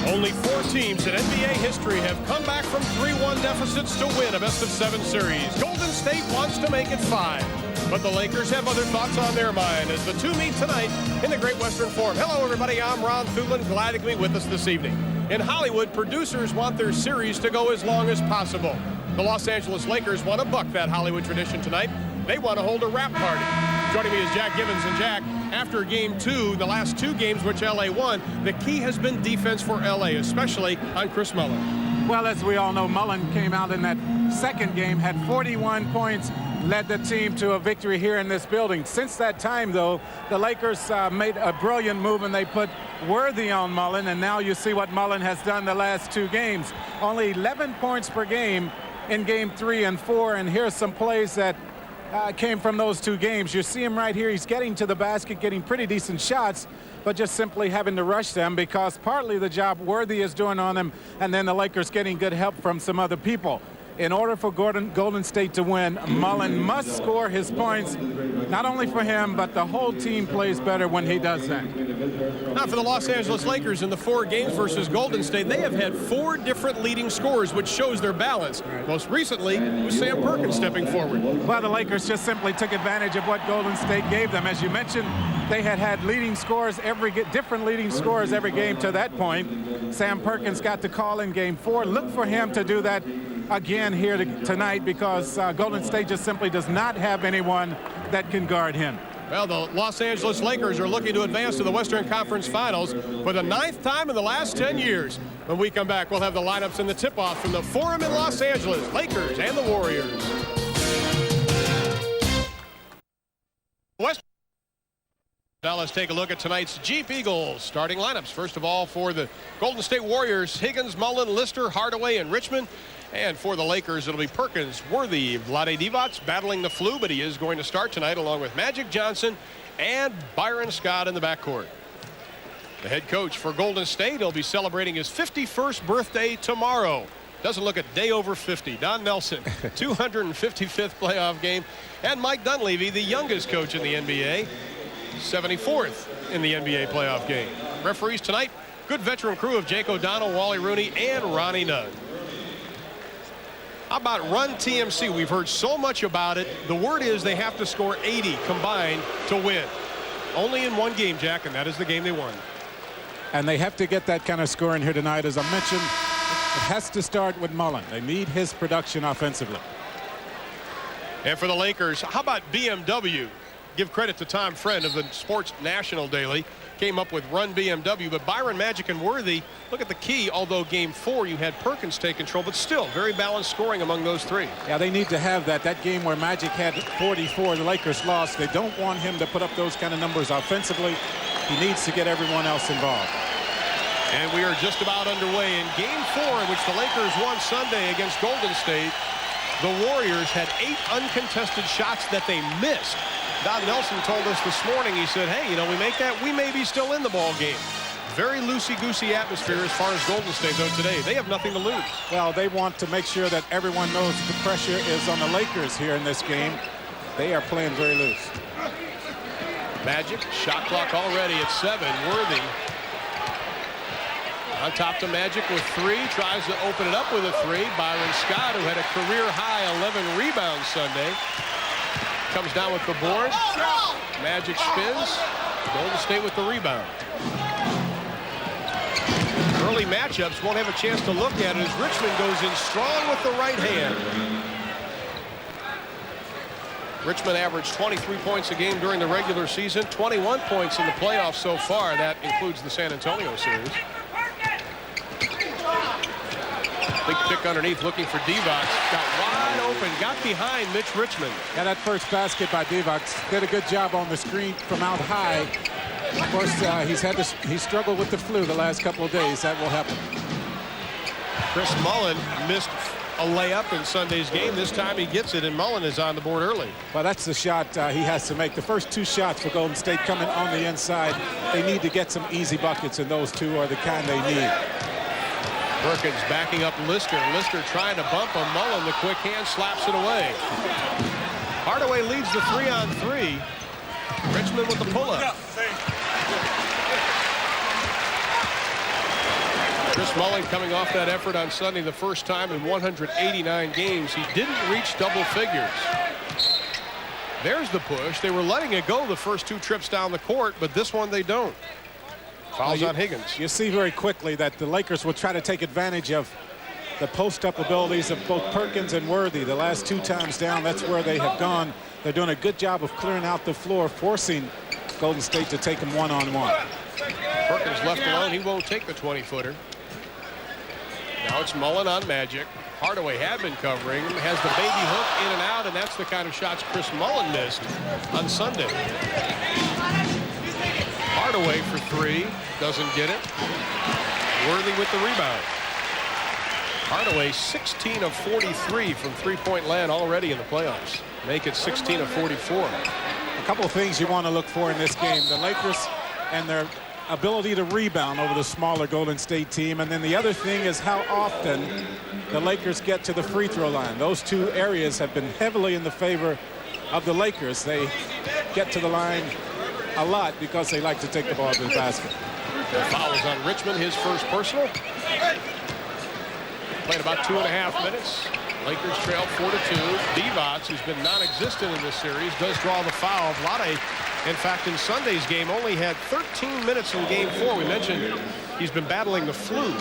Only 4 teams in NBA history have come back from 3-1 deficits to win a best-of-7 series. Golden State wants to make it 5. But the Lakers have other thoughts on their mind as the two meet tonight in the Great Western Forum. Hello, everybody. I'm Ron Thulin. Glad to be with us this evening. In Hollywood, producers want their series to go as long as possible. The Los Angeles Lakers want to buck that Hollywood tradition tonight. They want to hold a wrap party. Joining me is Jack Gibbons. And Jack, after Game 2, the last 2 games which LA won, the key has been defense for LA, especially on Chris Mullin. Well, as we all know, Mullin came out in that second game, had 41 points, led the team to a victory here in this building. Since that time, though, the Lakers made a brilliant move, and they put Worthy on Mullin, and now you see what Mullin has done the last 2 games. Only 11 points per game in Game 3 and 4, and here's some plays that came from those 2 games. You see him right here. He's getting to the basket, getting pretty decent shots, but just simply having to rush them because partly the job Worthy is doing on them, and then the Lakers getting good help from some other people. In order for Golden State to win, Mullin must score his points. Not only for him, but the whole team plays better when he does that. Now for the Los Angeles Lakers in the 4 games versus Golden State, they have had 4 different leading scorers, which shows their balance. Most recently was Sam Perkins stepping forward. Well, the Lakers just simply took advantage of what Golden State gave them. As you mentioned, they had leading scores, different leading scores every game to that point. Sam Perkins got the call in Game 4. Look for him to do that again here tonight because Golden State just simply does not have anyone that can guard him. Well, the Los Angeles Lakers are looking to advance to the Western Conference Finals for the 9th time in the last 10 years. When we come back, we'll have the lineups and the tip-off from the Forum in Los Angeles, Lakers and the Warriors. Now let's take a look at tonight's Jeep Eagles starting lineups. First of all, for the Golden State Warriors, Higgins, Mullin, Lister, Hardaway, and Richmond. And for the Lakers, it'll be Perkins, Worthy, Vlade Divac battling the flu, but he is going to start tonight along with Magic Johnson and Byron Scott in the backcourt. The head coach for Golden State, he'll be celebrating his 51st birthday tomorrow. Doesn't look a day over 50. Don Nelson, 255th playoff game. And Mike Dunleavy, the youngest coach in the NBA, 74th in the NBA playoff game. Referees tonight, good veteran crew of Jake O'Donnell, Wally Rooney, and Ronnie Nunn. How about Run TMC? We've heard so much about it. The word is they have to score 80 combined to win. Only in 1 game, Jack, and that is the game they won. And they have to get that kind of scoring here tonight. As I mentioned, it has to start with Mullin. They need his production offensively. And for the Lakers, how about BMW? Give credit to Tom Friend of the Sports National Daily. Came up with Run BMW, but Byron, Magic, and Worthy, look at the key. Although Game 4, you had Perkins take control, but still very balanced scoring among those 3. Yeah, they need to have that. That game where Magic had 44, the Lakers lost. They don't want him to put up those kind of numbers offensively. He needs to get everyone else involved. And we are just about underway in Game 4, in which the Lakers won Sunday against Golden State. The Warriors had 8 uncontested shots that they missed. Don Nelson told us this morning, he said, hey, you know, we make that, we may be still in the ball game. Very loosey-goosey atmosphere as far as Golden State, though, today. They have nothing to lose. Well, they want to make sure that everyone knows the pressure is on the Lakers here in this game. They are playing very loose. Magic, shot clock already at 7. Worthy on top to Magic with 3. Tries to open it up with a 3. Byron Scott, who had a career-high 11 rebounds Sunday, comes down with the board. Magic spins. Golden State with the rebound. Early matchups won't have a chance to look at it as Richmond goes in strong with the right hand. Richmond averaged 23 points a game during the regular season, 21 points in the playoffs so far. That includes the San Antonio series. Big pick underneath, looking for Divac. Got wide open, got behind Mitch Richmond. Yeah, that first basket by Divac did a good job on the screen from out high. Of course, he's struggled with the flu the last couple of days. That will happen. Chris Mullin missed a layup in Sunday's game. This time he gets it, and Mullin is on the board early. Well, that's the shot he has to make. The first 2 shots for Golden State coming on the inside. They need to get some easy buckets, and those 2 are the kind they need. Perkins backing up Lister. Lister trying to bump him. Mullin, the quick hand, slaps it away. Hardaway leads the 3-on-3. Richmond with the pull-up. Chris Mullin coming off that effort on Sunday, the first time in 189 games. He didn't reach double figures. There's the push. They were letting it go the first 2 trips down the court, but this one they don't. Fouls on Higgins. You see very quickly that the Lakers will try to take advantage of the post-up abilities of both Perkins and Worthy. The last 2 times down, that's where they have gone. They're doing a good job of clearing out the floor, forcing Golden State to take them one-on-one. Perkins left alone. He won't take the 20-footer. Now it's Mullin on Magic. Hardaway had been covering him, has the baby hook in and out, and that's the kind of shots Chris Mullin missed on Sunday. Hardaway for 3, doesn't get it. Worthy with the rebound. Hardaway 16 of 43 from three-point land already in the playoffs. Make it 16 of 44. A couple of things you want to look for in this game. The Lakers and their ability to rebound over the smaller Golden State team. And then the other thing is how often the Lakers get to the free throw line. Those 2 areas have been heavily in the favor of the Lakers. They get to the line a lot because they like to take the ball to the basket. The foul is on Richmond, his first personal. Played about 2.5 minutes. Lakers trail 4-2. Divac, who's been non-existent in this series, does draw the foul. Vlade, in fact, in Sunday's game, only had 13 minutes in Game 4. We mentioned he's been battling the flu.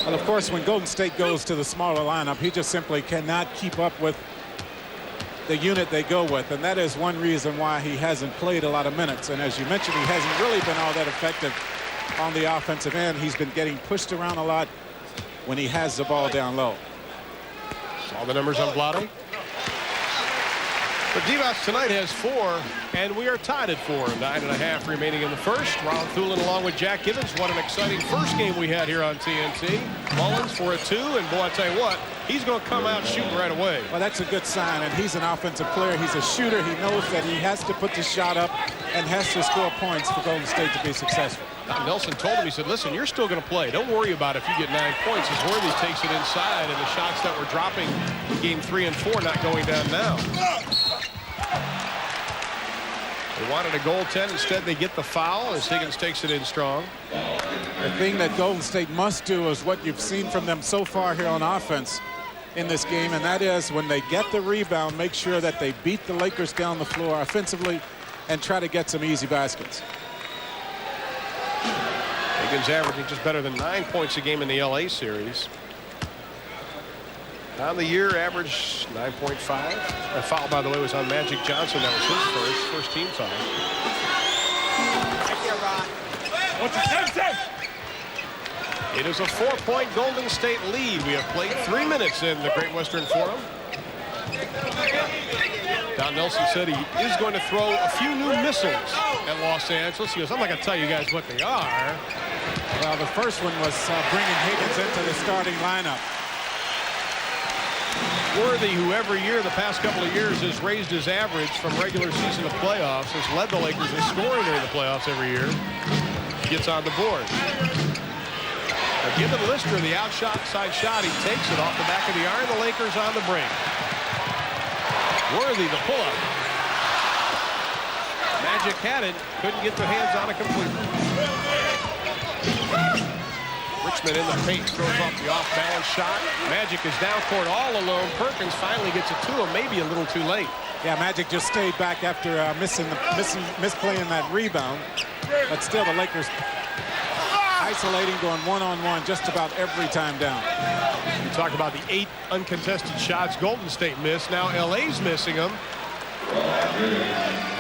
Well, of course, when Golden State goes to the smaller lineup, he just simply cannot keep up with the unit they go with, and that is one reason why he hasn't played a lot of minutes. And as you mentioned, he hasn't really been all that effective on the offensive end. He's been getting pushed around a lot when he has the ball down low. Saw the numbers on Vlade. But Divac tonight has 4, and we are tied at 4. 9.5 remaining in the first. Ron Thulin along with Jack Gibbons. What an exciting first game we had here on TNT. Mullins for a 2, and boy, I tell you what, he's going to come out shooting right away. Well, that's a good sign, and he's an offensive player. He's a shooter. He knows that he has to put the shot up and has to score points for Golden State to be successful. Nelson told him, he said, listen, you're still going to play. Don't worry about it if you get 9 points. As Worthy takes it inside, and the shots that were dropping in Game 3 and 4 not going down now. They wanted a goaltend. Instead, they get the foul as Higgins takes it in strong. The thing that Golden State must do is what you've seen from them so far here on offense in this game, and that is when they get the rebound, make sure that they beat the Lakers down the floor offensively and try to get some easy baskets. Higgins averaging just better than 9 points a game in the LA series. On the year, average 9.5. That foul, by the way, was on Magic Johnson. That was his first team foul. It is a 4-point Golden State lead. We have played 3 minutes in the Great Western Forum. Don Nelson said he is going to throw a few new missiles at Los Angeles. He goes, I'm not going to tell you guys what they are. Well, the first one was bringing Higgins into the starting lineup. Worthy, who every year the past couple of years has raised his average from regular season to playoffs, has led the Lakers in scoring during the playoffs every year, gets on the board. Now, given Lister the outside shot, he takes it off the back of the iron. The Lakers on the brink. Worthy the pull-up. Magic had it, couldn't get their hands on it completely. Richmond in the paint, throws off the off-balance shot. Magic is down court all alone. Perkins finally gets it to him, maybe a little too late. Yeah, Magic just stayed back after misplaying that rebound. But still, the Lakers isolating, going one-on-one just about every time down. You talk about the 8 uncontested shots Golden State missed. Now LA's missing them.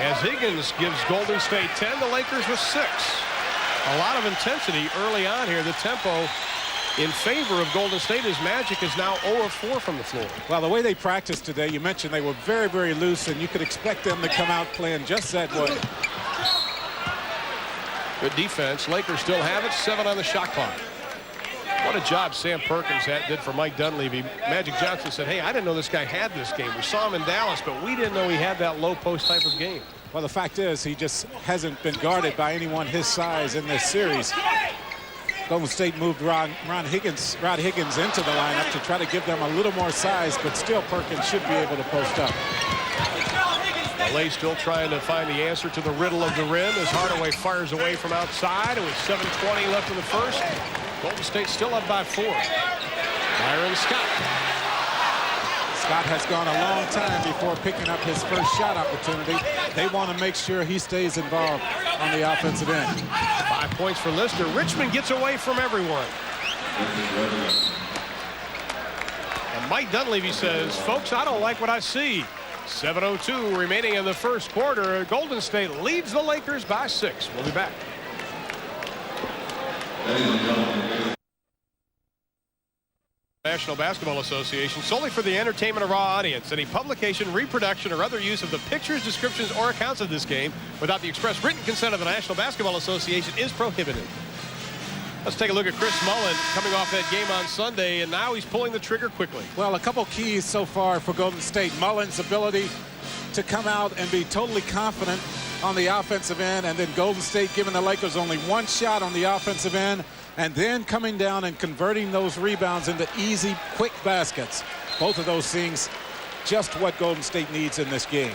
As Higgins gives Golden State 10, the Lakers with 6. A lot of intensity early on here. The tempo in favor of Golden State as Magic is now 0 of 4 from the floor. Well, the way they practiced today, you mentioned they were very, very loose, and you could expect them to come out playing just that way. Good defense. Lakers still have it. 7 on the shot clock. What a job Sam Perkins did for Mike Dunleavy. Magic Johnson said, hey, I didn't know this guy had this game. We saw him in Dallas, but we didn't know he had that low post type of game. Well, the fact is he just hasn't been guarded by anyone his size in this series. Golden State moved Rod Higgins into the lineup to try to give them a little more size, but still Perkins should be able to post up. LA still trying to find the answer to the riddle of the rim as Hardaway fires away from outside, and with 7:20 left in the first, Golden State still up by 4. Byron Scott. Scott has gone a long time before picking up his first shot opportunity. They want to make sure he stays involved on the offensive end. 5 points for Lister. Richmond gets away from everyone. And Mike Dunleavy says, folks, I don't like what I see. 7:02 remaining in the first quarter. Golden State leads the Lakers by 6. We'll be back. National Basketball Association solely for the entertainment of our audience. Any publication, reproduction, or other use of the pictures, descriptions, or accounts of this game without the express written consent of the National Basketball Association is prohibited. Let's take a look at Chris Mullin coming off that game on Sunday, and now he's pulling the trigger quickly. Well, a couple keys so far for Golden State. Mullin's ability to come out and be totally confident on the offensive end, and then Golden State giving the Lakers only one shot on the offensive end, and then coming down and converting those rebounds into easy, quick baskets. Both of those things, just what Golden State needs in this game.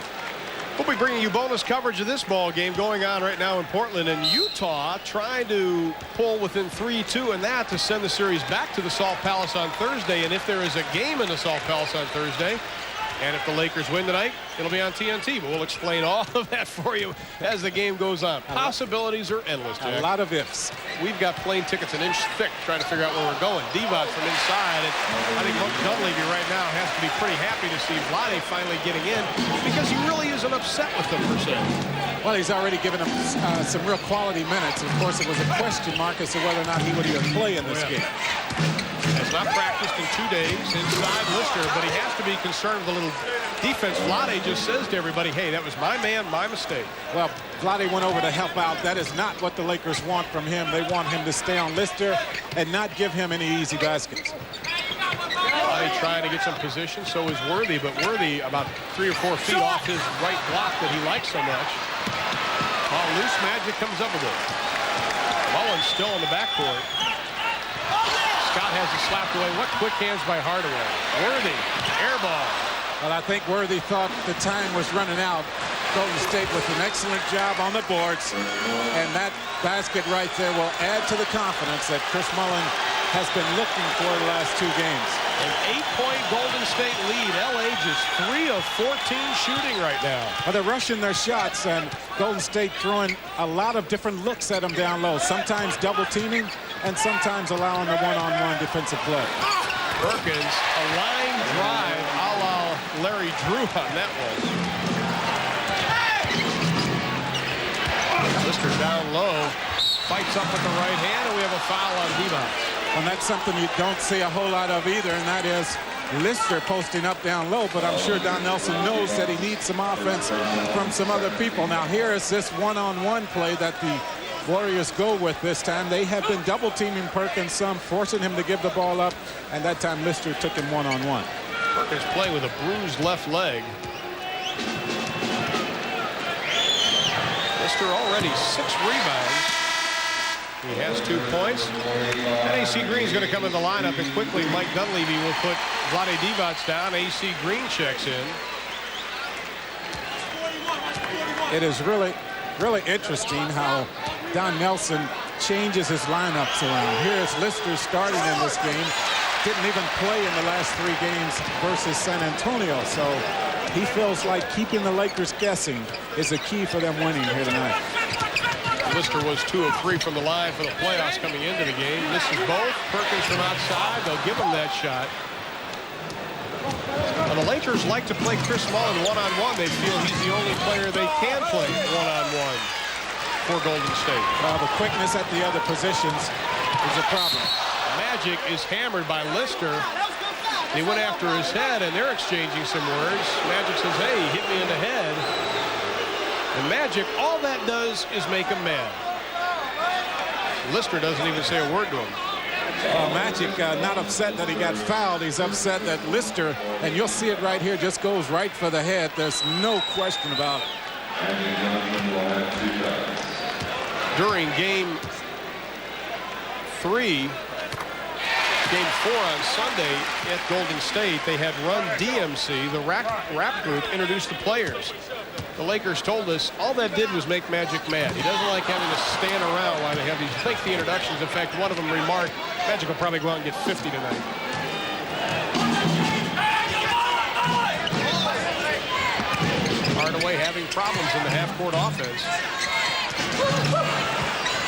We'll be bringing you bonus coverage of this ball game going on right now in Portland, and Utah trying to pull within 3-2 and that to send the series back to the Salt Palace on Thursday. And if there is a game in the Salt Palace on Thursday, and if the Lakers win tonight, it'll be on TNT. But we'll explain all of that for you as the game goes on. Possibilities are endless, Jack. A lot of ifs. We've got plane tickets an inch thick trying to figure out where we're going. Divac from inside. And I think Mike Dunleavy right now has to be pretty happy to see Vlade finally getting in because he really isn't upset with them per se. Well, he's already given him some real quality minutes. Of course, it was a question mark as to whether or not he would even play in this game. Has not practiced in 2 days inside Lister, but he has to be concerned with a little defense. Vlade just says to everybody, hey, that was my man, my mistake. Well, Vlade went over to help out. That is not what the Lakers want from him. They want him to stay on Lister and not give him any easy baskets. Vlade trying to get some position, so is Worthy, but Worthy about 3 or 4 feet off his right block that he likes so much. While loose Magic comes up with it. Mullin's still in the backcourt. Scott has it slapped away. What quick hands by Hardaway. Worthy, air ball. Well, I think Worthy thought the time was running out. Golden State with an excellent job on the boards. And that basket right there will add to the confidence that Chris Mullin has been looking for the last 2 games. An 8-point Golden State lead. LA just 3 of 14 shooting right now. Well, they're rushing their shots, and Golden State throwing a lot of different looks at them down low. Sometimes double teaming and sometimes allowing the one-on-one defensive play. Perkins, a line drive a la Larry Drew on that one. Lister down low, fights up with the right hand, and we have a foul on Divac. And that's something you don't see a whole lot of either, and that is Lister posting up down low, but I'm sure Don Nelson knows that he needs some offense from some other people. Now here is this one-on-one play that the Warriors go with this time. They have been double teaming Perkins some, forcing him to give the ball up, and that time Lister took him one-on-one. Perkins play with a bruised left leg. Lister already 6 rebounds. He has 2 points. And AC Green's going to come in the lineup, and quickly Mike Dunleavy will put Vlade Divac down. AC Green checks in. It is really interesting how Don Nelson changes his lineups around. Here's Lister starting in this game. Didn't even play in the last 3 games versus San Antonio. So he feels like keeping the Lakers guessing is a key for them winning here tonight. Lister was 2 of 3 from the line for the playoffs coming into the game. This is both. Perkins from outside. They'll give him that shot. Well, the Lakers like to play Chris Mullin one-on-one. They feel he's the only player they can play one-on-one for Golden State. Well, the quickness at the other positions is a problem. Magic is hammered by Lister. He went after his head, and they're exchanging some words. Magic says, hey, he hit me in the head. And Magic, all that does is make him mad. Lister doesn't even say a word to him. Magic not upset that he got fouled. He's upset that Lister, and you'll see it right here, just goes right for the head. There's no question about it. During game 3, game 4 on Sunday at Golden State, they had Run DMC, the rap group, introduce the players. the Lakers told us all that did was make Magic mad. He doesn't like having to stand around while they have these lengthy introductions. In fact, one of them remarked, Magic will probably go out and get 50 tonight. Hardaway having problems in the half-court offense.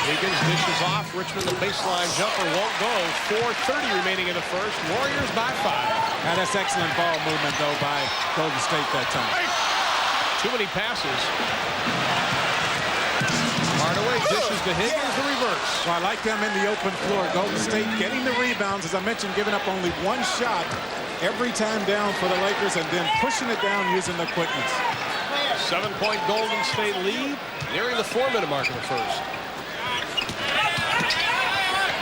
Higgins dishes off. Richmond, the baseline jumper won't go. 4:30 remaining in the first. Warriors by 5. Now that's excellent ball movement, though, by Golden State that time. Too many passes. Hardaway dishes to Higgins, the reverse. Well, I like them in the open floor. Golden State getting the rebounds, as I mentioned, giving up only one shot every time down for the Lakers, and then pushing it down using the quickness. 7-point Golden State lead, nearing the 4-minute mark in the first.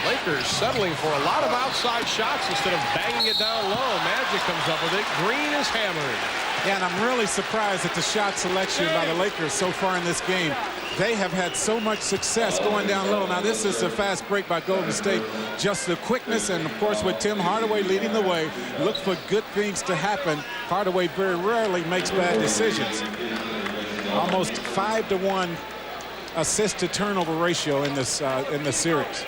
Lakers settling for a lot of outside shots instead of banging it down low. Magic comes up with it. Green is hammered. Yeah, and I'm really surprised at the shot selection by the Lakers so far in this game. They have had so much success going down low. Now, this is a fast break by Golden State. Just the quickness, and, of course, with Tim Hardaway leading the way, look for good things to happen. Hardaway very rarely makes bad decisions. Almost 5-to-1 assist-to-turnover ratio in this series.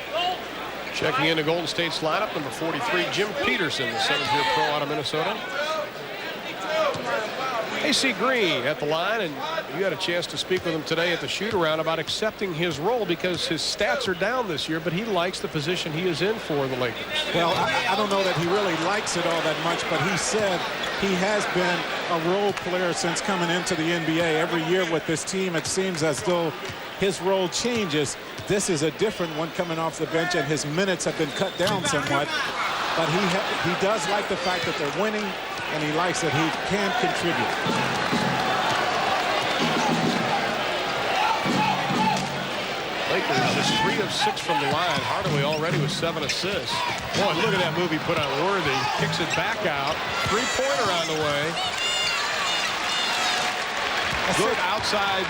Checking into Golden State's lineup, number 43, Jim Peterson, the 7th-year pro out of Minnesota. AC Green at the line, and you had a chance to speak with him today at the shoot-around about accepting his role because his stats are down this year, but he likes the position he is in for the Lakers. Well, I don't know that he really likes it all that much, but he said he has been a role player since coming into the NBA. Every year with this team, it seems as though his role changes. This is a different one coming off the bench, and his minutes have been cut down somewhat. But he does like the fact that they're winning, and he likes that he can contribute. Lakers just 3 of 6 from the line. Hardaway already with 7 assists. Boy, look at that move he put on Worthy. Kicks it back out. 3-pointer on the way. Good outside,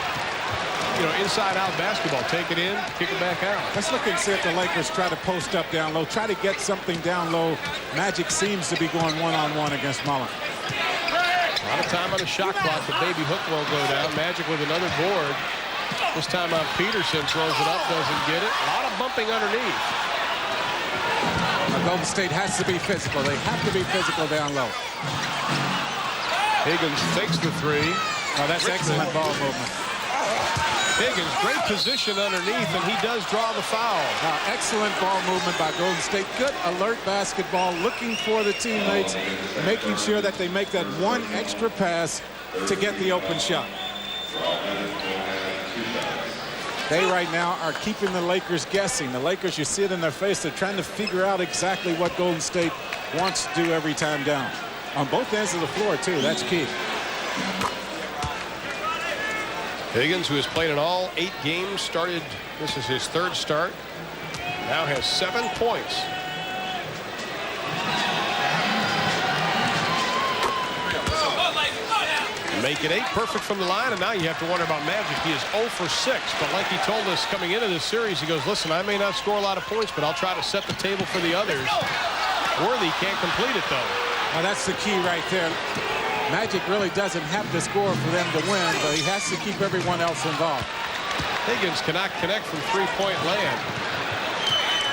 inside-out basketball. Take it in, kick it back out. Let's look and see if the Lakers try to post up down low, try to get something down low. Magic seems to be going one-on-one against Mullen. A lot of time on the shot clock. The baby hook won't go down. Magic with another board. This time on Peterson, throws it up, doesn't get it. A lot of bumping underneath. Golden State has to be physical. They have to be physical down low. Higgins fakes the 3. Oh, that's excellent ball movement. Higgins, great position underneath, and he does draw the foul. Excellent ball movement by Golden State. Good alert basketball, looking for the teammates, making sure that they make that one extra pass to get the open shot. They right now are keeping the Lakers guessing. The Lakers, you see it in their face, they're trying to figure out exactly what Golden State wants to do every time down. On both ends of the floor, too. That's key. Higgins, who has played in all 8 games, started, this is his 3rd start, now has 7 points. Make it 8 perfect from the line, and now you have to wonder about Magic. He is 0 for 6, but like he told us coming into this series, he goes, listen, I may not score a lot of points, but I'll try to set the table for the others. Worthy can't complete it, though. Well, that's the key right there. Magic really doesn't have to score for them to win, but he has to keep everyone else involved. Higgins cannot connect from 3-point land.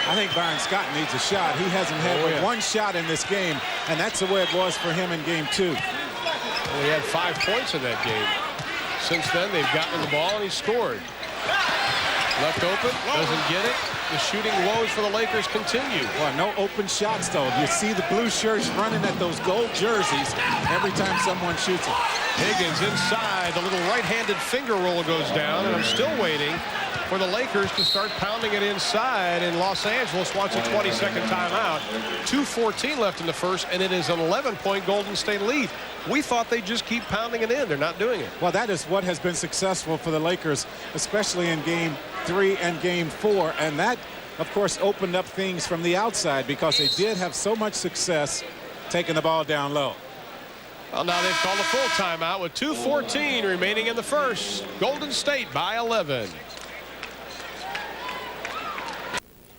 I think Byron Scott needs a shot. He hasn't had one shot in this game, and that's the way it was for him in game 2. Well, he had 5 points in that game. Since then, they've gotten the ball, and he scored. Left open, doesn't get it. The shooting woes for the Lakers continue. Well, no open shots, though. You see the blue shirts running at those gold jerseys every time someone shoots it. Higgins inside. The little right-handed finger roll goes down, and I'm still waiting for the Lakers to start pounding it inside, and Los Angeles wants a 20-second timeout. 2:14 left in the first, and it is an 11-point Golden State lead. We thought they'd just keep pounding it in. They're not doing it. Well, that is what has been successful for the Lakers, especially in game 3 and game 4, and that, of course, opened up things from the outside because they did have so much success taking the ball down low. Well, now they've called a full timeout with 2:14 remaining in the first. Golden State by 11.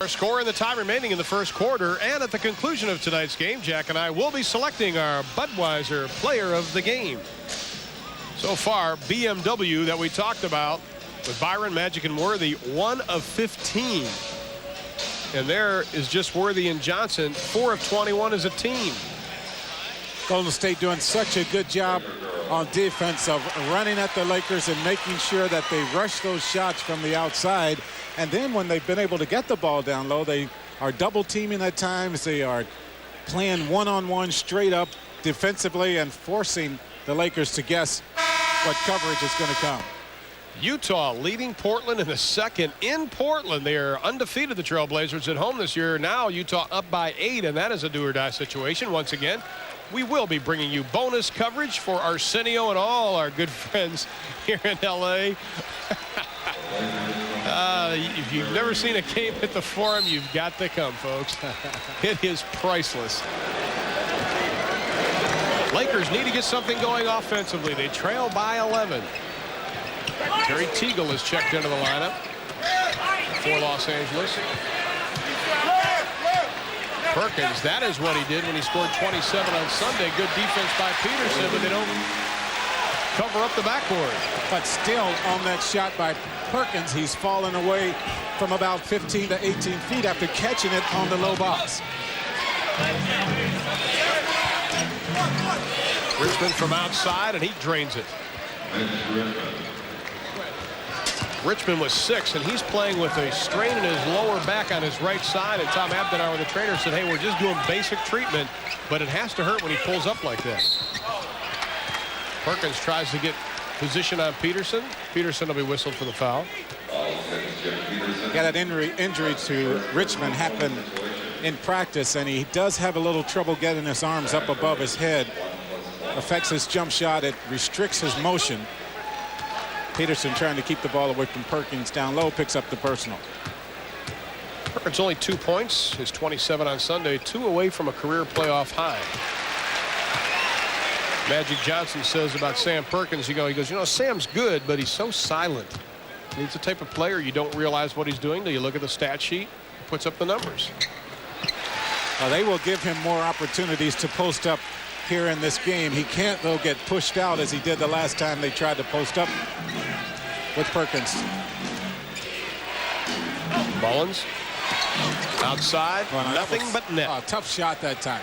Our score in the time remaining in the first quarter, and at the conclusion of tonight's game, Jack and I will be selecting our Budweiser player of the game. So far, BMW that we talked about with Byron, Magic, and Worthy, 1 of 15. And there is just Worthy and Johnson, 4 of 21 as a team. Golden State doing such a good job on defense of running at the Lakers and making sure that they rush those shots from the outside. And then when they've been able to get the ball down low, they are double teaming at times. They are playing one-on-one straight up defensively and forcing the Lakers to guess what coverage is going to come. Utah leading Portland in the second in Portland. They are undefeated, the Trailblazers, at home this year. Now Utah up by 8, and that is a do-or-die situation. Once again, we will be bringing you bonus coverage for Arsenio and all our good friends here in L.A. If you've never seen a game at the Forum, you've got to come, folks. It is priceless. Lakers need to get something going offensively. They trail by 11. Terry Teagle is checked into the lineup for Los Angeles. Perkins, that is what he did when he scored 27 on Sunday. Good defense by Peterson, but they don't cover up the backboard. But still on that shot by Perkins, he's fallen away from about 15 to 18 feet after catching it on the low box. Richmond from outside, and he drains it. Richmond was 6, and he's playing with a strain in his lower back on his right side. And Tom Abdenauer, the trainer, said, hey, we're just doing basic treatment, but it has to hurt when he pulls up like that. Perkins tries to get position on Peterson. Peterson will be whistled for the foul. Yeah, that injury to Richmond happened in practice, and he does have a little trouble getting his arms up above his head. Affects his jump shot. It restricts his motion. Peterson trying to keep the ball away from Perkins down low, picks up the personal. Perkins only 2 points, his 27 on Sunday, 2 away from a career playoff high. Magic Johnson says about Sam Perkins, he goes, you know, Sam's good, but he's so silent. He's the type of player you don't realize what he's doing till you look at the stat sheet, puts up the numbers. They will give him more opportunities to post up here in this game. He can't, though, get pushed out as he did the last time they tried to post up with Perkins. Mullins outside, nothing but net. Tough shot that time.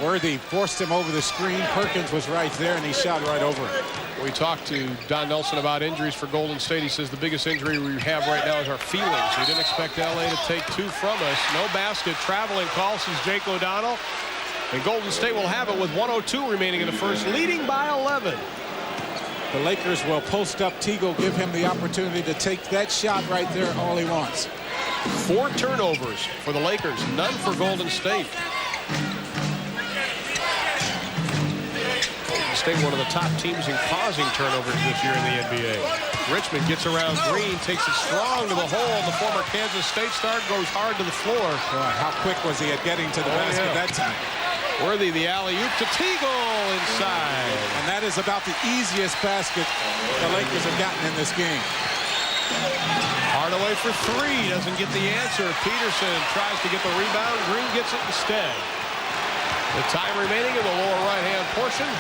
Worthy forced him over the screen. Perkins was right there, and he shot right over it. We talked to Don Nelson about injuries for Golden State. He says the biggest injury we have right now is our feelings. We didn't expect LA to take 2 from us. No basket. Traveling call, says Jake O'Donnell. And Golden State will have it with 1:02 remaining in the first, leading by 11. The Lakers will post up Teagle, give him the opportunity to take that shot right there, all he wants. 4 turnovers for the Lakers, none for Golden State. Golden State, one of the top teams in causing turnovers this year in the NBA. Richmond gets around Green, takes it strong to the hole. The former Kansas State star goes hard to the floor. Boy, how quick was he at getting to the basket that time? Worthy, the alley-oop to Teagle inside. And that is about the easiest basket the Lakers have gotten in this game. Hardaway for 3, doesn't get the answer. Peterson tries to get the rebound. Green gets it instead. The time remaining in the lower right-hand portion.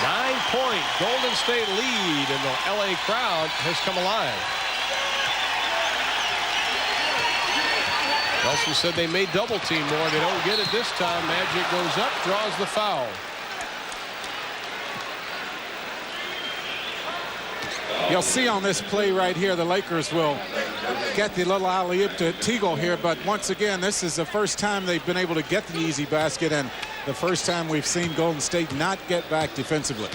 9-point Golden State lead, and the LA crowd has come alive. Nelson said they may double team more. They don't get it this time. Magic goes up, draws the foul. You'll see on this play right here, the Lakers will get the little alley-oop to Teagle here, but once again, this is the first time they've been able to get the easy basket, and the first time we've seen Golden State not get back defensively.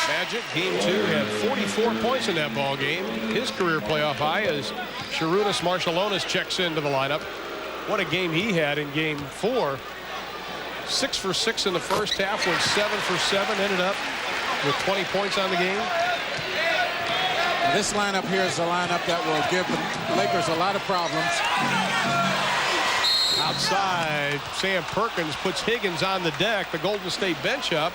Magic, game 2, had 44 points in that ball game. His career playoff high as Sharunas Marciulionis checks into the lineup. What a game he had in game 4. 6 for 6 in the first half, went 7 for 7, ended up with 20 points on the game. This lineup here is a lineup that will give the Lakers a lot of problems. Outside, Sam Perkins puts Higgins on the deck, the Golden State bench up,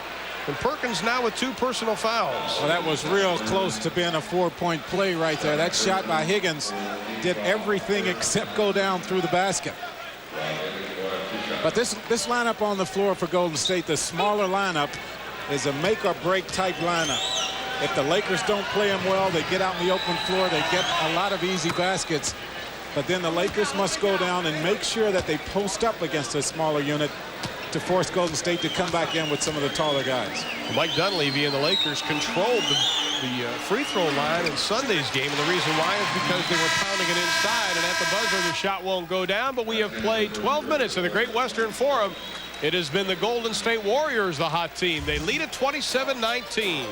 and Perkins now with 2 personal fouls. Well, that was real close to being a 4-point play right there. That shot by Higgins did everything except go down through the basket. But this lineup on the floor for Golden State, the smaller lineup, is a make or break type lineup. If the Lakers don't play them well, they get out in the open floor, they get a lot of easy baskets. But then the Lakers must go down and make sure that they post up against a smaller unit to force Golden State to come back in with some of the taller guys. Mike Dunleavy and the Lakers controlled the free throw line in Sunday's game, and the reason why is because they were pounding it inside, and at the buzzer the shot won't go down. But we have played 12 minutes in the Great Western Forum. It has been the Golden State Warriors, the hot team. They lead at 27-19.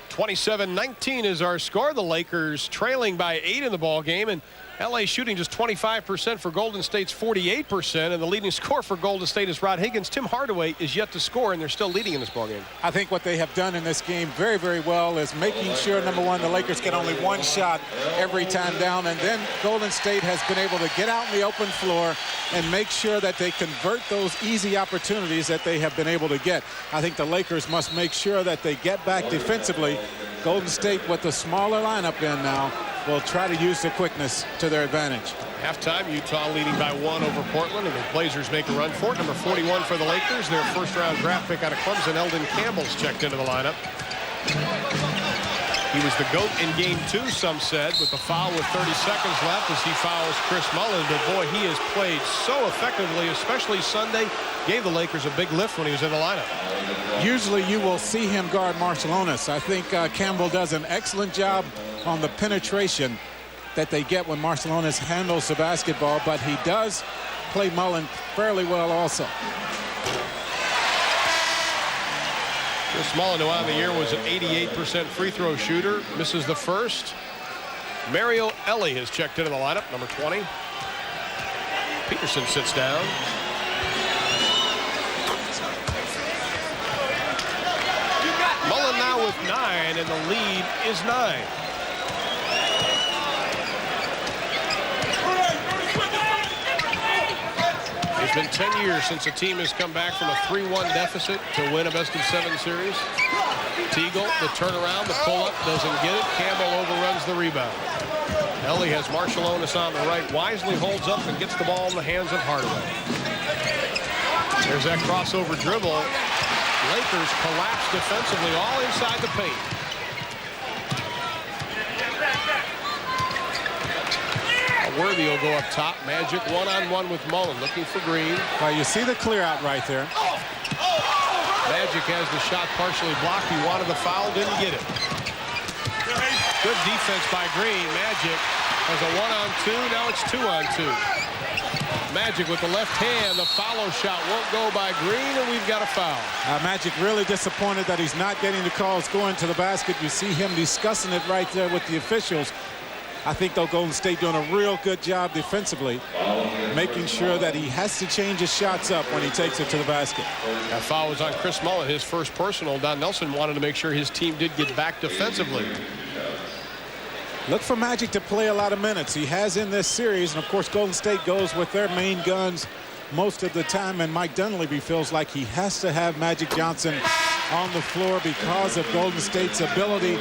27-19 is our score. The Lakers trailing by 8 in the ball game, and LA shooting just 25% for Golden State's 48%, and the leading scorer for Golden State is Rod Higgins. Tim Hardaway is yet to score, and they're still leading in this ball game. I think what they have done in this game very, very well is making sure, number one, the Lakers get only one shot every time down, and then Golden State has been able to get out in the open floor and make sure that they convert those easy opportunities that they have been able to get. I think the Lakers must make sure that they get back defensively. Golden State, with the smaller lineup in now, will try to use the quickness to their advantage. Halftime, Utah leading by 1 over Portland, and the Blazers make a run for it. Number 41 for the Lakers, their first-round draft pick out of Clemson, Eldon Campbell's checked into the lineup. He was the GOAT in Game 2, some said, with the foul with 30 seconds left as he fouls Chris Mullin. But, boy, he has played so effectively, especially Sunday. Gave the Lakers a big lift when he was in the lineup. Usually you will see him guard Marciulionis. I think Campbell does an excellent job on the penetration that they get when Marciulionis handles the basketball, but he does play Mullin fairly well also. Chris Mullin, who on the year was an 88% free throw shooter, misses the first. Mario Elie has checked into the lineup, number 20. Peterson sits down. Mullin now with 9, and the lead is 9. It's been 10 years since a team has come back from a 3-1 deficit to win a best-of-7 series. Teagle, the turnaround, the pull-up, doesn't get it. Campbell overruns the rebound. Elie has Marciulionis on the right, wisely holds up and gets the ball in the hands of Hardaway. There's that crossover dribble. Lakers collapse defensively, all inside the paint. Worthy will go up top. Magic one-on-one with Mullin, looking for Green. Well, you see the clear out right there. Magic has the shot partially blocked. He wanted the foul, didn't get it. Good defense by Green. Magic has a 1-on-2. Now it's 2-on-2. Magic with the left hand. The follow shot won't go by Green, and we've got a foul. Magic really disappointed that he's not getting the calls going to the basket. You see him discussing it right there with the officials. I think, though, Golden State doing a real good job defensively, making sure that he has to change his shots up when he takes it to the basket. That foul was on Chris Mullin, his first personal. Don Nelson wanted to make sure his team did get back defensively. Look for Magic to play a lot of minutes. He has in this series, and, of course, Golden State goes with their main guns most of the time, and Mike Dunleavy feels like he has to have Magic Johnson on the floor because of Golden State's ability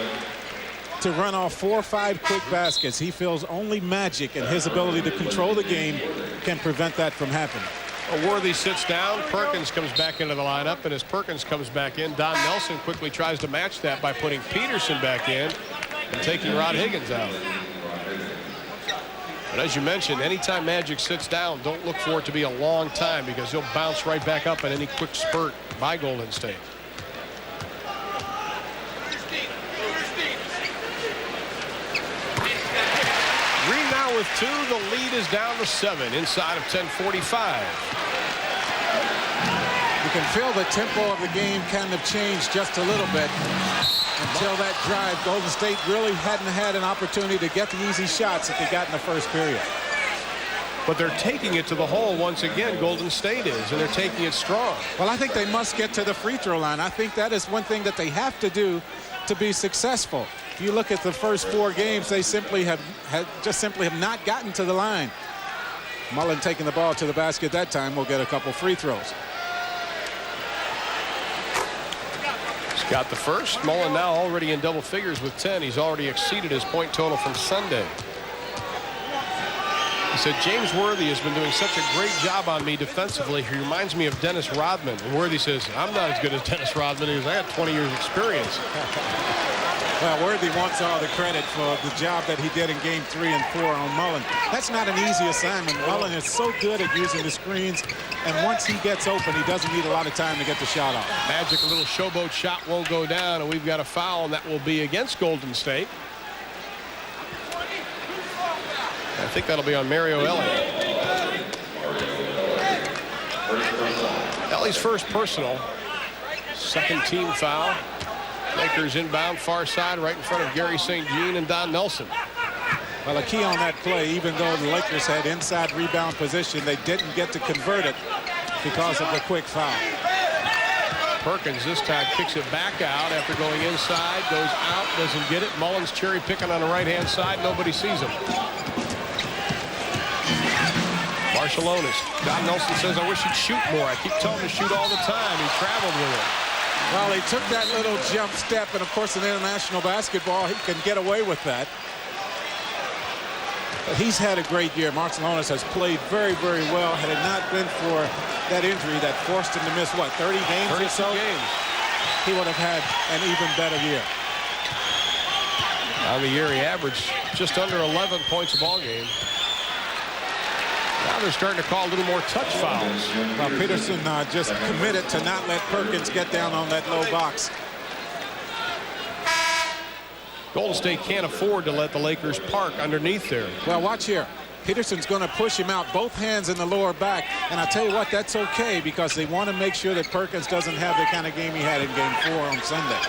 to run off 4 or 5 quick baskets. He feels only Magic and his ability to control the game can prevent that from happening. Worthy sits down. Perkins comes back into the lineup, and as Perkins comes back in, Don Nelson quickly tries to match that by putting Peterson back in and taking Rod Higgins out. But as you mentioned, anytime Magic sits down, don't look for it to be a long time because he'll bounce right back up in any quick spurt by Golden State. Green now with 2. The lead is down to 7 inside of 10:45. You can feel the tempo of the game kind of changed just a little bit until that drive. Golden State really hadn't had an opportunity to get the easy shots that they got in the first period. But they're taking it to the hole once again, Golden State is, and they're taking it strong. Well, I think they must get to the free throw line. I think that is one thing that they have to do to be successful. If you look at the first 4 games, they simply have not gotten to the line. Mullin taking the ball to the basket that time will get a couple free throws. He's got the first. Mullen now already in double figures with 10. He's already exceeded his point total from Sunday. He said, James Worthy has been doing such a great job on me defensively. He reminds me of Dennis Rodman. And Worthy says, I'm not as good as Dennis Rodman. He goes, I got 20 years experience. Well, Worthy wants all the credit for the job that he did in game 3 and 4 on Mullen. That's not an easy assignment. Mullen is so good at using the screens, and once he gets open, he doesn't need a lot of time to get the shot off. Magic, a little showboat shot won't go down, and we've got a foul, and that will be against Golden State. I think that'll be on Mario Ellie. Ellie's first personal. Second team foul. Lakers inbound far side right in front of Gary St. Jean and Don Nelson. Well, a key on that play, even though the Lakers had inside rebound position, they didn't get to convert it because of the quick foul. Perkins this time kicks it back out after going inside, goes out, doesn't get it. Mullen's cherry picking on the right-hand side. Nobody sees him. Marciulionis. Don Nelson says, I wish he'd shoot more. I keep telling him to shoot all the time. He traveled with it. Well, he took that little jump step, and of course in international basketball, he can get away with that. But he's had a great year. Marciulionis has played very, very well. Had it not been for that injury that forced him to miss, what, 30 games or so? Games. He would have had an even better year. On the year, he averaged just under 11 points a ball game. Now they're starting to call a little more touch fouls. Well, Peterson just committed to not let Perkins get down on that low box. Golden State can't afford to let the Lakers park underneath there. Well, watch here. Peterson's going to push him out, both hands in the lower back. And I tell you what, that's okay because they want to make sure that Perkins doesn't have the kind of game he had in game 4 on Sunday.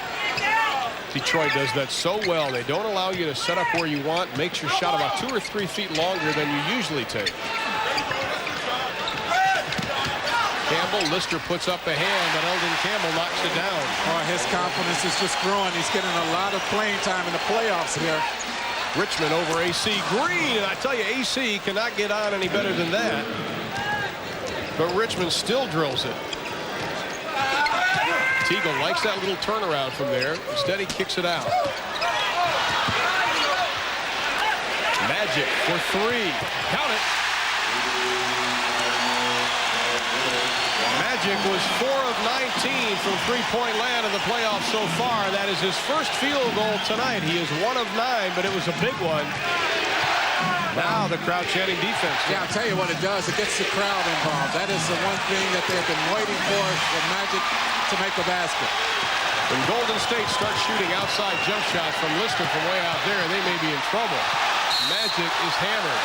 Detroit does that so well. They don't allow you to set up where you want. Makes your shot about 2 or 3 feet longer than you usually take. Campbell, Lister puts up a hand, but Eldon Campbell knocks it down. Oh, his confidence is just growing. He's getting a lot of playing time in the playoffs here. Richmond over AC Green, and I tell you, AC cannot get on any better than that. But Richmond still drills it. Teagle likes that little turnaround from there. Instead, he kicks it out. Magic for 3. Count it. Magic was 4 of 19 from three-point land in the playoffs so far. That is his first field goal tonight. He is 1 of 9, but it was a big one. Now the crowd chanting defense. Yeah, I'll tell you what it does. It gets the crowd involved. That is the one thing that they've been waiting for Magic to make the basket. When Golden State starts shooting outside jump shots from Lister from way out there, they may be in trouble. Magic is hammered.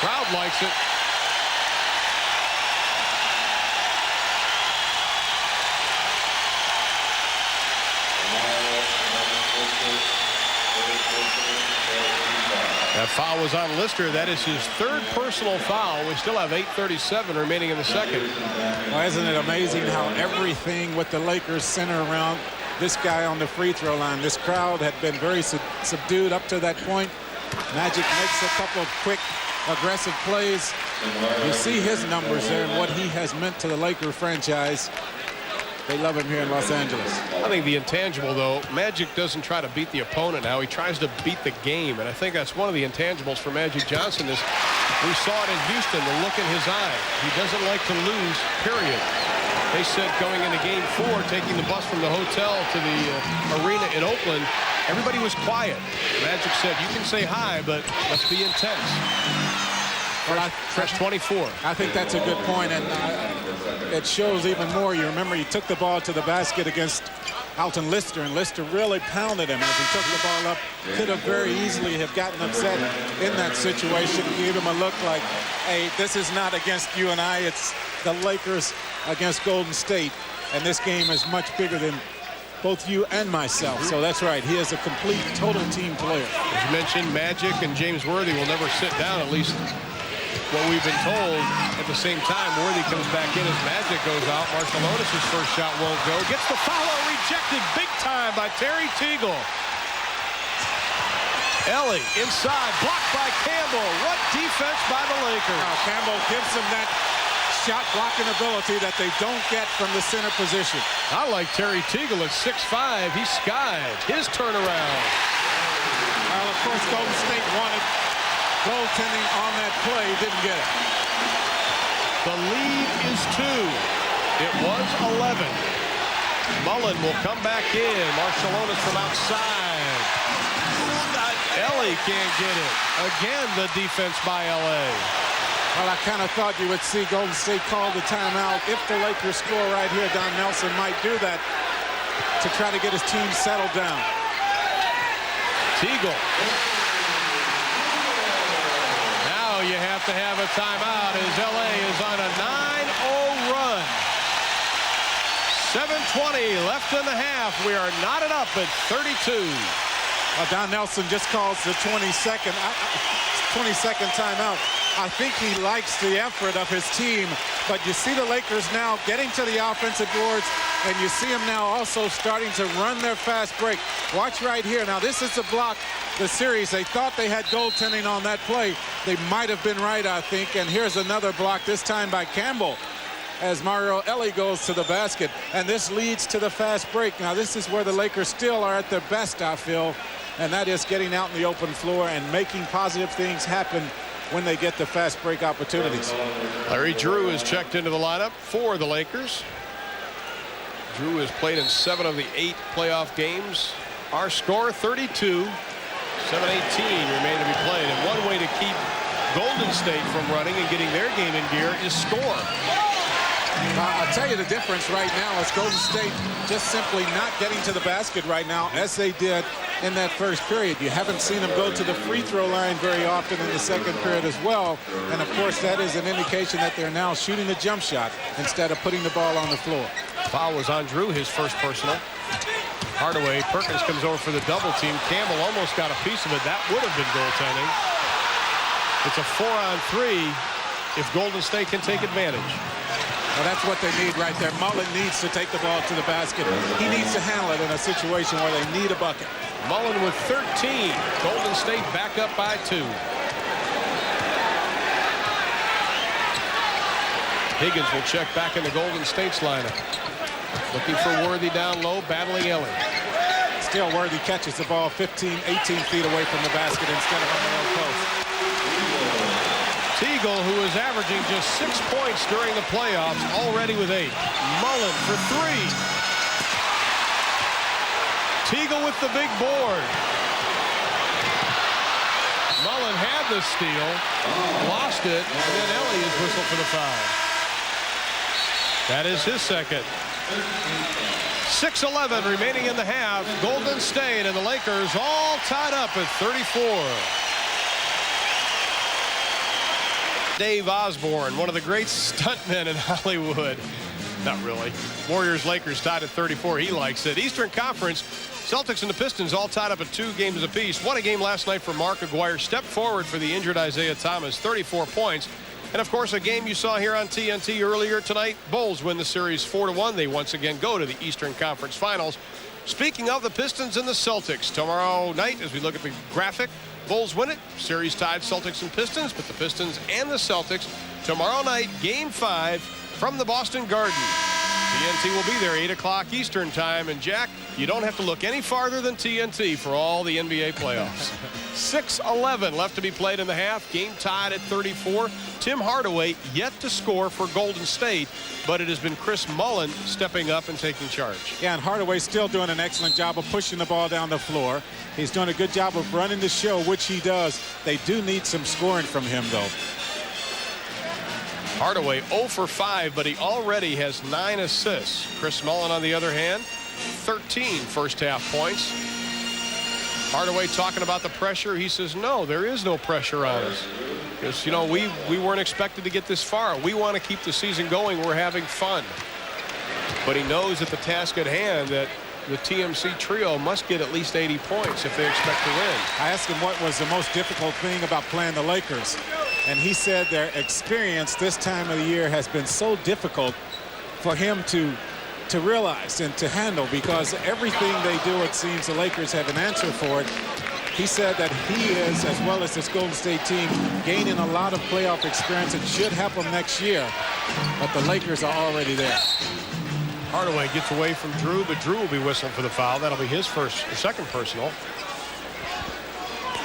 Crowd likes it. That foul was on Lister. That is his 3rd personal foul. We still have 8:37 remaining in the second. Well, isn't it amazing how everything with the Lakers center around this guy on the free throw line? This crowd had been very subdued up to that point. Magic makes a couple of quick, aggressive plays. You see his numbers there and what he has meant to the Laker franchise. They love him here in Los Angeles. I think the intangible, though, Magic doesn't try to beat the opponent now. He tries to beat the game, and I think that's one of the intangibles for Magic Johnson. Is we saw it in Houston, the look in his eye. He doesn't like to lose, period. They said going into game 4, taking the bus from the hotel to the arena in Oakland, everybody was quiet. Magic said, you can say hi, but let's be intense. Well, Fresh 24. I think that's a good point, and it shows even more. You remember he took the ball to the basket against Alton Lister, and Lister really pounded him as he took the ball up. Could have very easily have gotten upset in that situation, gave him a look like, hey, this is not against you and I, it's the Lakers against Golden State, and this game is much bigger than both you and myself. So that's right, he is a complete, total team player. As you mentioned, Magic and James Worthy will never sit down, at least what we've been told. At the same time, Worthy comes back in as Magic goes out. Marciulionis' first shot won't go. Gets the foul, rejected big time by Terry Teagle. Ellie inside, blocked by Campbell. What defense by the Lakers. Now Campbell gives him that shot blocking ability that they don't get from the center position. I like Terry Teagle at 6'5". He skied his turnaround. Well, of course, Golden State wanted goaltending on that play. Didn't get it. The lead is 2. It was 11. Mullen will come back in. Marciulionis from outside. Ellie can't get it. Again, the defense by LA. Well, I kind of thought you would see Golden State call the timeout. If the Lakers score right here, Don Nelson might do that to try to get his team settled down. Teagle. Now you have to have a timeout as LA is on a 9-0 run. 7:20 left in the half. We are knotted up at 32. Don Nelson just calls the 22nd timeout. I think he likes the effort of his team, but you see the Lakers now getting to the offensive boards, and you see them now also starting to run their fast break. Watch right here. Now, this is to block the series. They thought they had goaltending on that play. They might have been right, I think, and here's another block, this time by Campbell, as Mario Ellie goes to the basket, and this leads to the fast break. Now, this is where the Lakers still are at their best, I feel, and that is getting out in the open floor and making positive things happen when they get the fast break opportunities. Larry Drew is checked into the lineup for the Lakers. Drew has played in 7 of the 8 playoff games. Our score 32. 7:18 remain to be played, and one way to keep Golden State from running and getting their game in gear is score. I'll tell you the difference right now is Golden State just simply not getting to the basket right now as they did in that first period. You haven't seen them go to the free throw line very often in the second period as well. And of course, that is an indication that they're now shooting a jump shot instead of putting the ball on the floor. Foul was on Drew, his first personal. Hardaway, Perkins comes over for the double team. Campbell almost got a piece of it. That would have been goaltending. It's a 4-on-3 if Golden State can take advantage. Well, that's what they need right there. Mullen needs to take the ball to the basket. He needs to handle it in a situation where they need a bucket. Mullen with 13. Golden State back up by 2. Higgins will check back in the Golden State's lineup. Looking for Worthy down low, battling Ellie. Still, Worthy catches the ball 15, 18 feet away from the basket instead of on the low post. Teagle, who is averaging just 6 points during the playoffs, already with 8. Mullen for 3. Teagle with the big board. Mullen had the steal, lost it, and then Ellie is whistled for the foul. That is his second. 6:11 remaining in the half. Golden State and the Lakers all tied up at 34. Dave Osborne, one of the great stuntmen in Hollywood. Not really. Warriors-Lakers tied at 34. He likes it. Eastern Conference, Celtics and the Pistons all tied up at 2 games apiece. Won a game last night for Mark Aguirre. Stepped forward for the injured Isaiah Thomas. 34 points. And, of course, a game you saw here on TNT earlier tonight. Bulls win the series 4-1. They once again go to the Eastern Conference Finals. Speaking of the Pistons and the Celtics, tomorrow night, as we look at the graphic, Bulls win it. Series tied Celtics and Pistons, but the Pistons and the Celtics tomorrow night, Game 5 from the Boston Garden. TNT will be there 8 o'clock Eastern time. And, Jack, you don't have to look any farther than TNT for all the NBA playoffs. 6:11 left to be played in the half. Game tied at 34. Tim Hardaway yet to score for Golden State, but it has been Chris Mullen stepping up and taking charge. Yeah, and Hardaway's still doing an excellent job of pushing the ball down the floor. He's doing a good job of running the show, which he does. They do need some scoring from him, though. Hardaway 0 for 5, but he already has 9 assists. Chris Mullen, on the other hand, 13 first half points. Hardaway talking about the pressure. He says, no, there is no pressure on us. Because, you know, we weren't expected to get this far. We want to keep the season going. We're having fun. But he knows at the task at hand that the TMC trio must get at least 80 points if they expect to win. I asked him what was the most difficult thing about playing the Lakers. And he said their experience this time of the year has been so difficult for him to realize and to handle, because everything they do, it seems the Lakers have an answer for it. He said that he is, as well as this Golden State team, gaining a lot of playoff experience. It should help him next year, but the Lakers are already there. Hardaway gets away from Drew, but Drew will be whistling for the foul. That'll be his second personal.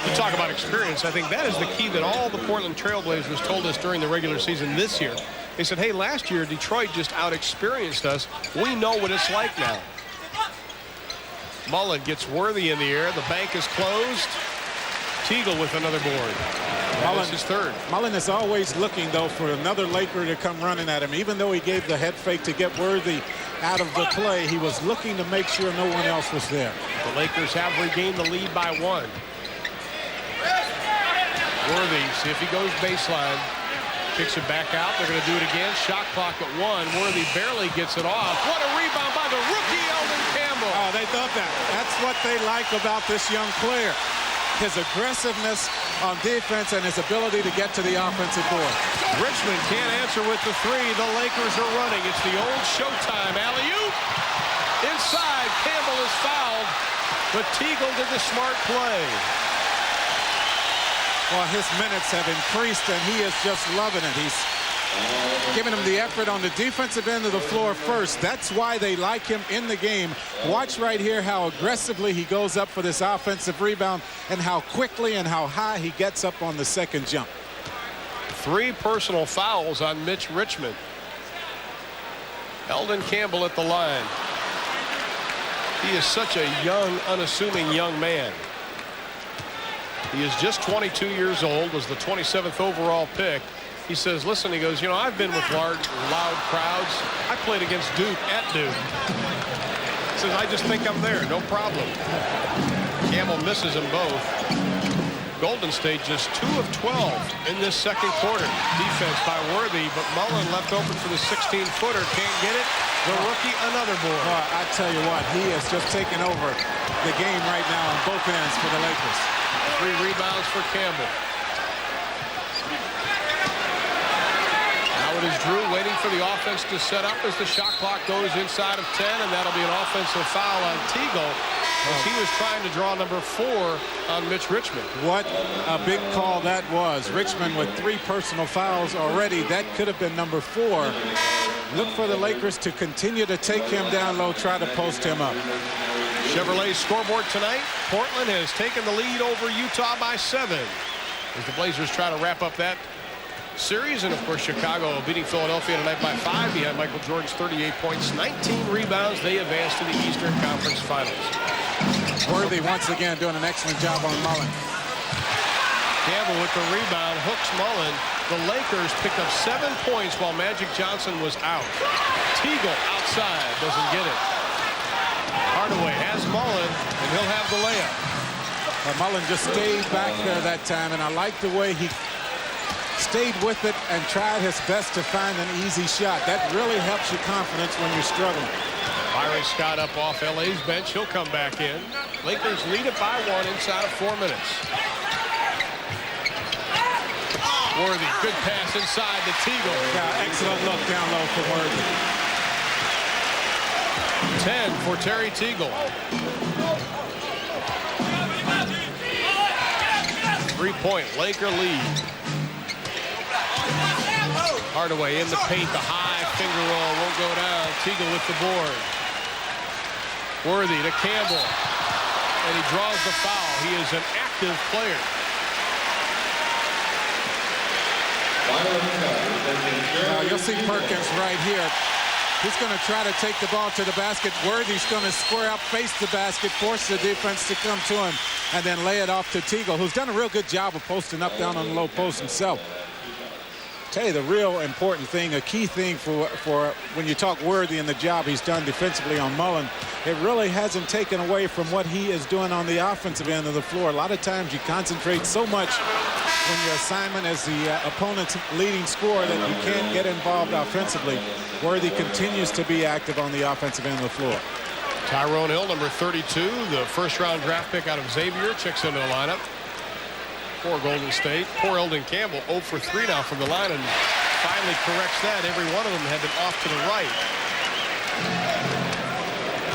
You talk about experience. I think that is the key that all the Portland Trailblazers told us during the regular season this year. They said, hey, last year Detroit just out-experienced us. We know what it's like now. Mullen gets Worthy in the air. The bank is closed. Teagle with another board. Mullen is third. Mullen is always looking, though, for another Laker to come running at him. Even though he gave the head fake to get Worthy out of the play, he was looking to make sure no one else was there. The Lakers have regained the lead by 1. Worthy, see if he goes baseline. Kicks it back out. They're going to do it again. Shot clock at 1. Worthy barely gets it off. What a rebound by the rookie Eldon Campbell. Oh, they love that. That's what they like about this young player. His aggressiveness on defense and his ability to get to the offensive board. Richmond can't answer with the 3. The Lakers are running. It's the old Showtime alley-oop. Inside, Campbell is fouled, but Teagle did the smart play. Well, his minutes have increased, and he is just loving it. He's giving him the effort on the defensive end of the floor first. That's why they like him in the game. Watch right here how aggressively he goes up for this offensive rebound and how quickly and how high he gets up on the second jump. 3 personal fouls on Mitch Richmond. Eldon Campbell at the line. He is such a young, unassuming young man. He is just 22 years old, was the 27th overall pick. He says, listen, he goes, you know, I've been with loud crowds. I played against Duke at Duke. He says, I just think I'm there, no problem. Campbell misses them both. Golden State just 2 of 12 in this second quarter. Defense by Worthy, but Mullen left open for the 16-footer. Can't get it. The rookie, another board. Well, I tell you what, he has just taken over the game right now on both ends for the Lakers. 3 rebounds for Campbell. Now it is Drew waiting for the offense to set up as the shot clock goes inside of 10, and that'll be an offensive foul on Teagle as he was trying to draw number 4 on Mitch Richmond. What a big call that was. Richmond with 3 personal fouls already. That could have been number 4. Look for the Lakers to continue to take him down low, try to post him up. Chevrolet's scoreboard tonight. Portland has taken the lead over Utah by 7 as the Blazers try to wrap up that series. And of course, Chicago beating Philadelphia tonight by 5 behind Michael Jordan's 38 points, 19 rebounds. They advance to the Eastern Conference Finals. Worthy once again doing an excellent job on Mullen. Campbell with the rebound, hooks Mullen. The Lakers picked up 7 points while Magic Johnson was out. Teagle outside, doesn't get it. Hardaway has Mullen, and he'll have the layup. Well, Mullen just stayed back there that time, and I like the way he stayed with it and tried his best to find an easy shot. That really helps your confidence when you're struggling. Byron Scott up off LA's bench. He'll come back in. Lakers lead it by 1 inside of 4 minutes. Worthy, good pass inside to Teagle. Yeah, excellent look down low for Worthy. 10 for Terry Teagle. 3-point Laker lead. Hardaway in the paint, the high finger roll won't go down. Teagle with the board. Worthy to Campbell, and he draws the foul. He is an active player. You'll see Perkins right here. He's going to try to take the ball to the basket. Worthy's going to square up, face the basket, force the defense to come to him, and then lay it off to Teagle, who's done a real good job of posting up down on the low post himself. Tell you the real important thing, a key thing for when you talk Worthy and the job he's done defensively on Mullen, it really hasn't taken away from what he is doing on the offensive end of the floor. A lot of times you concentrate so much when your assignment is the opponent's leading scorer that you can't get involved offensively. Worthy continues to be active on the offensive end of the floor. Tyrone Hill, number 32, the first-round draft pick out of Xavier, checks into the lineup for Golden State. Poor Eldon Campbell, 0 for 3 now from the line, and finally corrects that. Every one of them had been off to the right.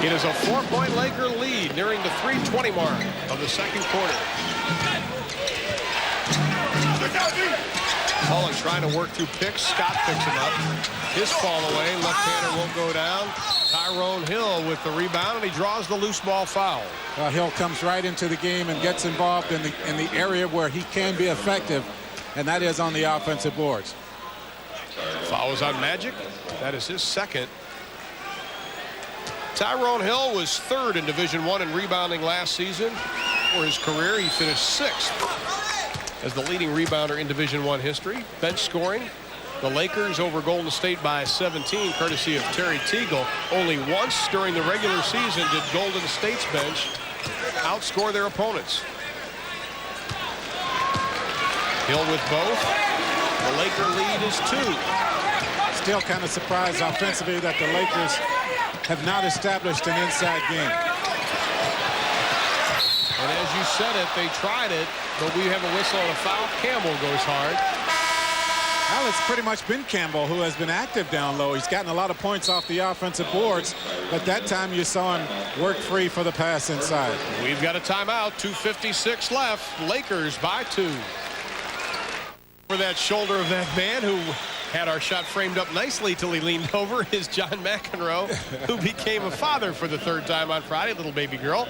It is a 4-point Laker lead nearing the 3:20 mark of the second quarter. Mullen trying to work through picks. Scott picks him up. His fall away. Left-hander won't go down. Tyrone Hill with the rebound, and he draws the loose ball foul. Hill comes right into the game and gets involved in the area where he can be effective, and that is on the offensive boards. Foul is on Magic. That is his second. Tyrone Hill was third in Division I in rebounding last season. For his career, he finished sixth as the leading rebounder in Division I history. Bench scoring, the Lakers over Golden State by 17, courtesy of Terry Teagle. Only once during the regular season did Golden State's bench outscore their opponents. Hill with both. The Laker lead is 2. Still kind of surprised offensively that the Lakers have not established an inside game. And as you said it, they tried it, but we have a whistle and a foul. Campbell goes hard. Well, it's pretty much been Campbell who has been active down low. He's gotten a lot of points off the offensive boards, but that time you saw him work free for the pass inside. We've got a timeout. 2:56 left. Lakers by 2. For that shoulder of that man who had our shot framed up nicely till he leaned over is John McEnroe, who became a father for the third time on Friday, little baby girl.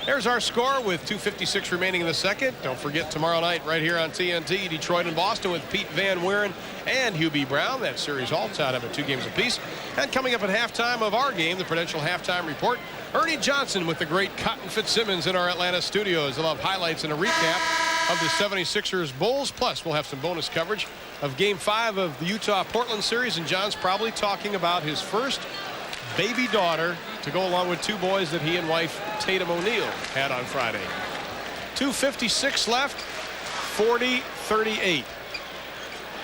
There's our score with 2:56 remaining in the second. Don't forget tomorrow night right here on TNT, Detroit and Boston with Pete Van Wieren and Hugh B. Brown. That series all tied up at 2 games apiece. And coming up at halftime of our game, the Prudential Halftime Report, Ernie Johnson with the great Cotton Fitzsimmons in our Atlanta studios. They'll have highlights and a recap of the 76ers Bulls. Plus, we'll have some bonus coverage of Game 5 of the Utah-Portland series. And John's probably talking about his first baby daughter to go along with 2 boys that he and wife Tatum O'Neal had on Friday. 2:56 left, 40-38.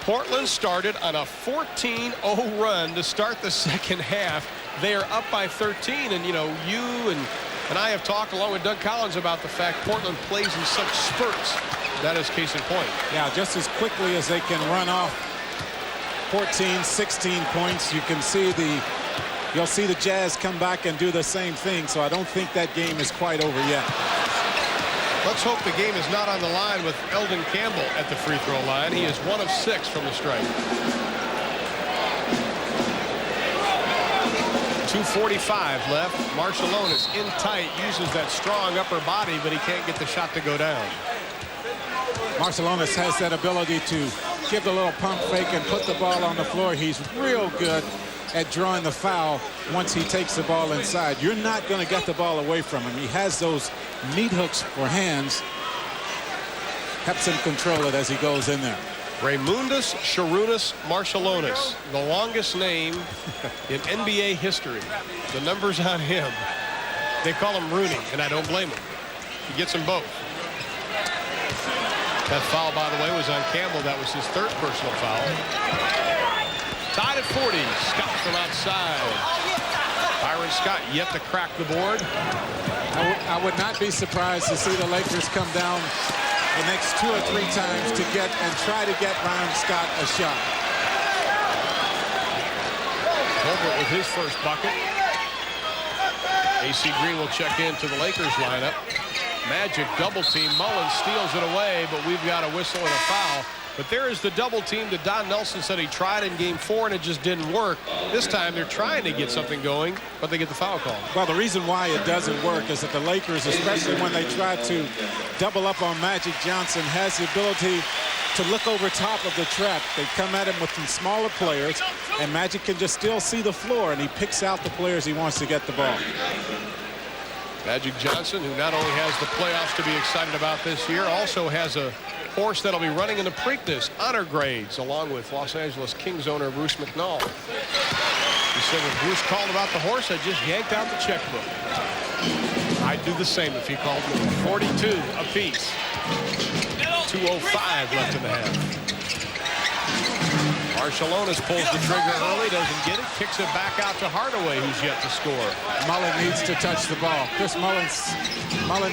Portland started on a 14-0 run to start the second half. They are up by 13, and you know, you and I have talked along with Doug Collins about the fact Portland plays in such spurts. That is case in point. Yeah, just as quickly as they can run off 14, 16 points, you'll see the Jazz come back and do the same thing. So I don't think that game is quite over yet. Let's hope the game is not on the line with Eldon Campbell at the free throw line. He is 1 of 6 from the stripe. 2:45 left. Marciulionis in tight, uses that strong upper body, but he can't get the shot to go down. Marciulionis has that ability to give the little pump fake and put the ball on the floor. He's real good at drawing the foul once he takes the ball inside. You're not going to get the ball away from him. He has those meat hooks for hands. Helps him control it as he goes in there. Raymundus Sharunas Marciulionis, the longest name in NBA history. The numbers on him. They call him Rooney, and I don't blame him. He gets them both. That foul, by the way, was on Campbell. That was his 3rd personal foul. Tied at 40. Scott from outside. Byron Scott yet to crack the board. I would not be surprised to see the Lakers come down the next 2 or 3 times to try to get Byron Scott a shot. Holbert with his first bucket. AC Green will check into the Lakers lineup. Magic double team. Mullen steals it away, but we've got a whistle and a foul. But there is the double team that Don Nelson said he tried in Game 4 and it just didn't work. This time they're trying to get something going, but they get the foul call. Well, the reason why it doesn't work is that the Lakers, especially when they try to double up on Magic Johnson, has the ability to look over top of the trap. They come at him with some smaller players, and Magic can just still see the floor, and he picks out the players he wants to get the ball. Magic Johnson, who not only has the playoffs to be excited about this year, also has a horse that'll be running in the Preakness honor grades, along with Los Angeles Kings owner Bruce McNall. He said when Bruce called about the horse, I just yanked out the checkbook. I'd do the same if he called me. 42 apiece. 2:05 left in the half. Marciulionis pulls the trigger early, doesn't get it, kicks it back out to Hardaway, who's yet to score. Mullen needs to touch the ball. Chris Mullen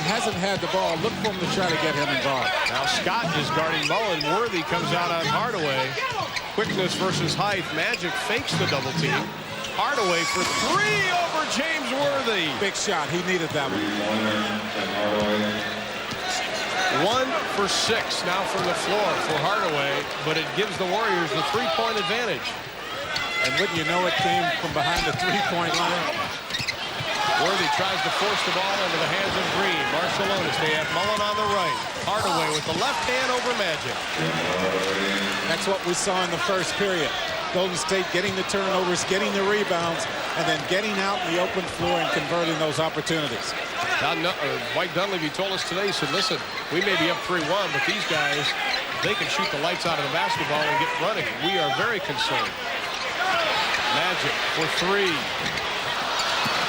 hasn't had the ball. Look for him to try to get him involved. Now Scott is guarding Mullen. Worthy comes out on Hardaway. Quickness versus height. Magic fakes the double team. Hardaway for three over James Worthy. Big shot. He needed that one. 1 for 6 now from the floor for Hardaway, but it gives the Warriors the three-point advantage. And wouldn't you know it, came from behind the three-point line. Worthy tries to force the ball into the hands of Green. Marciulionis, they have Mullen on the right. Hardaway with the left hand over Magic. That's what we saw in the first period. Golden State getting the turnovers, getting the rebounds, and then getting out in the open floor and converting those opportunities. Mike Dunleavy told us today, he said, listen, we may be up 3-1, but these guys, they can shoot the lights out of the basketball and get running. We are very concerned. Magic for three.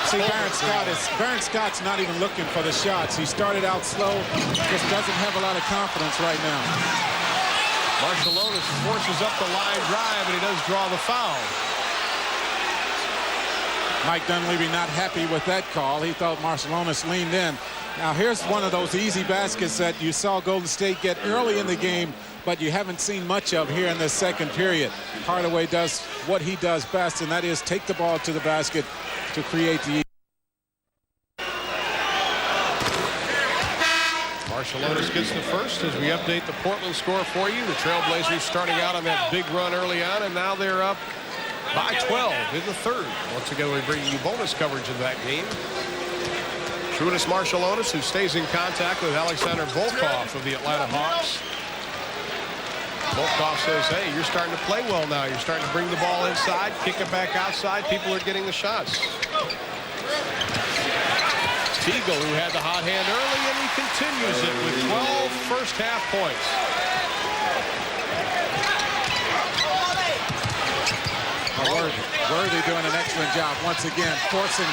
See, Baron Scott's not even looking for the shots. He started out slow, just doesn't have a lot of confidence right now. Marciulionis forces up the line drive, and he does draw the foul. Mike Dunleavy not happy with that call. He thought Marciulionis leaned in. Now, here's one of those easy baskets that you saw Golden State get early in the game, but you haven't seen much of here in the second period. Hardaway does what he does best, and that is take the ball to the basket to create the. Marciulionis gets the first as we update the Portland score for you. The Trailblazers starting out on that big run early on, and now they're up by 12 in the third. Once again, we bring you bonus coverage of that game. Trudis Marciulionis, who stays in contact with Alexander Volkov of the Atlanta Hawks. Volkov says, hey, you're starting to play well now. You're starting to bring the ball inside, kick it back outside. People are getting the shots. Teagle, who had the hot hand early, and he continues it with 12 first-half points. Worthy doing an excellent job once again, forcing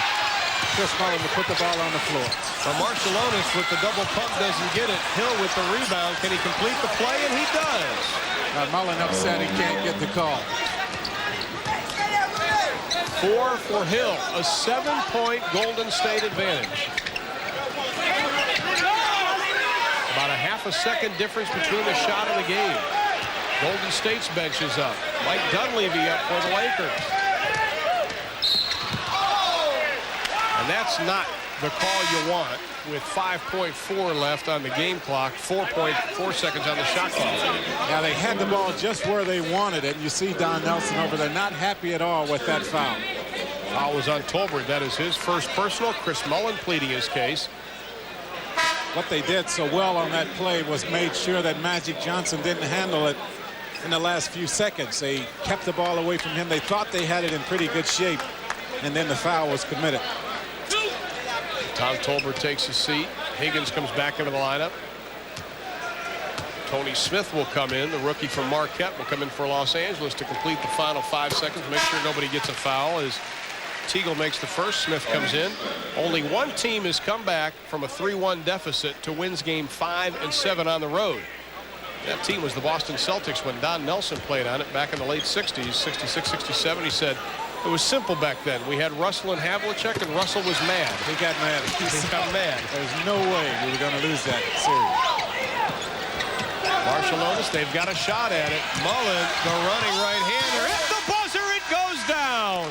Chris Mullen to put the ball on the floor. But Marciulionis with the double pump doesn't get it. Hill with the rebound. Can he complete the play? And he does. Mullen upset he can't get the call. 4 for Hill, a 7-point Golden State advantage. About a half a second difference between the shot and the game. Golden State's bench is up. Mike Dunleavy up for the Lakers. And that's not the call you want with 5.4 left on the game clock, 4.4 seconds on the shot clock. Now they had the ball just where they wanted it. You see Don Nelson over there not happy at all with that foul. Foul was on Tolbert. That is his first personal. Chris Mullen pleading his case. What they did so well on that play was made sure that Magic Johnson didn't handle it in the last few seconds. They kept the ball away from him. They thought they had it in pretty good shape, and then the foul was committed. Tom Tolbert takes his seat. Higgins comes back into the lineup. Tony Smith will come in. The rookie from Marquette will come in for Los Angeles to complete the final 5 seconds. Make sure nobody gets a foul as Teagle makes the first. Smith comes in. Only one team has come back from a 3-1 deficit to wins game 5 and 7 on the road. That team was the Boston Celtics when Don Nelson played on it back in the late 60s, 66, 67. He said, it was simple back then. We had Russell and Havlicek, and Russell was mad. He got mad. He got mad. There's no way we were going to lose that series. Marciulionis, they've got a shot at it. Mullen, the running right-hander. At the buzzer, it goes down.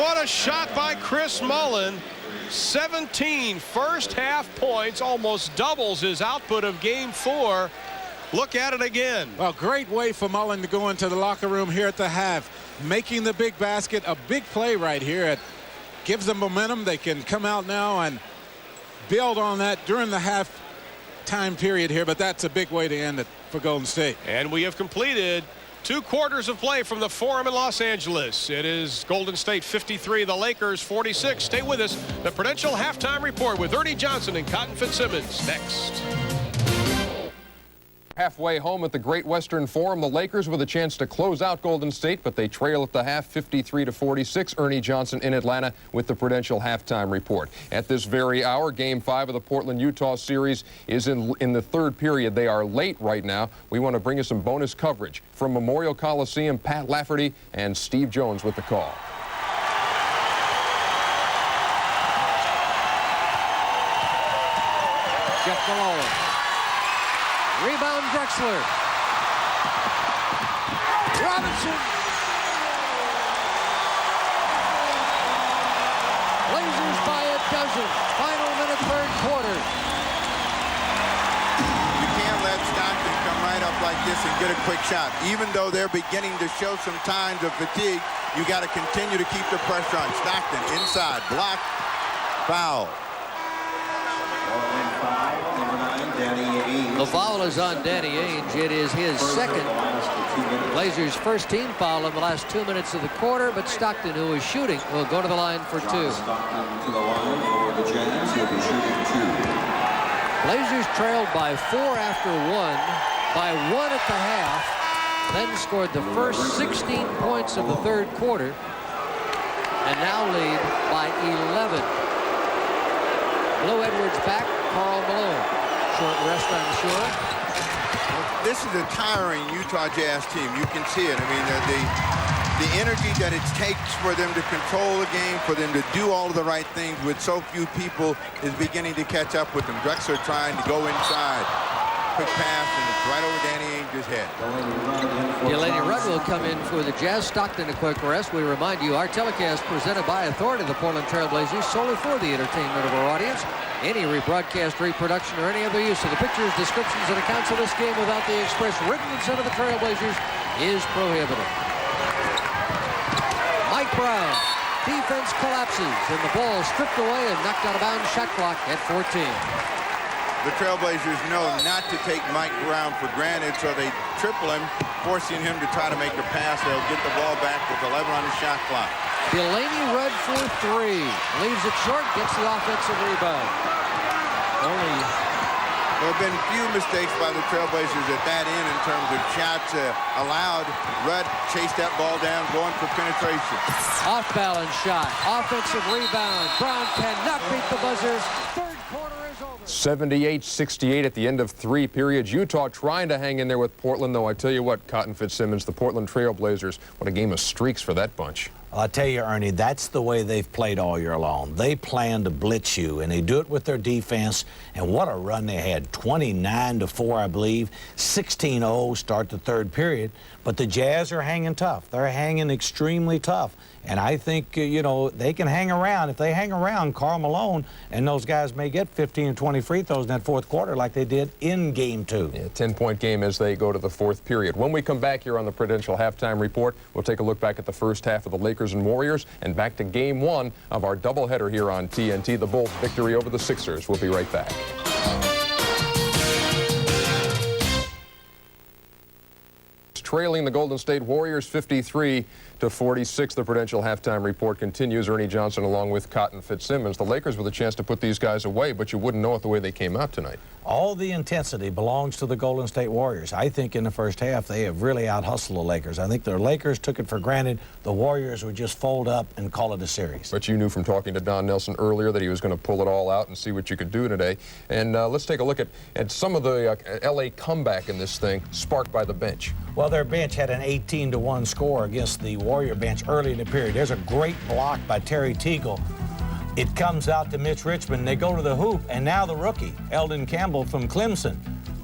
What a shot by Chris Mullen. 17 first-half points, almost doubles his output of game 4. Look at it again. Well, great way for Mullen to go into the locker room here at the half, making the big basket. A big play right here. It gives them momentum. They can come out now and build on that during the half time period here, but that's a big way to end it for Golden State. And we have completed 2 quarters of play from the Forum in Los Angeles. It is Golden State 53, the Lakers 46. Stay with us. The Prudential Halftime Report with Ernie Johnson and Cotton Fitzsimmons next. Halfway home at the Great Western Forum, the Lakers with a chance to close out Golden State, but they trail at the half 53-46. Ernie Johnson in Atlanta with the Prudential Halftime Report. At this very hour, Game 5 of the Portland-Utah series is in the third period. They are late right now. We want to bring you some bonus coverage from Memorial Coliseum. Pat Lafferty and Steve Jones with the call. Jeff Malone. Rebound Drexler. Robinson. this and get a quick shot. Even though they're beginning to show some signs of fatigue, you got to continue to keep the pressure on. Stockton inside, block, foul. The foul is on Danny Ainge. It is his second. Blazers' first team foul in the last 2 minutes of the quarter, but Stockton, who is shooting, will go to the line for 2. Blazers trailed by 4 after 1, by 1 at the half, then scored the first 16 points of the third quarter, and now lead by 11. Lou Edwards back, Karl Malone. Short rest on the shore. This is a tiring Utah Jazz team. You can see it. I mean, the energy that it takes for them to control the game, for them to do all of the right things with so few people is beginning to catch up with them. Drexler trying to go inside. Quick pass, and it's right over Danny Ainge's head. Delaney Rudd will come in for the Jazz. Stockton a quick rest. We remind you, our telecast presented by authority of the Portland Trail Blazers, solely for the entertainment of our audience. Any rebroadcast, reproduction, or any other use of the pictures, descriptions, and accounts of this game without the express written consent of the Trail Blazers is prohibited. Mike Brown, defense collapses, and the ball stripped away and knocked out of bounds. Shot clock at 14. The Trailblazers know not to take Mike Brown for granted, so they triple him, forcing him to try to make a pass. They'll get the ball back with 11 on the shot clock. Delaney Rudd for 3. Leaves it short, gets the offensive rebound. There have been few mistakes by the Trailblazers at that end in terms of shots allowed. Rudd chased that ball down, going for penetration. Off-balance shot, offensive rebound. Brown cannot beat the buzzer. Third quarter is over. 78-68 at the end of 3 periods. Utah trying to hang in there with Portland, though I tell you what, Cotton Fitzsimmons, the Portland Trail Blazers, what a game of streaks for that bunch. I'll tell you, Ernie, that's the way they've played all year long. They plan to blitz you, and they do it with their defense. And what a run they had, 29-4, I believe, 16-0 start the third period. But the Jazz are hanging tough. They're hanging extremely tough. And I think, you know, they can hang around. If they hang around, Karl Malone and those guys may get 15 and 20 free throws in that fourth quarter like they did in Game 2. Yeah, 10-point game as they go to the fourth period. When we come back here on the Prudential Halftime Report, we'll take a look back at the first half of the Lakers and Warriors and back to Game 1 of our doubleheader here on TNT, the Bulls' victory over the Sixers. We'll be right back. Trailing the Golden State Warriors 53-46. The Prudential Halftime Report continues. Ernie Johnson along with Cotton Fitzsimmons. The Lakers with a chance to put these guys away, but you wouldn't know it the way they came out tonight. All the intensity belongs to the Golden State Warriors. I think in the first half they have really out-hustled the Lakers. I think the Lakers took it for granted. The Warriors would just fold up and call it a series. But you knew from talking to Don Nelson earlier that he was going to pull it all out and see what you could do today. And let's take a look at some of the L.A. comeback in this thing, sparked by the bench. Well, their bench had an 18-1 score against the Warrior bench early in the period. There's a great block by Terry Teagle. It comes out to Mitch Richmond. They go to the hoop, and now the rookie, Eldon Campbell from Clemson,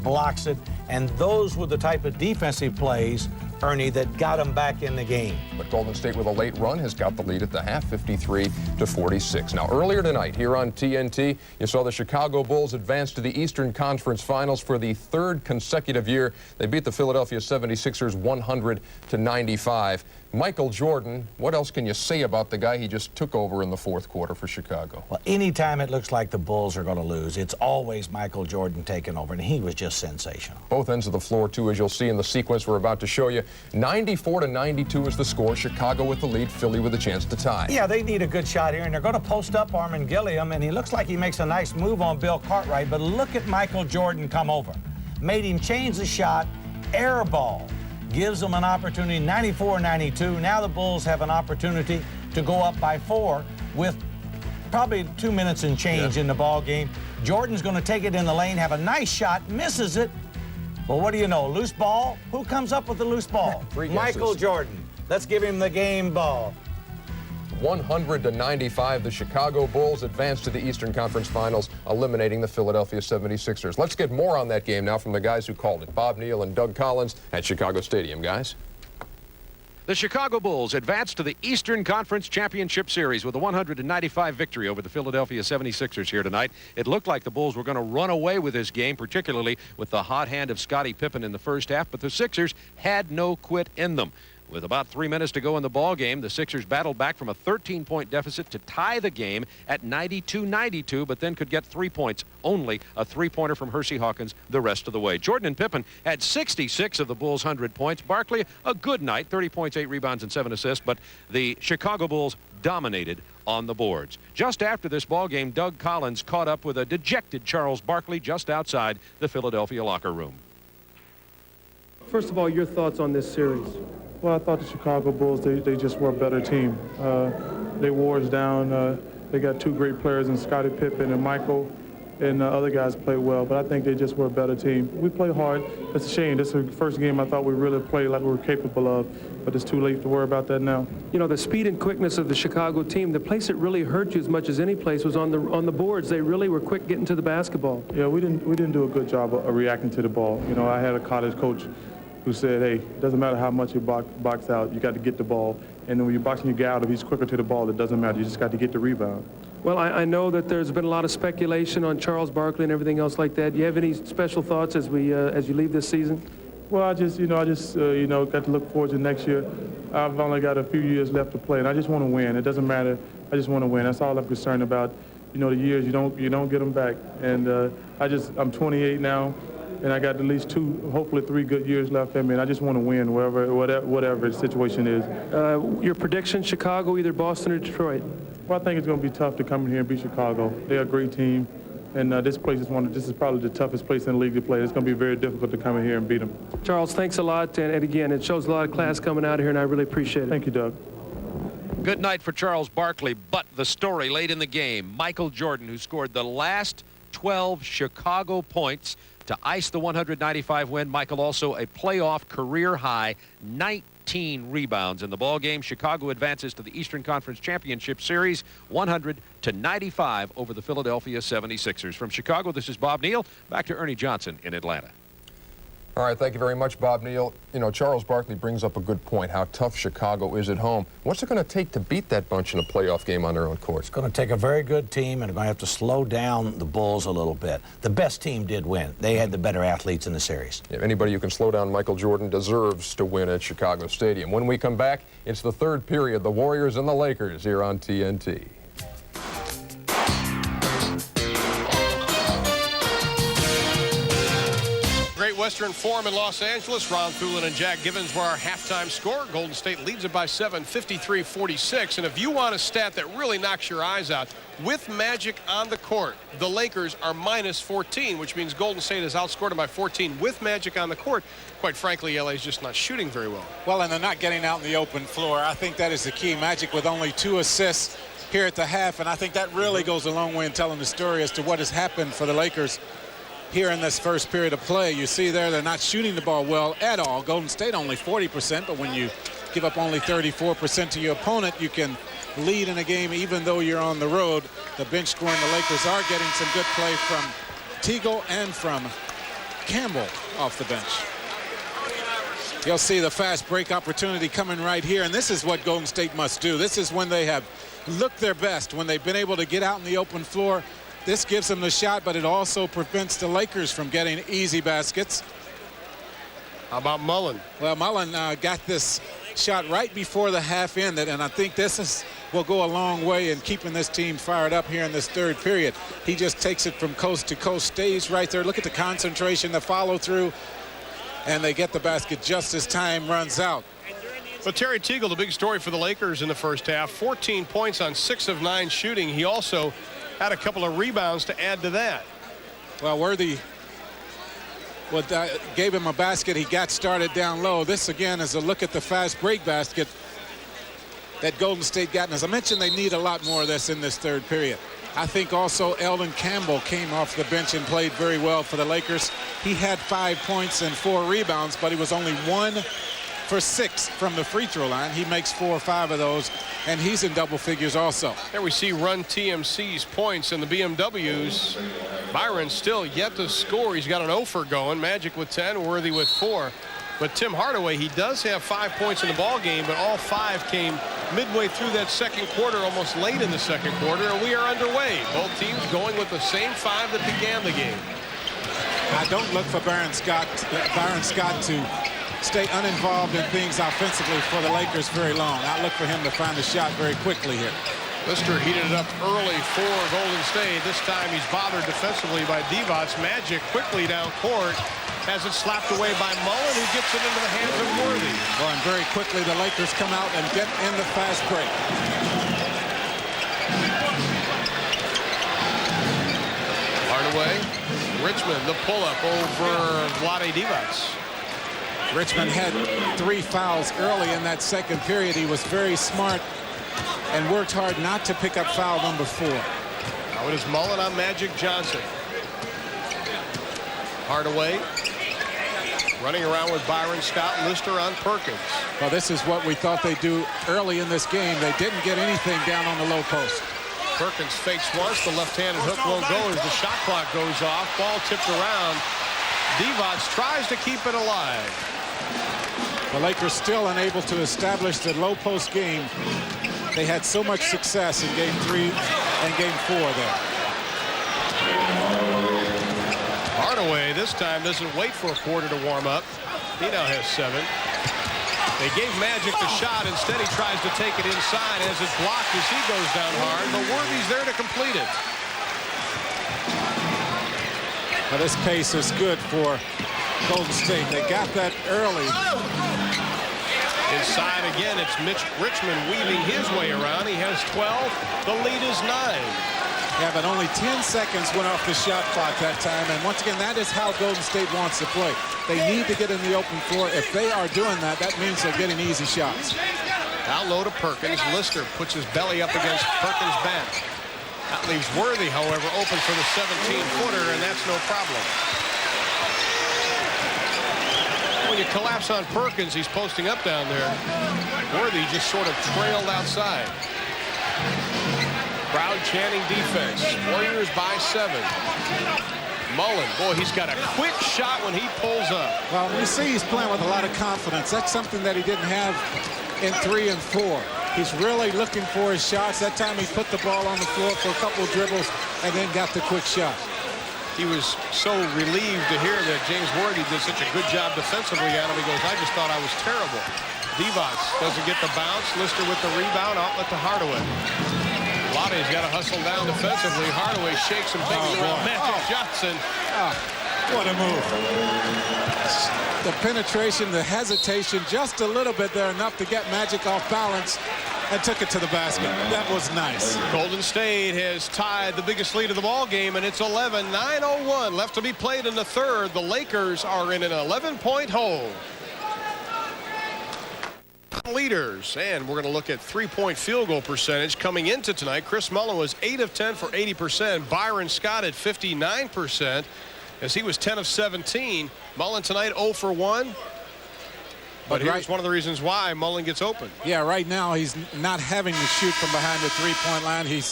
blocks it. And those were the type of defensive plays, Ernie, that got them back in the game. But Golden State with a late run has got the lead at the half, 53-46. Now, earlier tonight here on TNT, you saw the Chicago Bulls advance to the Eastern Conference Finals for the third consecutive year. They beat the Philadelphia 76ers 100-95. Michael Jordan, what else can you say about the guy he just took over in the fourth quarter for Chicago? Well, anytime it looks like the Bulls are going to lose, it's always Michael Jordan taking over, and he was just sensational. Both ends of the floor, too, as you'll see in the sequence we're about to show you. 94-92 is the score. Chicago with the lead, Philly with a chance to tie. Yeah, they need a good shot here, and they're going to post up Armin Gilliam, and he looks like he makes a nice move on Bill Cartwright, but look at Michael Jordan come over. Made him change the shot, air ball. Gives them an opportunity, 94-92. Now the Bulls have an opportunity to go up by 4 with probably 2 minutes and change in the ball game. Jordan's going to take it in the lane, have a nice shot, misses it. Well, what do you know, loose ball? Who comes up with the loose ball? Michael Jordan. Let's give him the game ball. 100-95, the Chicago Bulls advance to the Eastern Conference Finals, eliminating the Philadelphia 76ers. Let's get more on that game now from the guys who called it, Bob Neal and Doug Collins at Chicago Stadium. Guys? The Chicago Bulls advanced to the Eastern Conference Championship Series with a 195 victory over the Philadelphia 76ers here tonight. It looked like the Bulls were going to run away with this game, particularly with the hot hand of Scottie Pippen in the first half, but the Sixers had no quit in them. With about 3 minutes to go in the ball game, the Sixers battled back from a 13-point deficit to tie the game at 92-92, but then could get 3 points, only a three-pointer from Hersey Hawkins the rest of the way. Jordan and Pippen had 66 of the Bulls' 100 points. Barkley, a good night, 30 points, 8 rebounds, and 7 assists, but the Chicago Bulls dominated on the boards. Just after this ball game, Doug Collins caught up with a dejected Charles Barkley just outside the Philadelphia locker room. First of all, your thoughts on this series? Well, I thought the Chicago Bulls, they just were a better team. They wore us down. They got two great players in Scottie Pippen and Michael, and other guys played well, but I think they just were a better team. We played hard. It's a shame. This is the first game I thought we really played like we were capable of, but it's too late to worry about that now. You know, the speed and quickness of the Chicago team, the place that really hurt you as much as any place was on the boards. They really were quick getting to the basketball. Yeah, we didn't do a good job of reacting to the ball. You know, I had a college coach who said, hey, it doesn't matter how much you box out, you got to get the ball. And then when you're boxing your guy out, if he's quicker to the ball, it doesn't matter. You just got to get the rebound. Well, I know that there's been a lot of speculation on Charles Barkley and everything else like that. Do you have any special thoughts as you leave this season? Well, I just got to look forward to next year. I've only got a few years left to play, and I just want to win. It doesn't matter. I just want to win. That's all I'm concerned about. You know, the years you don't get them back. And I'm 28 now. And I got at least 2, hopefully 3 good years left in me. And I just want to win whatever the situation is. Your prediction, Chicago, either Boston or Detroit? Well, I think it's going to be tough to come in here and beat Chicago. They're a great team. And this is probably the toughest place in the league to play. It's going to be very difficult to come in here and beat them. Charles, thanks a lot. And again, it shows a lot of class coming out of here, and I really appreciate it. Thank you, Doug. Good night for Charles Barkley, but the story late in the game, Michael Jordan, who scored the last 12 Chicago points to ice the 195 win. Michael also a playoff career high 19 rebounds in the ball game. Chicago advances to the Eastern Conference Championship Series 100-95 over the Philadelphia 76ers. From Chicago, this is Bob Neal. Back to Ernie Johnson in Atlanta. All right, thank you very much, Bob Neal. You know, Charles Barkley brings up a good point, how tough Chicago is at home. What's it going to take to beat that bunch in a playoff game on their own court? It's going to take a very good team, and they're going to have to slow down the Bulls a little bit. The best team did win. They had the better athletes in the series. Yeah, anybody who can slow down Michael Jordan deserves to win at Chicago Stadium. When we come back, it's the third period, the Warriors and the Lakers here on TNT. Great Western Forum in Los Angeles. Ron Thulin and Jack Givens were our halftime score. Golden State leads it by 7, 53-46. And if you want a stat that really knocks your eyes out, with Magic on the court, the Lakers are minus 14, which means Golden State has outscored them by 14 with Magic on the court. Quite frankly, LA's just not shooting very well. Well, and they're not getting out in the open floor. I think that is the key. Magic with only 2 assists here at the half, and I think that really goes a long way in telling the story as to what has happened for the Lakers here in this first period of play. You see there, they're not shooting the ball well at all. Golden State only 40%, but when you give up only 34% to your opponent, you can lead in a game even though you're on the road. The bench score and the Lakers are getting some good play from Teagle and from Campbell off the bench. You'll see the fast break opportunity coming right here, and this is what Golden State must do. This is when they have looked their best, when they've been able to get out in the open floor. This gives them the shot, but it also prevents the Lakers from getting easy baskets. How about Mullen? Well, Mullen got this shot right before the half ended, and I think will go a long way in keeping this team fired up here in this third period. He just takes it from coast to coast, stays right there. Look at the concentration, the follow through, and they get the basket just as time runs out. But Terry Teagle, the big story for the Lakers in the first half, 14 points on 6 of 9 shooting. He also had a couple of rebounds to add to that. Well, Worthy gave him a basket. He got started down low. This, again, is a look at the fast break basket that Golden State got. And as I mentioned, they need a lot more of this in this third period. I think also Eldon Campbell came off the bench and played very well for the Lakers. He had 5 points and 4 rebounds, but he was only 1 for 6 from the free throw line. He makes 4 or 5 of those, and he's in double figures also. There we see Run TMC's points in the BMWs. Byron still yet to score. He's got an 0 for going. Magic with 10, Worthy with 4. But Tim Hardaway, he does have 5 points in the ball game, but all 5 came midway through that second quarter, almost late in the second quarter, and we are underway. Both teams going with the same 5 that began the game. I don't look for Byron Scott to stay uninvolved in things offensively for the Lakers very long. I look for him to find a shot very quickly here. Lister heated it up early for Golden State. This time he's bothered defensively by Divac. Magic quickly down court. Has it slapped away by Mullen, who gets it into the hands of Worthy. Well, and very quickly the Lakers come out and get in the fast break. Hardaway. Richmond, the pull-up over Vlade Divac. Richmond had 3 fouls early in that second period. He was very smart and worked hard not to pick up foul number 4. Now it is Mullen on Magic Johnson. Hardaway running around with Byron Scott. Lister on Perkins. Well, this is what we thought they'd do early in this game. They didn't get anything down on the low post. Perkins fakes once. The left-handed hook won't go as the shot clock goes off. Ball tipped around. Divac tries to keep it alive. The Lakers still unable to establish the low post game. They had so much success in Game 3 and Game 4 there. Hardaway this time doesn't wait for a quarter to warm up. He now has 7. They gave Magic the shot. Instead, he tries to take it inside as it's blocked as he goes down hard. But Worthy's there to complete it. Now, this pace is good for Golden State. They got that early. Inside again, it's Richmond weaving his way around. He has 12. The lead is 9. Yeah, but only 10 seconds went off the shot clock that time. And once again, that is how Golden State wants to play. They need to get in the open floor. If they are doing that, that means they're getting easy shots. Down low to Perkins. Lister puts his belly up against Perkins' back. That leaves Worthy, however, open for the 17-footer, and that's no problem. When you collapse on Perkins, he's posting up down there. Worthy just sort of trailed outside. Crowd chanting defense. Warriors by 7. Mullen, boy, he's got a quick shot when he pulls up. Well, we see he's playing with a lot of confidence. That's something that he didn't have in 3 and 4. He's really looking for his shots. That time he put the ball on the floor for a couple of dribbles and then got the quick shot. He was so relieved to hear that James Worthy did such a good job defensively on him. He goes, I just thought I was terrible. Divac doesn't get the bounce. Lister with the rebound. Outlet to Hardaway. Vlade's got to hustle down defensively. Hardaway shakes and takes it around Magic Johnson. What a move. The penetration, the hesitation, just a little bit there, enough to get Magic off balance and took it to the basket. That was nice. Golden State has tied the biggest lead of the ball game, and it's 11. 9:01 left to be played in the third. The Lakers are in an 11-point hole. Leaders, and we're going to look at three-point field goal percentage coming into tonight. Chris Mullen was 8 of 10 for 80%. Byron Scott at 59%, as he was 10 of 17. Mullen tonight 0 for 1. But here's one of the reasons why Mullen gets open. Yeah, right now he's not having to shoot from behind the three-point line. He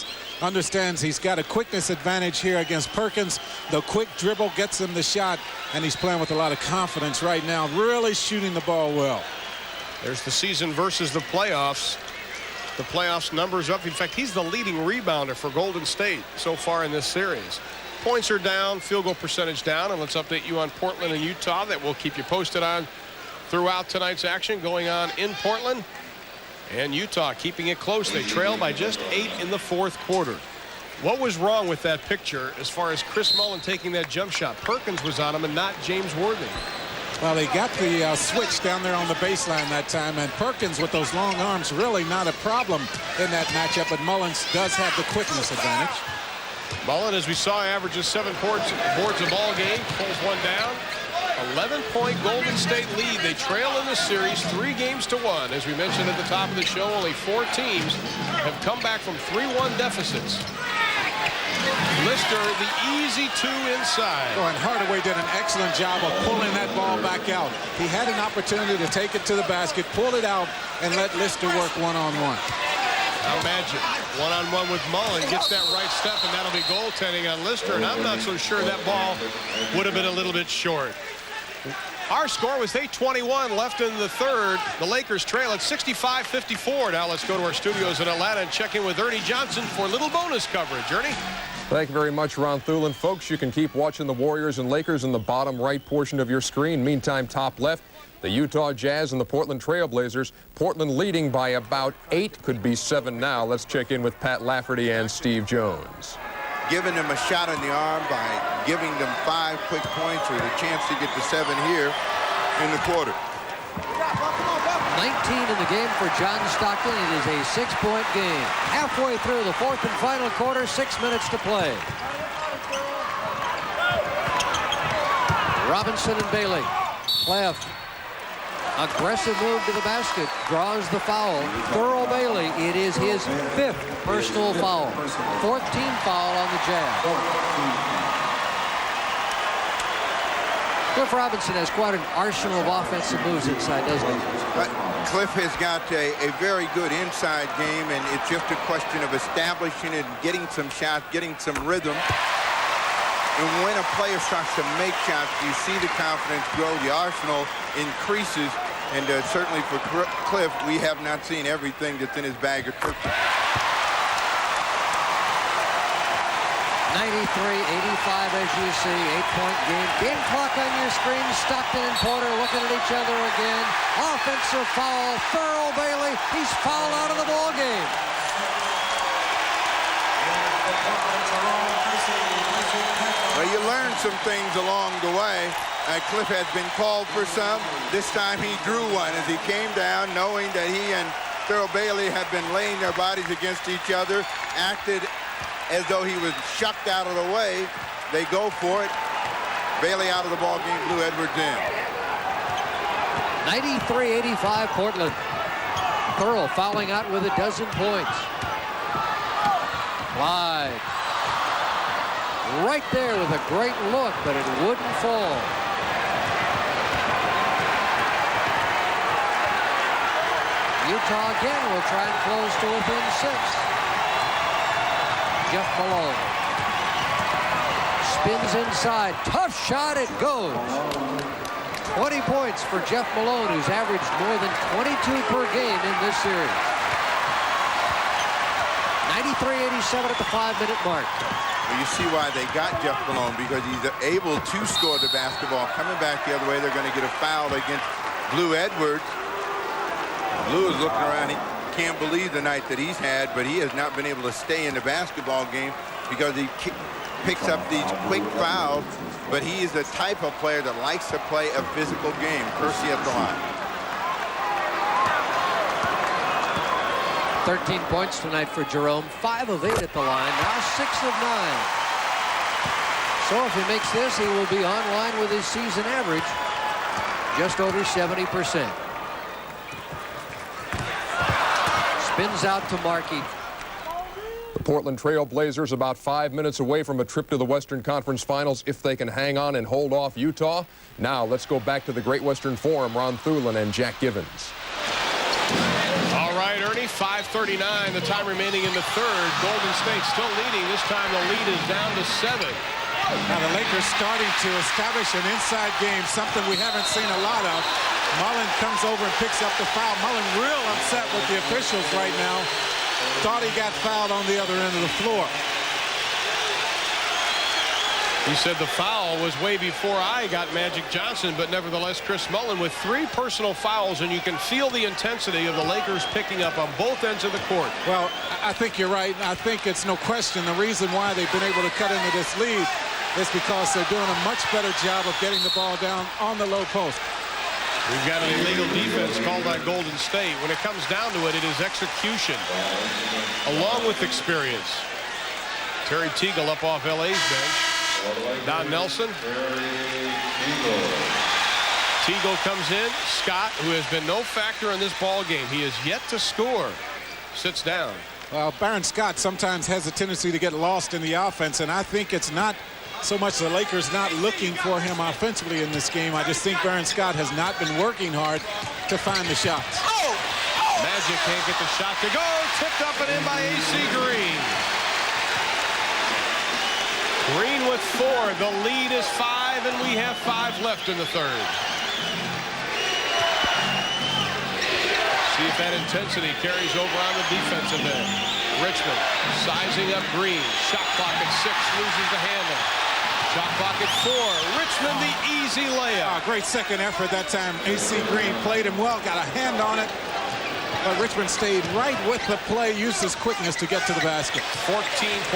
understands he's got a quickness advantage here against Perkins. The quick dribble gets him the shot, and he's playing with a lot of confidence right now, really shooting the ball well. There's the season versus the playoffs. The playoffs numbers up. In fact, he's the leading rebounder for Golden State so far in this series. Points are down, field goal percentage down, and let's update you on Portland and Utah. That we'll keep you posted on throughout tonight's action going on in Portland. And Utah keeping it close. They trail by just 8 in the fourth quarter. What was wrong with that picture as far as Chris Mullen taking that jump shot? Perkins was on him and not James Worthy. Well, they got the switch down there on the baseline that time, and Perkins with those long arms really not a problem in that matchup, but Mullins does have the quickness advantage. Mullen, as we saw, averages 7 boards a ball game, pulls one down. 11-point Golden State lead. They trail in the series 3-1. As we mentioned at the top of the show, only 4 teams have come back from 3-1 deficits. Lister, the easy 2 inside. Oh, and Hardaway did an excellent job of pulling that ball back out. He had an opportunity to take it to the basket, pull it out, and let Lister work one-on-one. Now Magic, one-on-one with Mullen, gets that right step, and that'll be goaltending on Lister. And I'm not so sure that ball would have been a little bit short. Our score was 8:21 left in the third. The Lakers trail at 65-54. Now let's go to our studios in Atlanta and check in with Ernie Johnson for a little bonus coverage. Ernie? Thank you very much, Ron Thulin. Folks, you can keep watching the Warriors and Lakers in the bottom right portion of your screen. Meantime, top left, the Utah Jazz and the Portland Trail Blazers. Portland leading by about 8, could be 7 now. Let's check in with Pat Lafferty and Steve Jones. Giving them a shot in the arm by giving them 5 quick points or the chance to get to 7 here in the quarter. 19 in the game for John Stockton. It is a 6-point game. Halfway through the fourth and final quarter, 6 minutes to play. Robinson and Bailey. Clef. Aggressive move to the basket. Draws the foul. Thurl Bailey. It is his 5th personal foul. 14th foul on the Jazz. Cliff Robinson has quite an arsenal of offensive moves inside, doesn't he? Cliff has got a very good inside game, and it's just a question of establishing it, getting some shots, getting some rhythm. And when a player starts to make shots, you see the confidence grow, the arsenal increases, and certainly for Cliff, we have not seen everything that's in his bag of cookies. 93-85 as you see, 8-point game. Game clock on your screen. Stockton and Porter looking at each other again. Offensive foul. Thurl Bailey. He's fouled out of the ball game. Well, you learn some things along the way. Cliff has been called for some. This time he drew one as he came down, knowing that he and Thurl Bailey have been laying their bodies against each other, acted as though he was shucked out of the way. They go for it. Bailey out of the ball game, Blue Edwards in. 93-85 Portland. Thurl fouling out with a dozen points. Clyde. Right there with a great look, but it wouldn't fall. Utah again will try and close to within 6. Jeff Malone spins inside. Tough shot, it goes. 20 points for Jeff Malone, who's averaged more than 22 per game in this series. 93-87 at the 5-minute mark. Well, you see why they got Jeff Malone, because he's able to score the basketball. Coming back the other way, they're going to get a foul against Blue Edwards. Blue is looking around. He can't believe the night that he's had, but he has not been able to stay in the basketball game because he picks up these quick fouls. But he is the type of player that likes to play a physical game. Kersey at the line. 13 points tonight for Jerome. 5 of 8 at the line. Now 6 of 9. So if he makes this, he will be on line with his season average. Just over 70%. Spins out to Markey. The Portland Trail Blazers about 5 minutes away from a trip to the Western Conference Finals if they can hang on and hold off Utah. Now let's go back to the Great Western Forum. Ron Thulin and Jack Givens. All right, Ernie, 5:39, the time remaining in the third. Golden State still leading. This time the lead is down to 7. Now the Lakers starting to establish an inside game, something we haven't seen a lot of. Mullen comes over and picks up the foul. Mullen real upset with the officials right now. Thought he got fouled on the other end of the floor. He said the foul was way before I got Magic Johnson, but nevertheless, Chris Mullen with 3 personal fouls, and you can feel the intensity of the Lakers picking up on both ends of the court. Well, I think you're right. I think it's no question the reason why they've been able to cut into this lead is because they're doing a much better job of getting the ball down on the low post. We've got an illegal defense called on Golden State. When it comes down to it, it is execution along with experience. Terry Teagle up off LA's bench. Don Nelson. Teagle comes in. Scott, who has been no factor in this ball game. He is yet to score. Sits down. Well, Baron Scott sometimes has a tendency to get lost in the offense, and I think it's not so much the Lakers not looking for him offensively in this game. I just think Baron Scott has not been working hard to find the shots. Magic can't get the shot to go. Tipped up and in by A.C. Green. Green with 4. The lead is 5, and we have 5 left in the third. if that intensity carries over on the defensive end. Richmond sizing up Green. Shot clock at 6, loses the handle. Shot clock at 4. Richmond, the easy layup. Great second effort that time. AC Green played him well, got a hand on it. But Richmond stayed right with the play, used his quickness to get to the basket. 14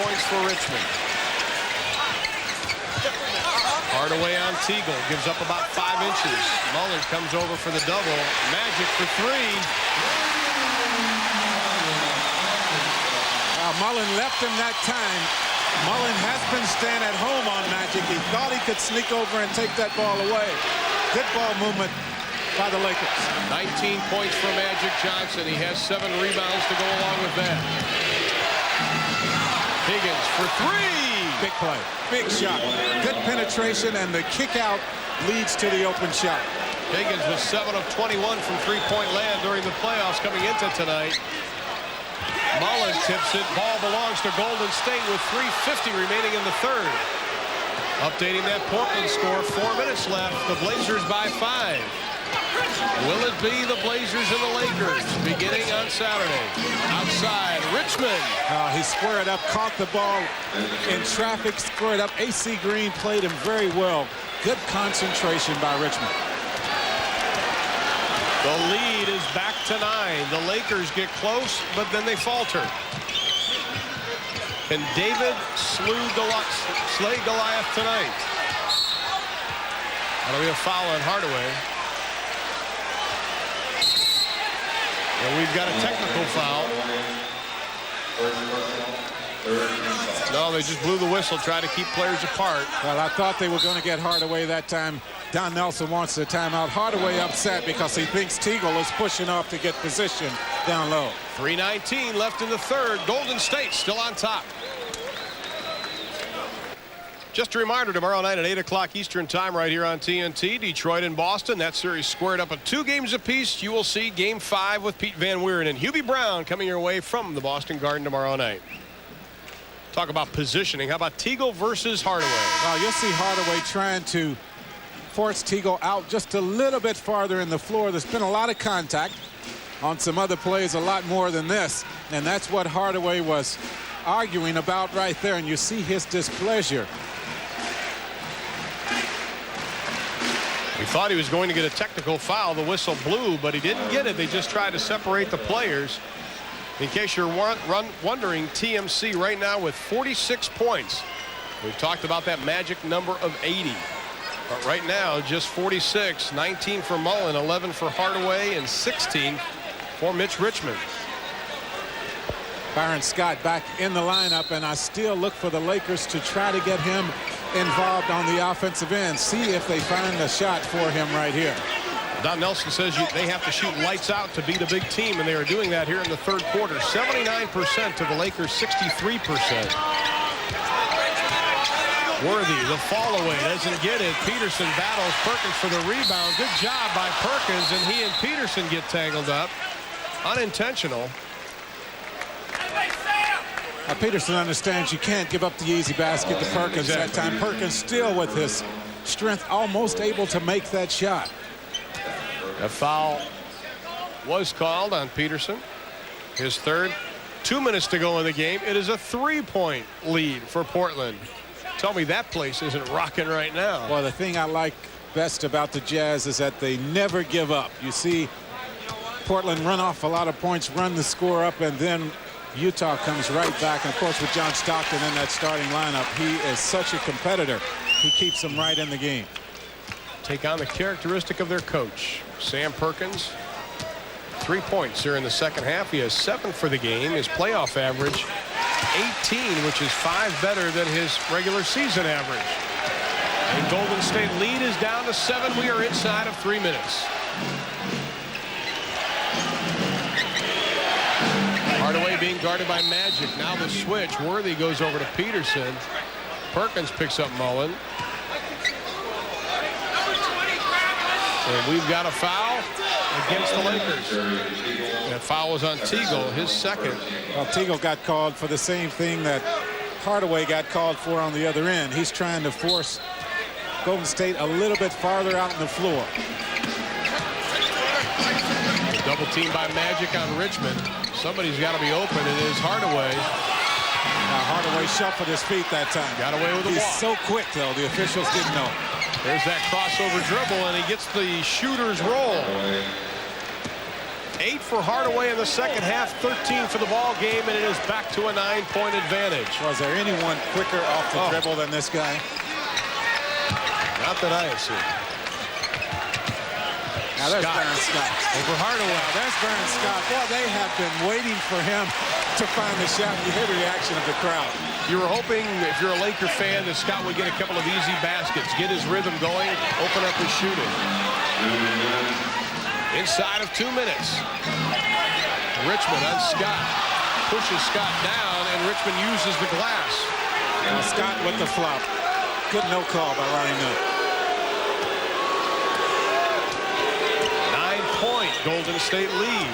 points for Richmond. Hardaway on Teagle, gives up about 5 inches. Mullen comes over for the double. Magic for 3. Mullen left him that time. Mullen has been staying at home on Magic. He thought he could sneak over and take that ball away. Good ball movement by the Lakers. 19 points for Magic Johnson. He has 7 rebounds to go along with that. Higgins for 3. Big play, big shot. Good penetration, and the kick out leads to the open shot. Higgins was 7 of 21 from three-point land during the playoffs coming into tonight. Mullen tips it. Ball belongs to Golden State with 3:50 remaining in the third. Updating that Portland score. 4 minutes left. The Blazers by 5. Will it be the Blazers and the Lakers beginning on Saturday? Outside, Richmond. He squared up, caught the ball in traffic, squared up. AC Green played him very well. Good concentration by Richmond. The lead is back to 9. The Lakers get close, but then they falter. Can David slay Goliath tonight? That'll be a foul on Hardaway. And we've got a technical foul. No, they just blew the whistle, trying to keep players apart. Well, I thought they were going to get Hardaway that time. Don Nelson wants the timeout. Hardaway upset because he thinks Teagle is pushing off to get position down low. 3:19 left in the third. Golden State still on top. Just a reminder, tomorrow night at 8 o'clock Eastern time right here on TNT, Detroit and Boston. That series squared up at 2 games apiece. You will see Game 5 with Pete Van Wieren and Hubie Brown coming your way from the Boston Garden tomorrow night. Talk about positioning. How about Teagle versus Hardaway? Well, you'll see Hardaway trying to force Teagle out just a little bit farther in the floor. There's been a lot of contact on some other plays, a lot more than this. And that's what Hardaway was arguing about right there. And you see his displeasure. We thought he was going to get a technical foul. The whistle blew, but he didn't get it. They just tried to separate the players. In case you're wondering, TMC right now with 46 points. We've talked about that magic number of 80. But right now, just 46. 19 for Mullen, 11 for Hardaway, and 16 for Mitch Richmond. Byron Scott back in the lineup, and I still look for the Lakers to try to get him involved on the offensive end. See if they find a shot for him right here. Don Nelson says they have to shoot lights out to beat a big team, and they are doing that here in the third quarter. 79% to the Lakers, 63%. Worthy, the fall away, doesn't get it. Peterson battles Perkins for the rebound. Good job by Perkins, and he and Peterson get tangled up. Unintentional. Peterson understands you can't give up the easy basket to Perkins that time. Perkins still with his strength almost able to make that shot. A foul was called on Peterson. His third. 2 minutes to go in the game. It is a 3-point lead for Portland. Tell me that place isn't rocking right now. Well, the thing I like best about the Jazz is that they never give up. You see Portland run off a lot of points, run the score up, and then Utah comes right back. And of course, with John Stockton in that starting lineup, he is such a competitor. He keeps them right in the game. Take on the characteristic of their coach, Sam Perkins. 3 points here in the second half. He has 7 for the game. His playoff average 18, which is 5 better than his regular season average. And Golden State lead is down to 7. We are inside of 3 minutes. Hardaway being guarded by Magic. Now the switch. Worthy goes over to Peterson. Perkins picks up Mullen. And we've got a foul against the Lakers. That foul was on Teagle, his second. Well, Teagle got called for the same thing that Hardaway got called for on the other end. He's trying to force Golden State a little bit farther out on the floor. The Double team by Magic on Richmond. Somebody's got to be open. It is Hardaway. Now Hardaway shuffled his feet that time. Got away with a He's walk. so quick, though. The officials didn't know. There's that crossover dribble, and he gets the shooter's roll. 8 for Hardaway in the second half, 13 for the ball game, and it is back to a 9-point advantage. Was there anyone quicker off the dribble than this guy? Not that I have seen. Now there's Baron Scott. Over Hardaway. Now there's Baron Scott. Boy, they have been waiting for him to find the shot. You hear the reaction of the crowd. You were hoping, if you're a Laker fan, that Scott would get a couple of easy baskets, get his rhythm going, open up his shooting. Inside of 2 minutes. Richmond on Scott. Pushes Scott down, and Richmond uses the glass. Now Scott with the flop. Good no call by Ronnie Nunn. 9-point Golden State lead.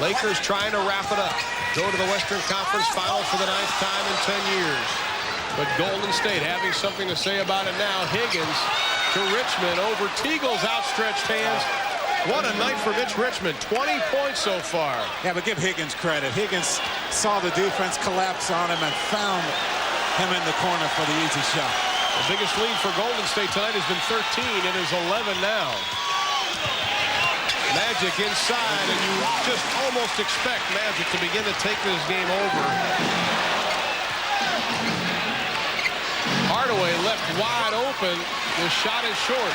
Lakers trying to wrap it up. Go to the Western Conference Final for the 9th time in 10 years. But Golden State having something to say about it now. Higgins to Richmond over Teagle's outstretched hands. What a night for Mitch Richmond. 20 points so far. Yeah, but give Higgins credit. Higgins saw the defense collapse on him and found him in the corner for the easy shot. The biggest lead for Golden State tonight has been 13. It is 11 now. Magic inside, and you just almost expect Magic to begin to take this game over. Hardaway left wide open. The shot is short.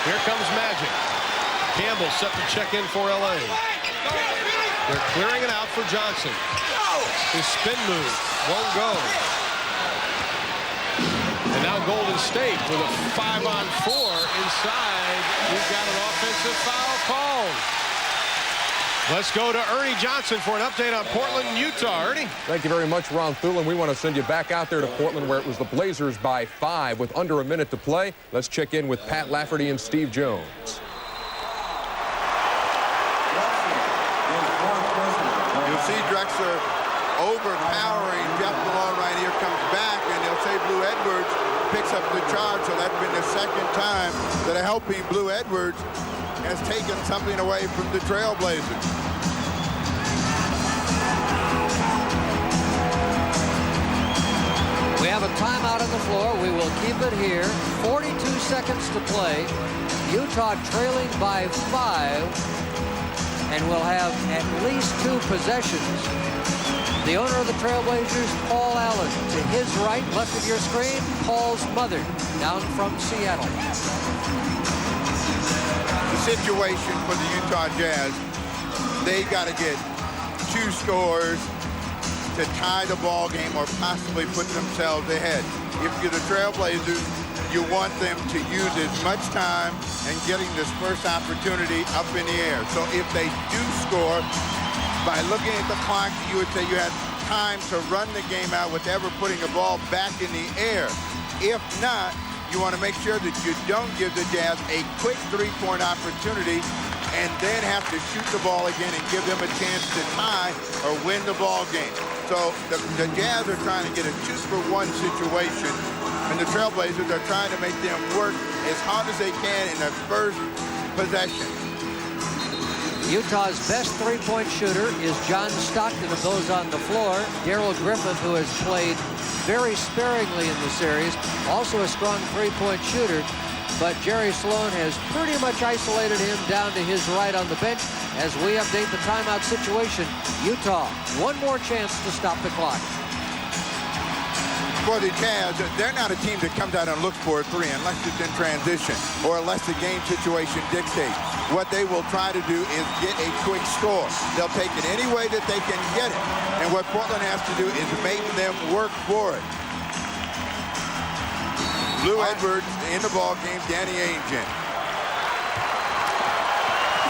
Here comes Magic. Campbell set to check in for LA. They're clearing it out for Johnson. His spin move won't go. And now Golden State with a 5-on-4 inside. We've got an offensive foul called. Let's go to Ernie Johnson for an update on Portland, Utah. Ernie. Thank you very much, Ron Thulin. We want to send you back out there to Portland, where it was the Blazers by 5 with under a minute to play. Let's check in with Pat Lafferty and Steve Jones. You'll see Drexler overpowering Jeff Malone right here, comes back, and they'll say Blue Edwards picks up the charge. So that's been the second time that a helping Blue Edwards has taken something away from the Trailblazers. We have a timeout on the floor. We will keep it here. 42 seconds to play. Utah trailing by 5, and will have at least 2 possessions. The owner of the Trailblazers, Paul Allen. To his right, left of your screen, Paul's mother, down from Seattle. The situation for the Utah Jazz, they got to get 2 scores to tie the ball game or possibly put themselves ahead. If you're the Trailblazers, you want them to use as much time and getting this first opportunity up in the air. So if they do score, by looking at the clock, you would say you had time to run the game out with ever putting the ball back in the air. If not, you want to make sure that you don't give the Jazz a quick 3-point opportunity and then have to shoot the ball again and give them a chance to tie or win the ball game. So the Jazz are trying to get a 2-for-1 situation, and the Trailblazers are trying to make them work as hard as they can in their first possession. Utah's best 3-point shooter is John Stockton of those on the floor. Darrell Griffith, who has played very sparingly in the series, also a strong 3-point shooter. But Jerry Sloan has pretty much isolated him down to his right on the bench. As we update the timeout situation, Utah, one more chance to stop the clock. For the Jazz, they're not a team that comes out and looks for a 3 unless it's in transition or unless the game situation dictates. What they will try to do is get a quick score. They'll take it any way that they can get it. And what Portland has to do is make them work for it. Blue Edwards in the ball game, Danny Ainge in.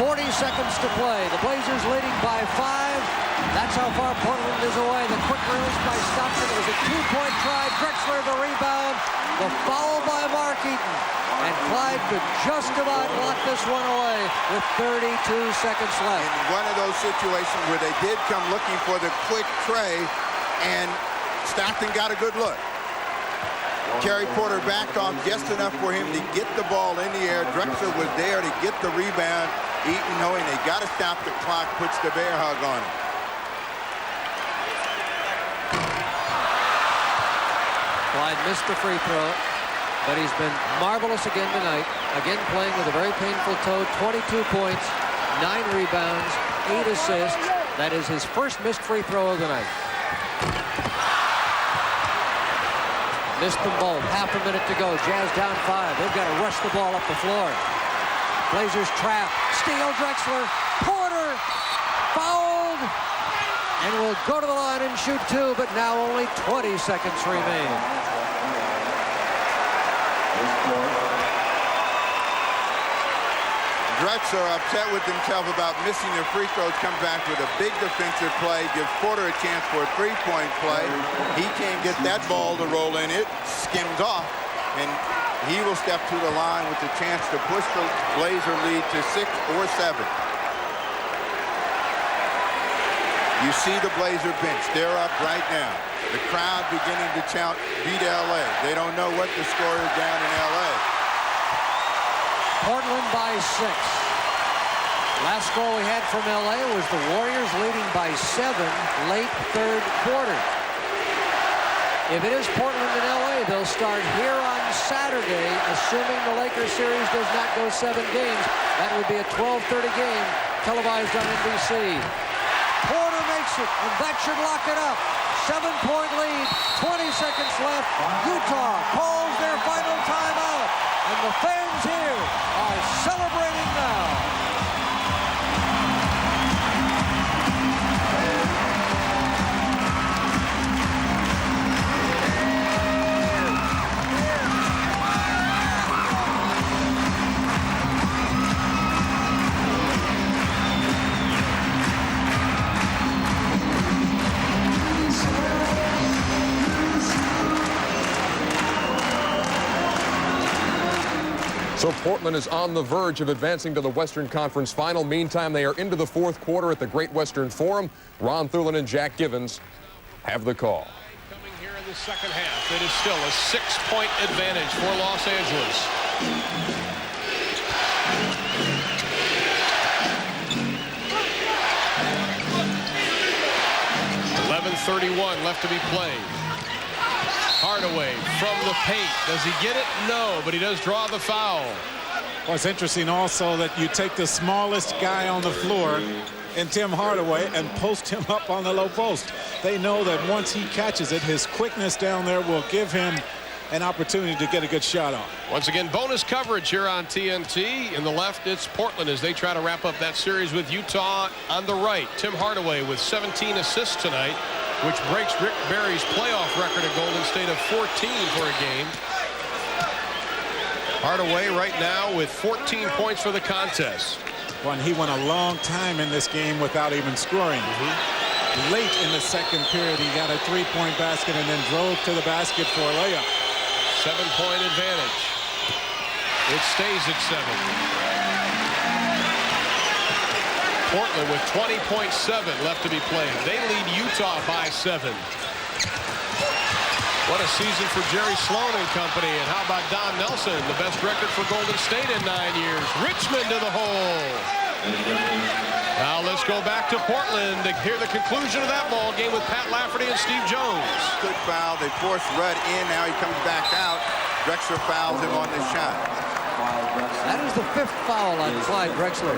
40 seconds to play. The Blazers leading by 5. That's how far Portland is away. The quick release by Stockton. It was a 2-point try. Drexler the rebound. The foul by Mark Eaton. And Clyde could just about lock this one away with 32 seconds left. In one of those situations where they did come looking for the quick tray, and Stockton got a good look. Terry Porter backed off just enough for him to get the ball in the air. Drexler was there to get the rebound. Eaton, knowing they got to stop the clock, puts the bear hug on him. Clyde missed the free throw, but he's been marvelous again tonight. Again playing with a very painful toe. 22 points, 9 rebounds, 8 assists. That is his first missed free throw of the night. Missed them both. Half a minute to go. Jazz down 5. They've got to rush the ball up the floor. Blazers trap. Steal Drexler. Porter fouled. And will go to the line and shoot 2, but now only 20 seconds remain. Drexler, upset with himself about missing the free throws, comes back with a big defensive play, gives Porter a chance for a three-point play. He can't get that ball to roll in. It skims off, and he will step to the line with the chance to push the Blazer lead to 6 or 7. You see the Blazer bench. They're up right now. The crowd beginning to chant, beat L.A. They don't know what the score is down in L.A. Portland by 6. Last score we had from L.A. was the Warriors leading by 7 late third quarter. If it is Portland and L.A., they'll start here on Saturday, assuming the Lakers series does not go 7 games. That would be a 12:30 game televised on NBC. Porter makes it, and that should lock it up. 7-point lead, 20 seconds left. Utah calls their final timeout, and the fans here are celebrating now. So Portland is on the verge of advancing to the Western Conference Final. Meantime, they are into the fourth quarter at the Great Western Forum. Ron Thulin and Jack Givens have the call. Coming here in the second half, it is still a 6-point advantage for Los Angeles. .31 left to be played. Hardaway from the paint. Does he get it? No, but he does draw the foul. Well, it's interesting also that you take the smallest guy on the floor in Tim Hardaway and post him up on the low post. They know that once he catches it, his quickness down there will give him an opportunity to get a good shot off. Once again, bonus coverage here on TNT. In the left, it's Portland as they try to wrap up that series with Utah. On the right, Tim Hardaway with 17 assists tonight, which breaks Rick Barry's playoff record at Golden State of 14 for a game. Hardaway right now with 14 points for the contest. Well, and he went a long time in this game without even scoring. Late in the second period, he got a three-point basket and then drove to the basket for a layup. 7-point advantage. It stays at 7. Portland with 20.7 left to be played. They lead Utah by 7. What a season for Jerry Sloan and company. And how about Don Nelson, the best record for Golden State in 9 years. Richmond to the hole. Now let's go back to Portland to hear the conclusion of that ball game with Pat Lafferty and Steve Jones. Good foul. They force Rudd in. Now he comes back out. Drexler fouls him on the shot. That is the 5th foul on Clyde Drexler.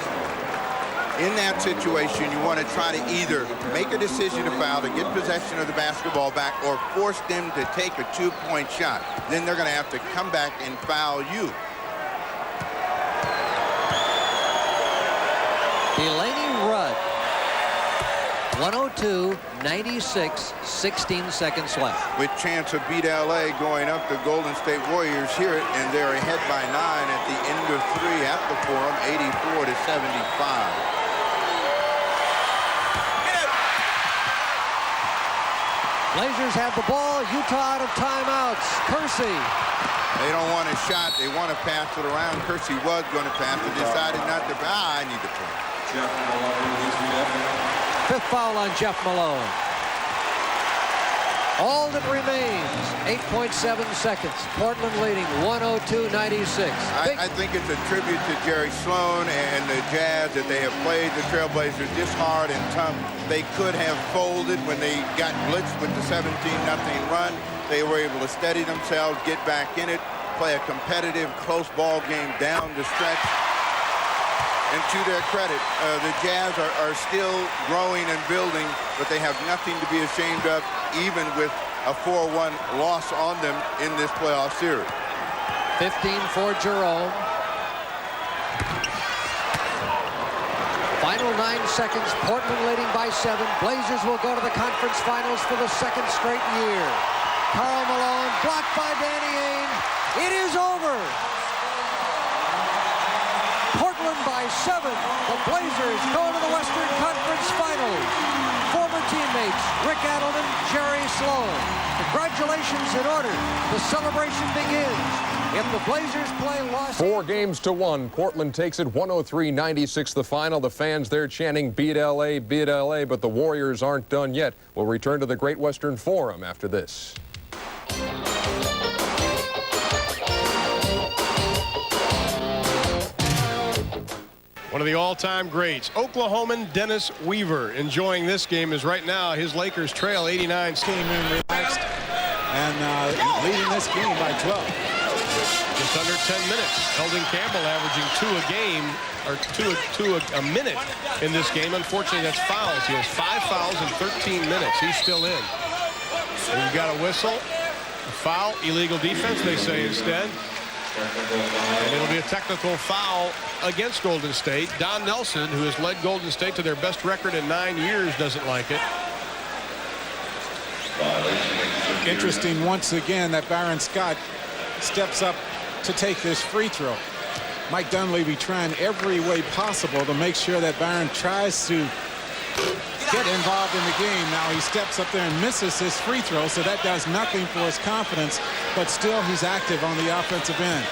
In that situation, you want to try to either make a decision to foul to get possession of the basketball back or force them to take a 2-point shot. Then they're going to have to come back and foul you. Delaney Rudd. 102-96, 16 seconds left. With chance of beat LA going up, the Golden State Warriors hear it, and they're ahead by 9 at the end of 3 at the Forum, 84-75. Blazers have the ball. Utah out of timeouts. Kersey. They don't want a shot. They want to pass it around. Kersey was going to pass it. Decided not to. I need to play. 5th foul on Jeff Malone. All that remains, 8.7 seconds. Portland leading 102-96. I think it's a tribute to Jerry Sloan and the Jazz that they have played the Trailblazers this hard and tough. They could have folded when they got blitzed with the 17-0 run. They were able to steady themselves, get back in it, play a competitive, close ball game down the stretch. And to their credit, the Jazz are still growing and building, but they have nothing to be ashamed of, even with a 4-1 loss on them in this playoff series. 15 for Jerome. Final 9 seconds. Portland leading by 7. Blazers will go to the conference finals for the second straight year. Karl Malone blocked by Danny Ainge. It is over. Portland by 7. The Blazers go to the Western Conference Finals. Former teammates Rick Adelman, Jerry Sloan. Congratulations in order. The celebration begins. If the Blazers play Los 4 games to 1, Portland takes it 103-96 the final. The fans there chanting beat LA, but the Warriors aren't done yet. We'll return to the Great Western Forum after this. One of the all-time greats, Oklahoman Dennis Weaver, enjoying this game as right now his Lakers trail 89. Came in relaxed and leading this game by 12. Just under 10 minutes. Eldon Campbell averaging 2 a game, or two a minute in this game. Unfortunately, that's fouls. He has 5 fouls in 13 minutes. He's still in. We've got a whistle, a foul, illegal defense, they say instead. And it'll be a technical foul against Golden State. Don Nelson, who has led Golden State to their best record in 9 years, doesn't like it. Interesting once again that Byron Scott steps up to take this free throw. Mike Dunleavy trying every way possible to make sure that Byron tries to get involved in the game. Now he steps up there and misses his free throw, so that does nothing for his confidence, but still he's active on the offensive end.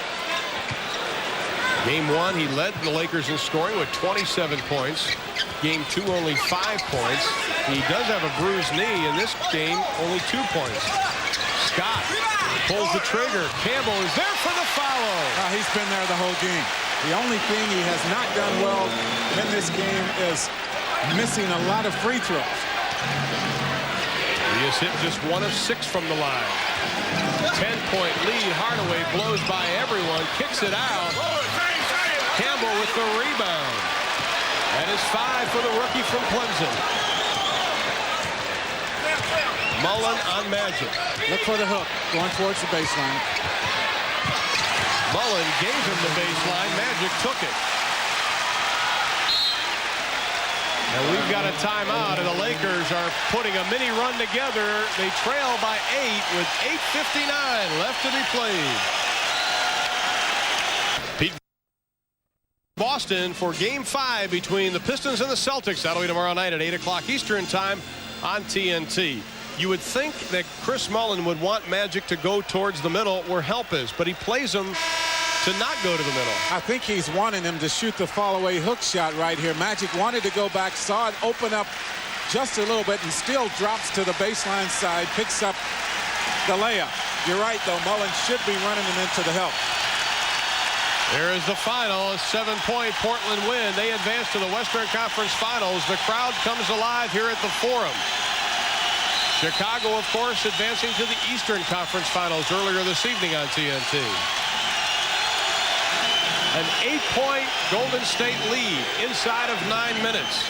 Game 1, he led the Lakers in scoring with 27 points. Game 2, only 5 points. He does have a bruised knee. In this game, only 2 points. Scott pulls the trigger. Campbell is there for the follow. He's been there the whole game. The only thing he has not done well in this game is missing a lot of free throws. He has hit just 1 of 6 from the line. 10-point lead. Hardaway blows by everyone, kicks it out. Campbell with the rebound. That is 5 for the rookie from Clemson. Mullen on Magic. Look for the hook, going towards the baseline. Mullen gave him the baseline. Magic took it. And we've got a timeout, and the Lakers are putting a mini run together. They trail by 8 with 8:59 left to be played. Pete Boston for Game 5 between the Pistons and the Celtics. That'll be tomorrow night at 8 o'clock Eastern Time on TNT. You would think that Chris Mullen would want Magic to go towards the middle where help is, but he plays them to not go to the middle. I think he's wanting him to shoot the fall-away hook shot right here. Magic wanted to go back, saw it open up just a little bit, and still drops to the baseline side, picks up the layup. You're right, though. Mullen should be running him into the help. There is the final, a 7-point Portland win. They advance to the Western Conference Finals. The crowd comes alive here at the Forum. Chicago, of course, advancing to the Eastern Conference Finals earlier this evening on TNT. An 8-point Golden State lead inside of 9 minutes.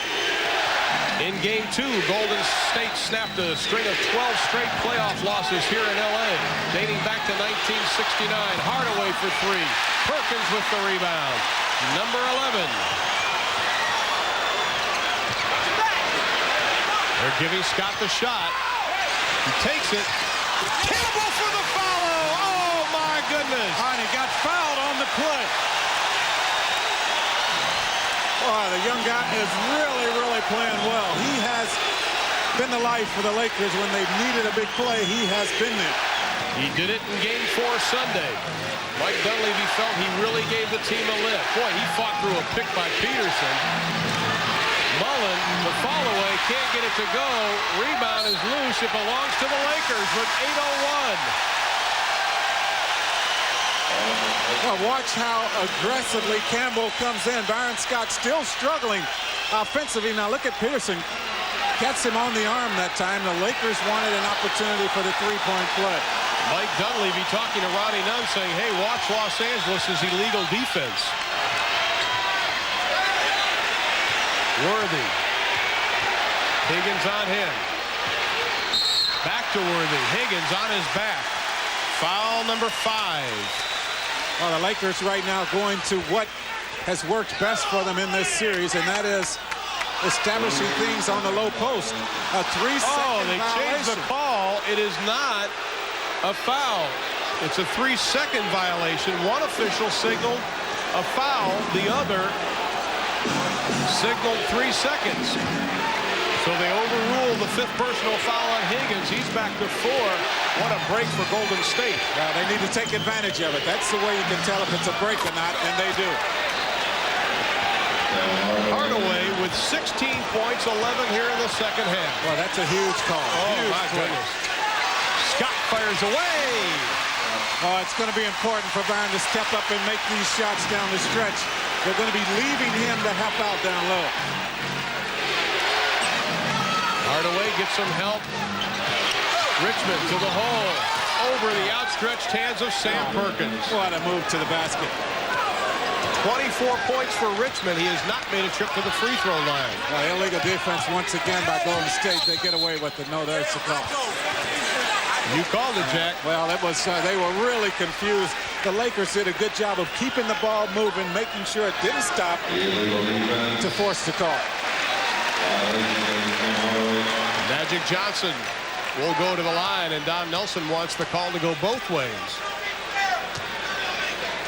In Game 2, Golden State snapped a string of 12 straight playoff losses here in L.A., dating back to 1969. Hardaway for 3. Perkins with the rebound. Number 11. They're giving Scott the shot. He takes it. Campbell for the follow. Oh, my goodness. And he got fouled on the play. Oh, the young guy is really playing well. He has been the life for the Lakers when they've needed a big play. He has been there. He did it in Game 4 Sunday. Mike Dunleavy felt he really gave the team a lift. Boy, he fought through a pick by Peterson. Mullen Mullen, the fall away, can't get it to go. Rebound is loose. It belongs to the Lakers with 8:01. Well, watch how aggressively Campbell comes in. Byron Scott still struggling offensively. Now look at Pearson. Gets him on the arm that time. The Lakers wanted an opportunity for the three-point play. Mike Dunleavy talking to Ronnie Nunn saying, hey, watch Los Angeles' illegal defense. Worthy. Higgins on him. Back to Worthy. Higgins on his back. Foul number 5. Well, the Lakers right now going to what has worked best for them in this series, and that is establishing things on the low post. A 3-second Oh, they violation. changed the call. It is not a foul. It's a 3-second violation. One official signaled a foul. The other signaled 3 seconds. So they overruled the 5th personal foul on Higgins. He's back to 4. What a break for Golden State. Well, they need to take advantage of it. That's the way you can tell if it's a break or not, and they do. Hardaway with 16 points, 11 here in the second half. Well, that's a huge call. Oh, Huge my play. goodness. Scott fires away. Oh, it's going to be important for Byron to step up and make these shots down the stretch. They're going to be leaving him to help out down low. Hardaway gets some help. Richmond to the hole. Over the outstretched hands of Sam Perkins. What a move to the basket. 24 points for Richmond. He has not made a trip to the free throw line. Illegal defense once again by Golden State. They get away with it. No, there's the call. You called it, Jack. Well, it was. They were really confused. The Lakers did a good job of keeping the ball moving, making sure it didn't stop to force the call. Magic Johnson will go to the line, and Don Nelson wants the call to go both ways.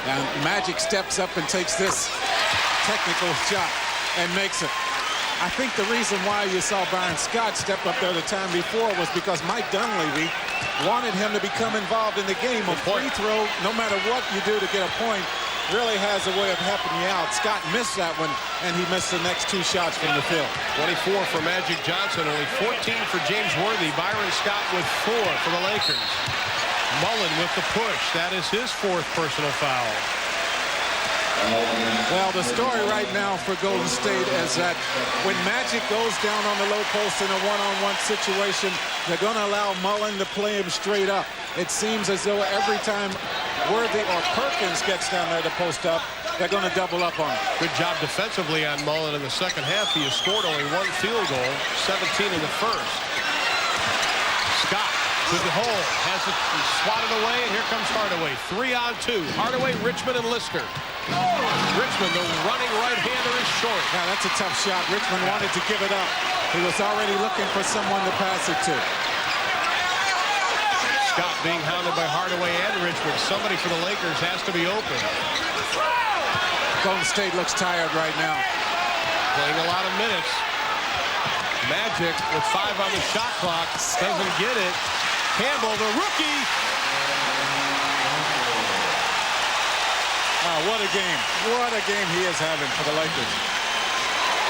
And Magic steps up and takes this technical shot and makes it. I think the reason why you saw Byron Scott step up there the time before was because Mike Dunleavy wanted him to become involved in the game. A free throw, no matter what you do to get a point, really has a way of helping you out. Scott missed that one, and he missed the next 2 shots from the field. 24 for Magic Johnson, only 14 for James Worthy. Byron Scott with 4 for the Lakers. Mullen with the push. That is his 4th personal foul. Well, the story right now for Golden State is that when Magic goes down on the low post in a one-on-one situation, they're going to allow Mullen to play him straight up. It seems as though every time Worthy or Perkins gets down there to post up, they're going to double up on him. Good job defensively on Mullen in the second half. He has scored only 1 field goal, 17 in the first. Scott to the hole, has it swatted away, and here comes Hardaway. 3-on-2. Hardaway, Richmond, and Lister. Richmond, the running right-hander, is short. Yeah, that's a tough shot. Richmond wanted to give it up. He was already looking for someone to pass it to. Scott being hounded by Hardaway and Richmond. Somebody for the Lakers has to be open. Golden State looks tired right now. Playing a lot of minutes. Magic with 5 on the shot clock. Doesn't get it. Campbell, the rookie. Oh, what a game. What a game he is having for the Lakers.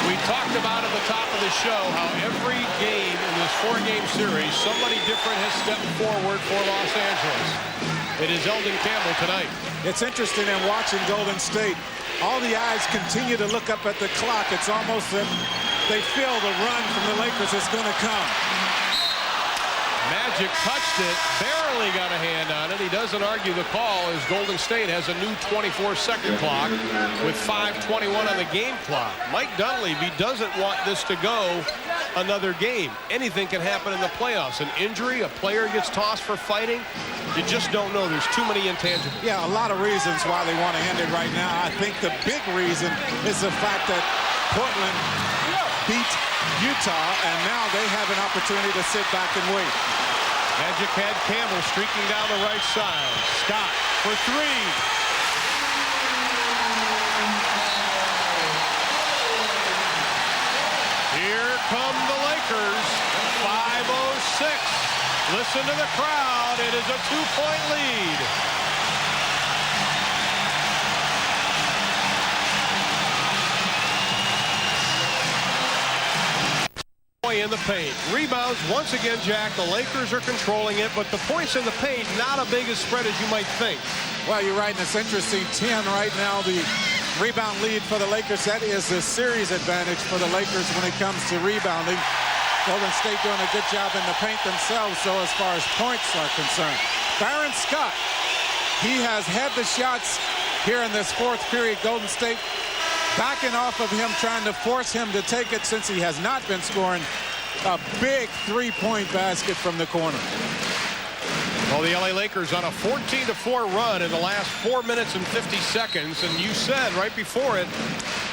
We talked about at the top of the show how every game in this 4-game series, somebody different has stepped forward for Los Angeles. It is Eldon Campbell tonight. It's interesting in watching Golden State. All the eyes continue to look up at the clock. It's almost that they feel the run from the Lakers is going to come. Magic touched it, barely got a hand on it. He doesn't argue the call as Golden State has a new 24-second clock with 5:21 on the game clock. Mike Dunleavy doesn't want this to go another game. Anything can happen in the playoffs. An injury, a player gets tossed for fighting. You just don't know. There's too many intangibles. Yeah, a lot of reasons why they want to end it right now. I think the big reason is the fact that Portland beat Utah, and now they have an opportunity to sit back and wait. Magic had Campbell streaking down the right side. Scott for 3. Here come the Lakers. 5:06. Listen to the crowd. It is a 2-point lead. away in the paint. Rebounds once again, Jack. The Lakers are controlling it, but the points in the paint not a big a spread as you might think. Well, you're right, and it's interesting. 10 right now, the rebound lead for the Lakers. That is a series advantage for the Lakers when it comes to rebounding. Golden State doing a good job in the paint themselves, so as far as points are concerned. Byron Scott, he has had the shots here in this fourth period. Golden State backing off of him, trying to force him to take it since he has not been scoring. A big three-point basket from the corner. Well, the LA Lakers on a 14-4 run in the last 4 minutes and 50 seconds. And you said right before it,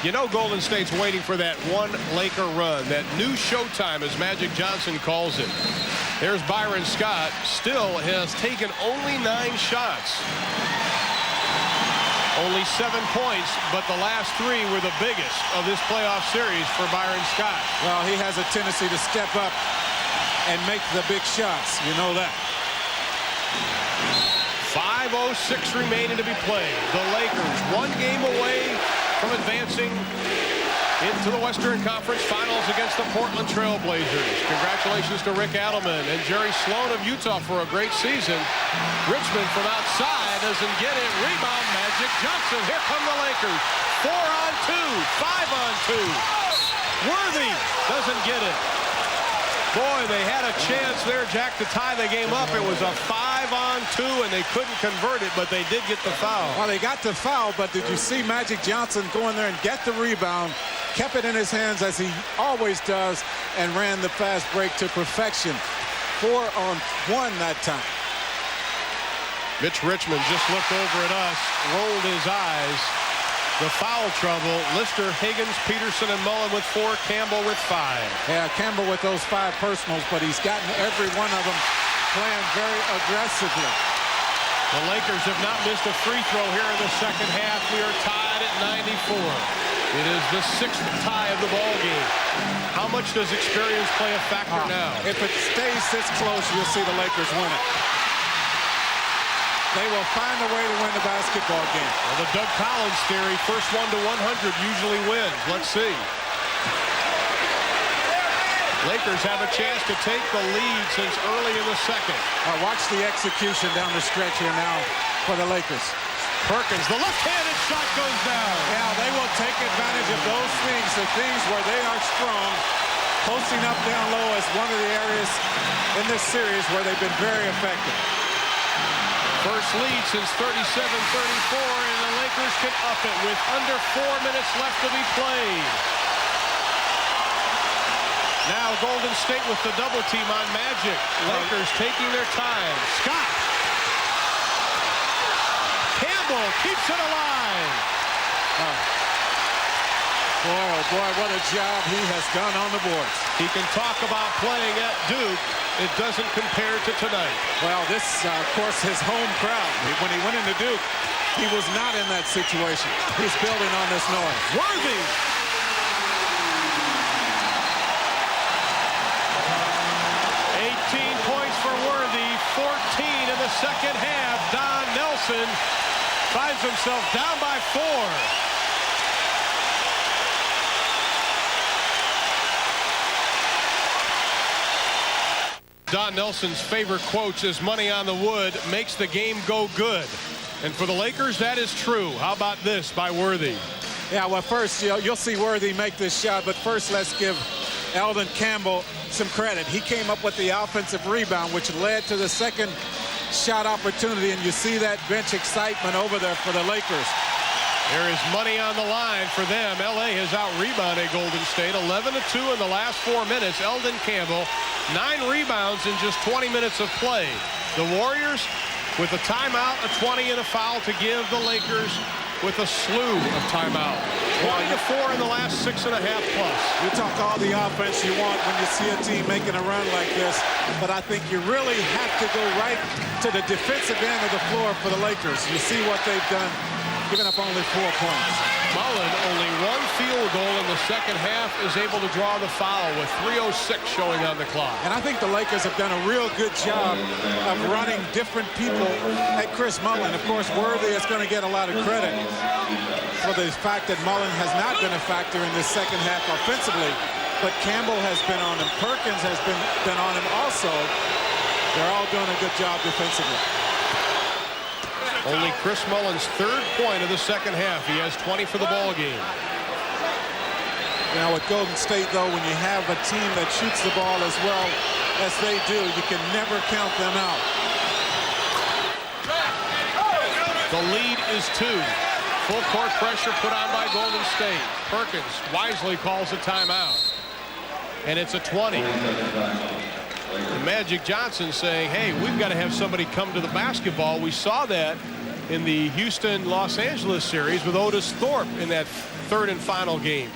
you know Golden State's waiting for that one Laker run, that new showtime, as Magic Johnson calls it. There's Byron Scott, still has taken only 9 shots. Only 7 points, but the last 3 were the biggest of this playoff series for Byron Scott. Well, he has a tendency to step up and make the big shots. You know that. 5:06 remaining to be played. The Lakers 1 game away from advancing into the Western Conference Finals against the Portland Trail Blazers. Congratulations to Rick Adelman and Jerry Sloan of Utah for a great season. Richmond from outside doesn't get it. Rebound, Magic Johnson. Here come the Lakers. 4-on-2, 5-on-2. Worthy doesn't get it. Boy, they had a chance there, Jack, to tie the game up. It was a 5-on-2, and they couldn't convert it, but they did get the foul. Well, they got the foul, but did you see Magic Johnson go in there and get the rebound, kept it in his hands as he always does, and ran the fast break to perfection. 4-on-1 that time. Mitch Richmond just looked over at us, rolled his eyes. The foul trouble, Lister, Higgins, Peterson, and Mullen with 4, Campbell with 5. Yeah, Campbell with those 5 personals, but he's gotten every one of them playing very aggressively. The Lakers have not missed a free throw here in the second half. We are tied at 94. It is the 6th tie of the ball game. How much does experience play a factor now? If it stays this close, you'll see the Lakers win it. They will find a way to win the basketball game. Well, the Doug Collins theory, first 1 to 100 usually wins. Let's see. Lakers have a chance to take the lead since early in the second. Watch the execution down the stretch here now for the Lakers. Perkins, the left-handed shot goes down. Yeah, they will take advantage of those things, the things where they are strong. Posting up down low is one of the areas in this series where they've been very effective. First lead since 37-34, and the Lakers can up it with under 4 minutes left to be played. Now Golden State with the double team on Magic. Lakers taking their time. Scott. Campbell keeps it alive. Boy, oh boy, what a job he has done on the boards. He can talk about playing at Duke. It doesn't compare to tonight. Well, this, of course, his home crowd. When he went into Duke, he was not in that situation. He's building on this noise. Worthy. For Worthy, 14 in the second half. Don Nelson finds himself down by 4. Don Nelson's favorite quotes is "money on the wood makes the game go good." And for the Lakers, that is true. How about this by Worthy? Yeah, well, first, you'll see Worthy make this shot, but first let's give Eldon Campbell some credit. He came up with the offensive rebound, which led to the second shot opportunity, and you see that bench excitement over there for the Lakers. There is money on the line for them. LA has out-rebounded Golden State 11-2 in the last 4 minutes. Eldon Campbell, 9 rebounds in just 20 minutes of play. The Warriors with a timeout, a 20, and a foul to give the Lakers with a slew of timeout. 20-4 in the last 6.5 plus. You talk all the offense you want when you see a team making a run like this, but I think you really have to go right to the defensive end of the floor for the Lakers. You see what they've done, giving up only 4 points. Mullen, only 1 field goal in the second half, is able to draw the foul with 3:06 showing on the clock. And I think the Lakers have done a real good job of running different people at Chris Mullen. Of course, Worthy is going to get a lot of credit for the fact that Mullen has not been a factor in this second half offensively. but Campbell has been on him. Perkins has been on him also. They're all doing a good job defensively. Only Chris Mullen's third point of the second half. He has 20 for the ball game. Now with Golden State, though, when you have a team that shoots the ball as well as they do, you can never count them out. The lead is 2. Full court pressure put on by Golden State. Perkins wisely calls a timeout. And it's a 20. And Magic Johnson saying, hey, we've got to have somebody come to the basketball. We saw that in the Houston-Los Angeles series with Otis Thorpe in that third and final game.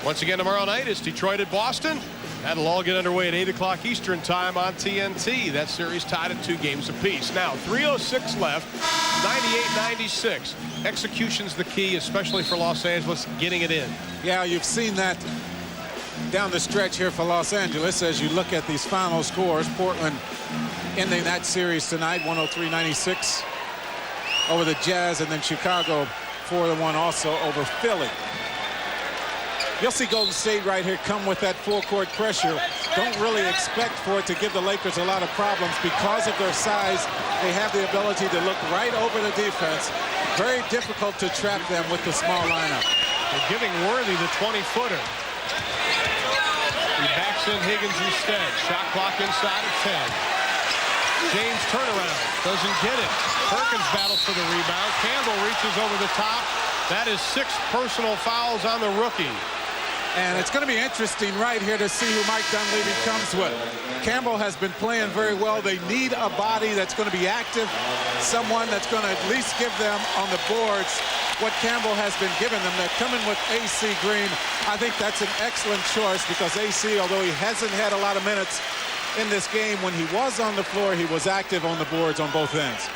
Once again tomorrow night, it's Detroit at Boston. That'll all get underway at 8 o'clock Eastern time on TNT. That series tied at 2 games apiece. Now, 3:06 left, 98-96. Execution's the key, especially for Los Angeles, getting it in. Yeah, you've seen that down the stretch here for Los Angeles as you look at these final scores. Portland ending that series tonight, 103-96 over the Jazz, and then Chicago 4-1 also over Philly. You'll see Golden State right here come with that full court pressure. Don't really expect for it to give the Lakers a lot of problems because of their size. They have the ability to look right over the defense. Very difficult to trap them with the small lineup. They're giving Worthy the 20-footer. He backs in Higgins instead. Shot clock inside of 10. James turnaround. Doesn't get it. Perkins battles for the rebound. Campbell reaches over the top. That is 6 personal fouls on the rookie. And it's going to be interesting right here to see who Mike Dunleavy comes with. Campbell has been playing very well. They need a body that's going to be active, someone that's going to at least give them on the boards what Campbell has been giving them. They're coming with AC Green. I think that's an excellent choice because AC, although he hasn't had a lot of minutes in this game, when he was on the floor, he was active on the boards on both ends.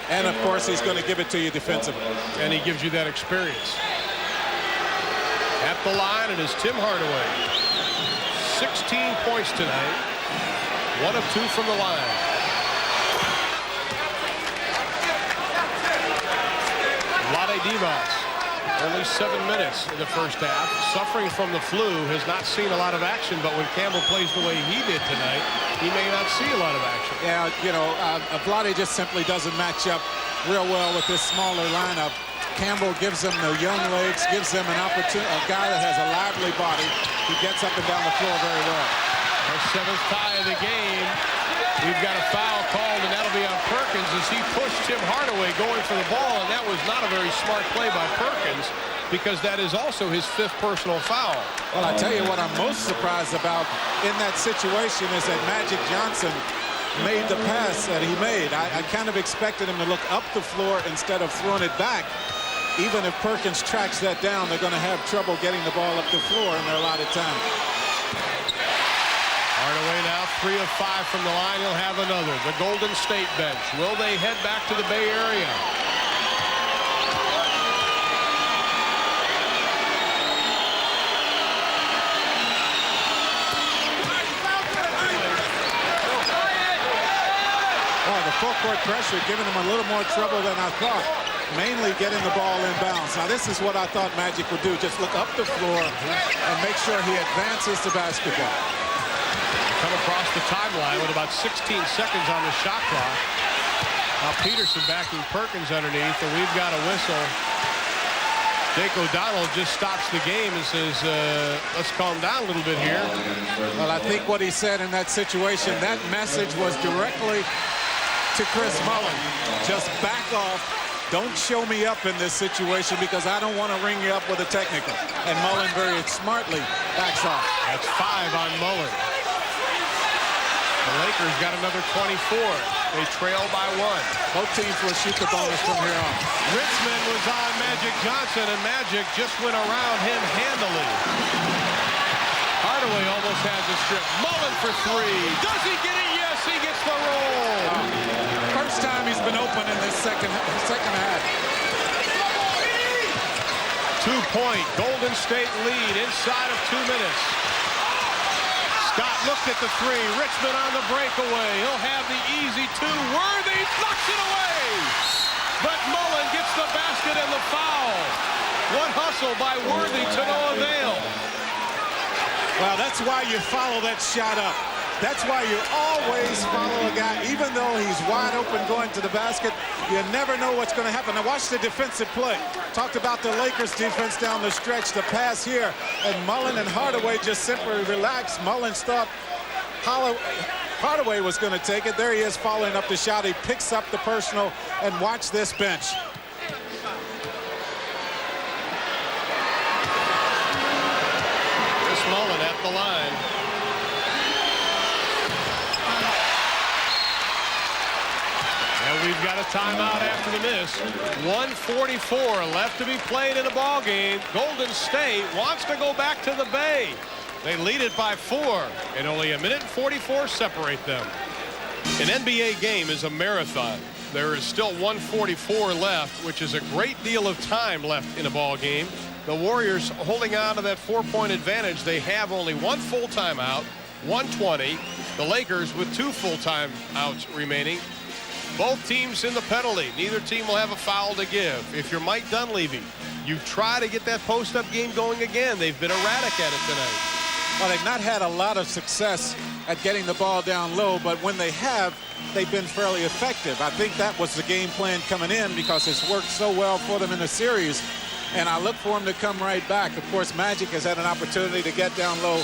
And, of course, he's going to give it to you defensively. And he gives you that experience. At the line, it is Tim Hardaway. 16 points tonight. 1 of 2 from the line. Vlade Divac, only 7 minutes in the first half. Suffering from the flu, has not seen a lot of action, but when Campbell plays the way he did tonight, he may not see a lot of action. Yeah, you know, Vlade just simply doesn't match up real well with this smaller lineup. Campbell gives them the young legs, gives them an opportunity, a guy that has a lively body. He gets up and down the floor very well. Our 7th tie of the game. We've got a foul called, and that'll be on Perkins as he pushed Tim Hardaway going for the ball, and that was not a very smart play by Perkins because that is also his 5th personal foul. Well, I tell you what I'm most surprised about in that situation is that Magic Johnson made the pass that he made. I kind of expected him to look up the floor instead of throwing it back. Even if Perkins tracks that down, they're going to have trouble getting the ball up the floor in their allotted time. Hardaway now 3 of 5 from the line. He'll have another. The Golden State bench. Will they head back to the Bay Area? Well, the full court pressure giving them a little more trouble than I thought. Mainly getting the ball inbounds. Now, this is what I thought Magic would do. Just look up the floor and make sure he advances the basketball. Come across the timeline with about 16 seconds on the shot clock. Now Peterson backing Perkins underneath, and we've got a whistle. Jake O'Donnell just stops the game and says, let's calm down a little bit here. Well, I think what he said in that situation, that message was directly to Chris Mullen. Just back off. Don't show me up in this situation because I don't want to ring you up with a technical. And Mullen very smartly backs off. That's 5 on Mullen. The Lakers got another 24. They trail by 1. Both teams will shoot the bonus from here on. Richmond was on Magic Johnson, and Magic just went around him handily. Hardaway almost has a strip. Mullen for 3. Does he get it? Yes, he gets the roll. First time he's been open in this second half. 2-point Golden State lead inside of 2 minutes. Scott looked at the 3. Richmond on the breakaway. He'll have the easy 2. Worthy knocks it away. But Mullen gets the basket and the foul. One hustle by Worthy to no avail. Well, that's why you follow that shot up. That's why you always follow a guy, even though he's wide open going to the basket. You never know what's going to happen. Now watch the defensive play. Talked about the Lakers defense down the stretch. The pass here, and Mullen and Hardaway just simply relaxed. Mullins thought Hardaway was going to take it. There he is following up the shot. He picks up the personal, and watch this bench. Chris Mullen at the line. And we've got a timeout after the miss. 1:44 left to be played in the ball game. Golden State wants to go back to the Bay. They lead it by 4, and only a minute and 44 separate them. An NBA game is a marathon. There is still 1:44 left, which is a great deal of time left in a ball game. The Warriors holding on to that 4-point advantage. They have only one full timeout, 1:20. The Lakers with 2 full timeouts remaining. Both teams in the penalty. Neither team will have a foul to give. If you're Mike Dunleavy, you try to get that post-up game going again. They've been erratic at it tonight. Well, they've not had a lot of success at getting the ball down low, but when they have, they've been fairly effective. I think that was the game plan coming in because it's worked so well for them in the series, and I look for them to come right back. Of course, Magic has had an opportunity to get down low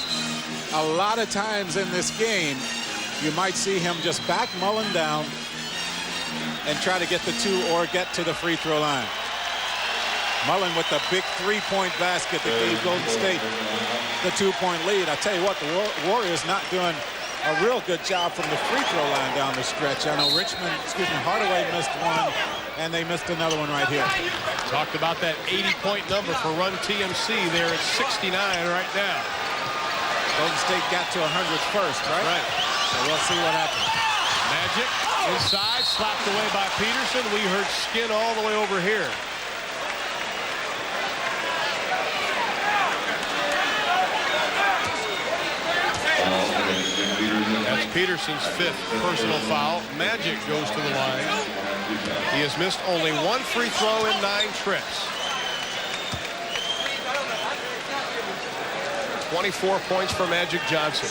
a lot of times in this game. You might see him just back Mullen down and try to get the 2 or get to the free throw line. Mullen with the big 3-point basket that gave Golden State the 2-point lead. I tell you what, the Warriors not doing a real good job from the free throw line down the stretch. I know Hardaway missed one, and they missed another one right here. Talked about that 80-point number for Run TMC. There at 69 right now. Golden State got to 100 first, right? Right. So we'll see what happens. Magic inside, slapped away by Peterson. We heard skin all the way over here. That's Peterson's 5th personal foul. Magic goes to the line. He has missed only 1 free throw in 9 trips. 24 points for Magic Johnson.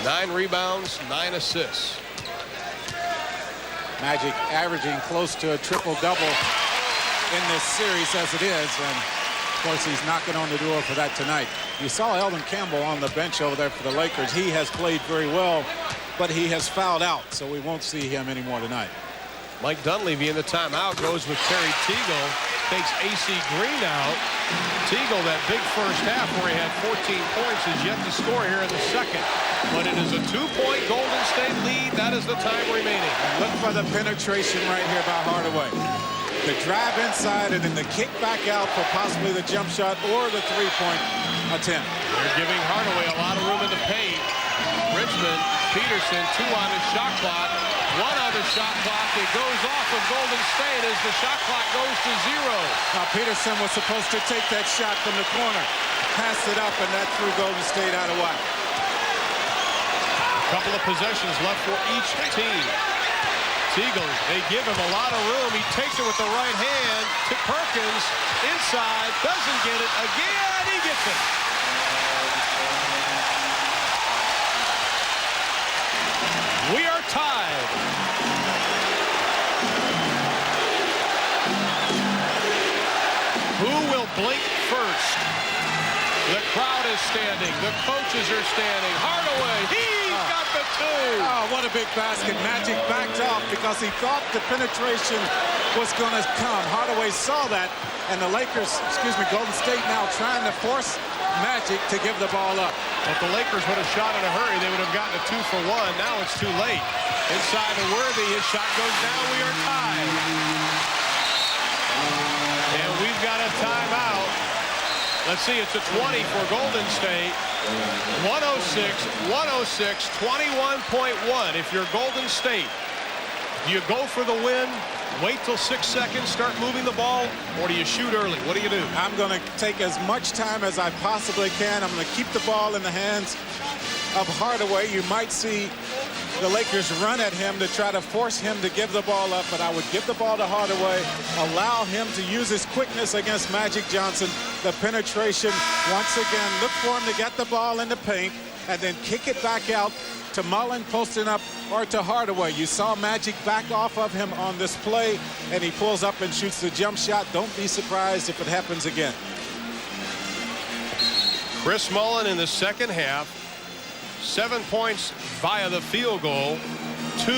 9 rebounds, 9 assists. Magic averaging close to a triple-double in this series as it is, and of course he's knocking on the door for that tonight. You saw Elvin Campbell on the bench over there for the Lakers. He has played very well, but he has fouled out, so we won't see him anymore tonight. Mike Dunleavy in the timeout goes with Terry Teagle, takes AC Green out. Teagle, that big first half where he had 14 points, is yet to score here in the second. But it is a 2-point Golden State lead. That is the time remaining. Look for the penetration right here by Hardaway. The drive inside and then the kick back out for possibly the jump shot or the 3-point attempt. They're giving Hardaway a lot of room in the paint. Richmond, Peterson, 2 on the shot clock, 1 on the shot clock. It goes off of Golden State as the shot clock goes to 0. Now Peterson was supposed to take that shot from the corner, pass it up, and that threw Golden State out of whack. A couple of possessions left for each team. Teagle, they give him a lot of room. He takes it with the right hand to Perkins. Inside, doesn't get it. Again, he gets it. We are tied. Who will blink first? The crowd is standing. The coaches are standing. Hardaway, he's got the 2. Oh, what a big basket. Magic backed off because he thought the penetration was going to come. Hardaway saw that, and the Lakers, Golden State now trying to force Magic to give the ball up. If the Lakers would have shot in a hurry, they would have gotten a 2 for 1. Now it's too late. Inside to Worthy, his shot goes down. We are tied. And we've got a timeout. Let's see, it's a 20 for Golden State. 106, 21.1. If you're Golden State, do you go for the win, wait till 6 seconds, start moving the ball, or do you shoot early? What do you do? I'm going to take as much time as I possibly can. I'm going to keep the ball in the hands of Hardaway. You might see the Lakers run at him to try to force him to give the ball up, but I would give the ball to Hardaway, allow him to use his quickness against Magic Johnson, the penetration. Once again, look for him to get the ball in the paint and then kick it back out to Mullen posting up or to Hardaway. You saw Magic back off of him on this play, and he pulls up and shoots the jump shot. Don't be surprised if it happens again. Chris Mullen in the second half, 7 points via the field goal, 2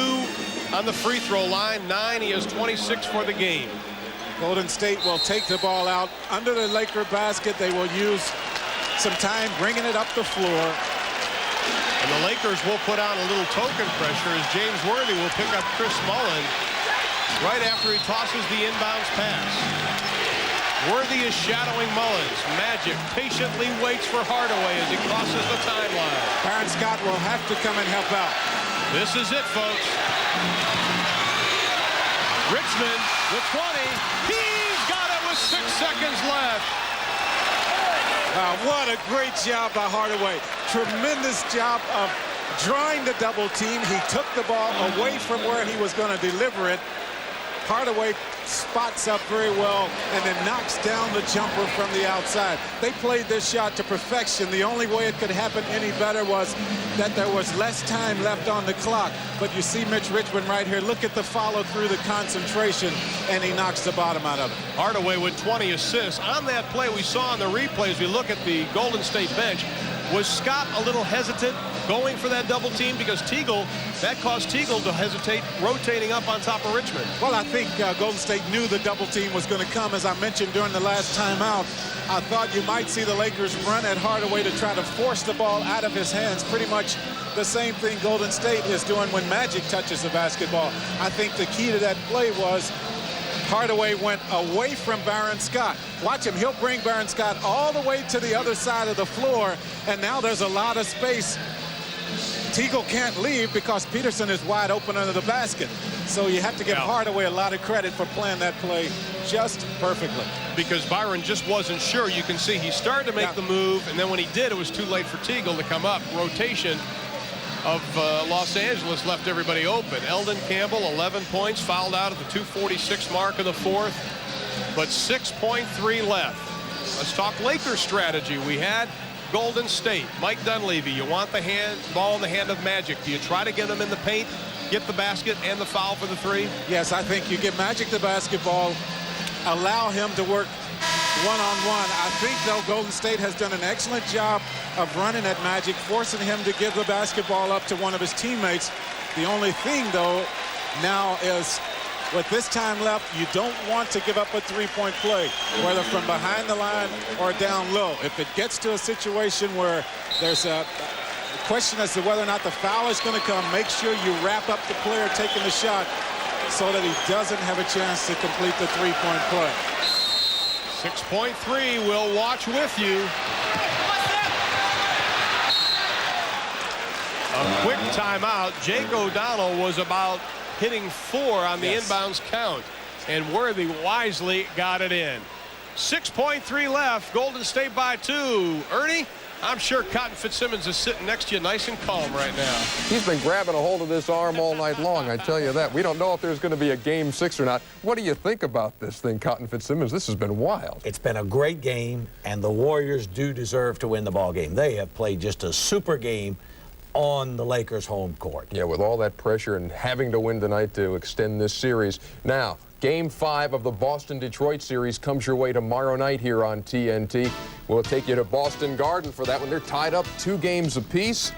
on the free throw line, 9. He has 26 for the game. Golden State will take the ball out under the Laker basket. They will use some time bringing it up the floor. And the Lakers will put on a little token pressure as James Worthy will pick up Chris Mullen right after he tosses the inbounds pass. Worthy is shadowing Mullins. Magic patiently waits for Hardaway as he crosses the timeline. Baron Scott will have to come and help out. This is it, folks. Richmond with 20. He's got it with 6 seconds left. What a great job by Hardaway. Tremendous job of drawing the double team. He took the ball away from where he was going to deliver it. Hardaway spots up very well and then knocks down the jumper from the outside. They played this shot to perfection. The only way it could happen any better was that there was less time left on the clock. But you see Mitch Richmond right here. Look at the follow through, the concentration, and he knocks the bottom out of it. Hardaway with 20 assists. On that play we saw on the replays, we look at the Golden State bench. Was Scott a little hesitant going for that double team? Because that caused Teagle to hesitate rotating up on top of Richmond. Well, I think Golden State knew the double team was going to come. As I mentioned during the last timeout, I thought you might see the Lakers run at Hardaway to try to force the ball out of his hands. Pretty much the same thing Golden State is doing when Magic touches the basketball. I think the key to that play was Hardaway went away from Baron Scott. Watch him. He'll bring Baron Scott all the way to the other side of the floor, and now there's a lot of space. Teagle can't leave because Peterson is wide open under the basket. So you have to give Hardaway a lot of credit for playing that play just perfectly. Because Byron just wasn't sure. You can see he started to make the move, and then when he did, it was too late for Teagle to come up. Rotation of Los Angeles left everybody open. Eldon Campbell, 11 points, fouled out at the 2:46 mark of the fourth, but 6.3 left. Let's talk Lakers strategy. We had Golden State. Mike Dunleavy, you want the ball in the hand of Magic. Do you try to get him in the paint, get the basket, and the foul for the 3? Yes, I think you give Magic the basketball, allow him to work one-on-one. I think, though, Golden State has done an excellent job of running at Magic, forcing him to give the basketball up to one of his teammates. The only thing, though, now is with this time left, you don't want to give up a three-point play, whether from behind the line or down low. If it gets to a situation where there's a question as to whether or not the foul is going to come, make sure you wrap up the player taking the shot so that he doesn't have a chance to complete the three-point play. 6.3, we'll watch with you. A quick timeout. Jake O'Donnell was about hitting 4 on the inbounds count, and Worthy wisely got it in. 6.3 left. Golden State by 2. Ernie, I'm sure Cotton Fitzsimmons is sitting next to you nice and calm right now. He's been grabbing a hold of this arm all night long, I tell you that. We don't know if there's going to be a Game 6 or not. What do you think about this thing, Cotton Fitzsimmons? This has been wild. It's been a great game, and the Warriors do deserve to win the ball game. They have played just a super game on the Lakers' home court. Yeah, with all that pressure and having to win tonight to extend this series. Now, Game 5 of the Boston-Detroit series comes your way tomorrow night here on TNT. We'll take you to Boston Garden for that one. They're tied up 2 games apiece.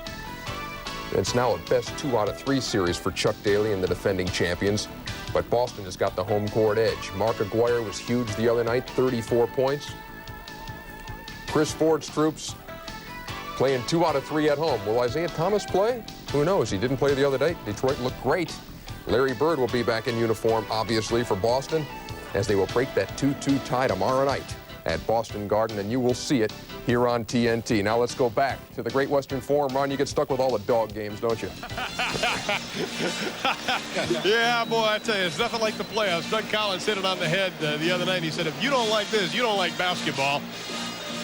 It's now a best 2 out of 3 series for Chuck Daly and the defending champions. But Boston has got the home court edge. Mark Aguirre was huge the other night, 34 points. Chris Ford's troops playing 2 out of 3 at home. Will Isaiah Thomas play? Who knows? He didn't play the other day. Detroit looked great. Larry Bird will be back in uniform, obviously, for Boston, as they will break that 2-2 tie tomorrow night at Boston Garden, and you will see it here on TNT. Now let's go back to the Great Western Forum. Ron, you get stuck with all the dog games, don't you? Yeah, boy, I tell you, it's nothing like the playoffs. Doug Collins hit it on the head the other night. He said, if you don't like this, you don't like basketball.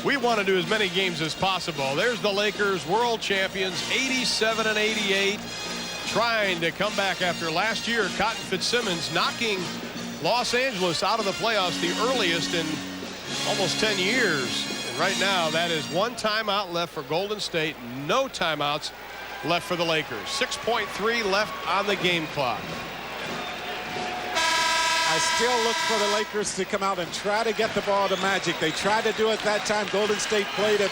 We want to do as many games as possible. There's the Lakers, world champions, 87 and 88, trying to come back after last year. Cotton Fitzsimmons knocking Los Angeles out of the playoffs, the earliest in almost 10 years. And right now, that is one timeout left for Golden State. No timeouts left for the Lakers. 6.3 left on the game clock. I still look for the Lakers to come out and try to get the ball to Magic. They tried to do it that time. Golden State played it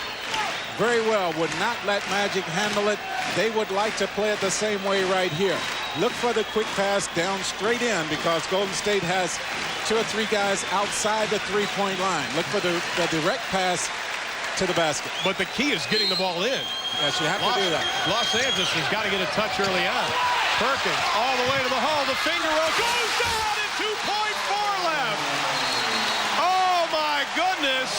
very well, would not let Magic handle it. They would like to play it the same way right here. Look for the quick pass down straight in, because Golden State has 2 or 3 guys outside the three-point line. Look for the direct pass to the basket. But the key is getting the ball in. Yes, you have to do that. Los Angeles has got to get a touch early on. Perkins all the way to the hole. The finger roll goes down at 2.4 left. Oh, my goodness.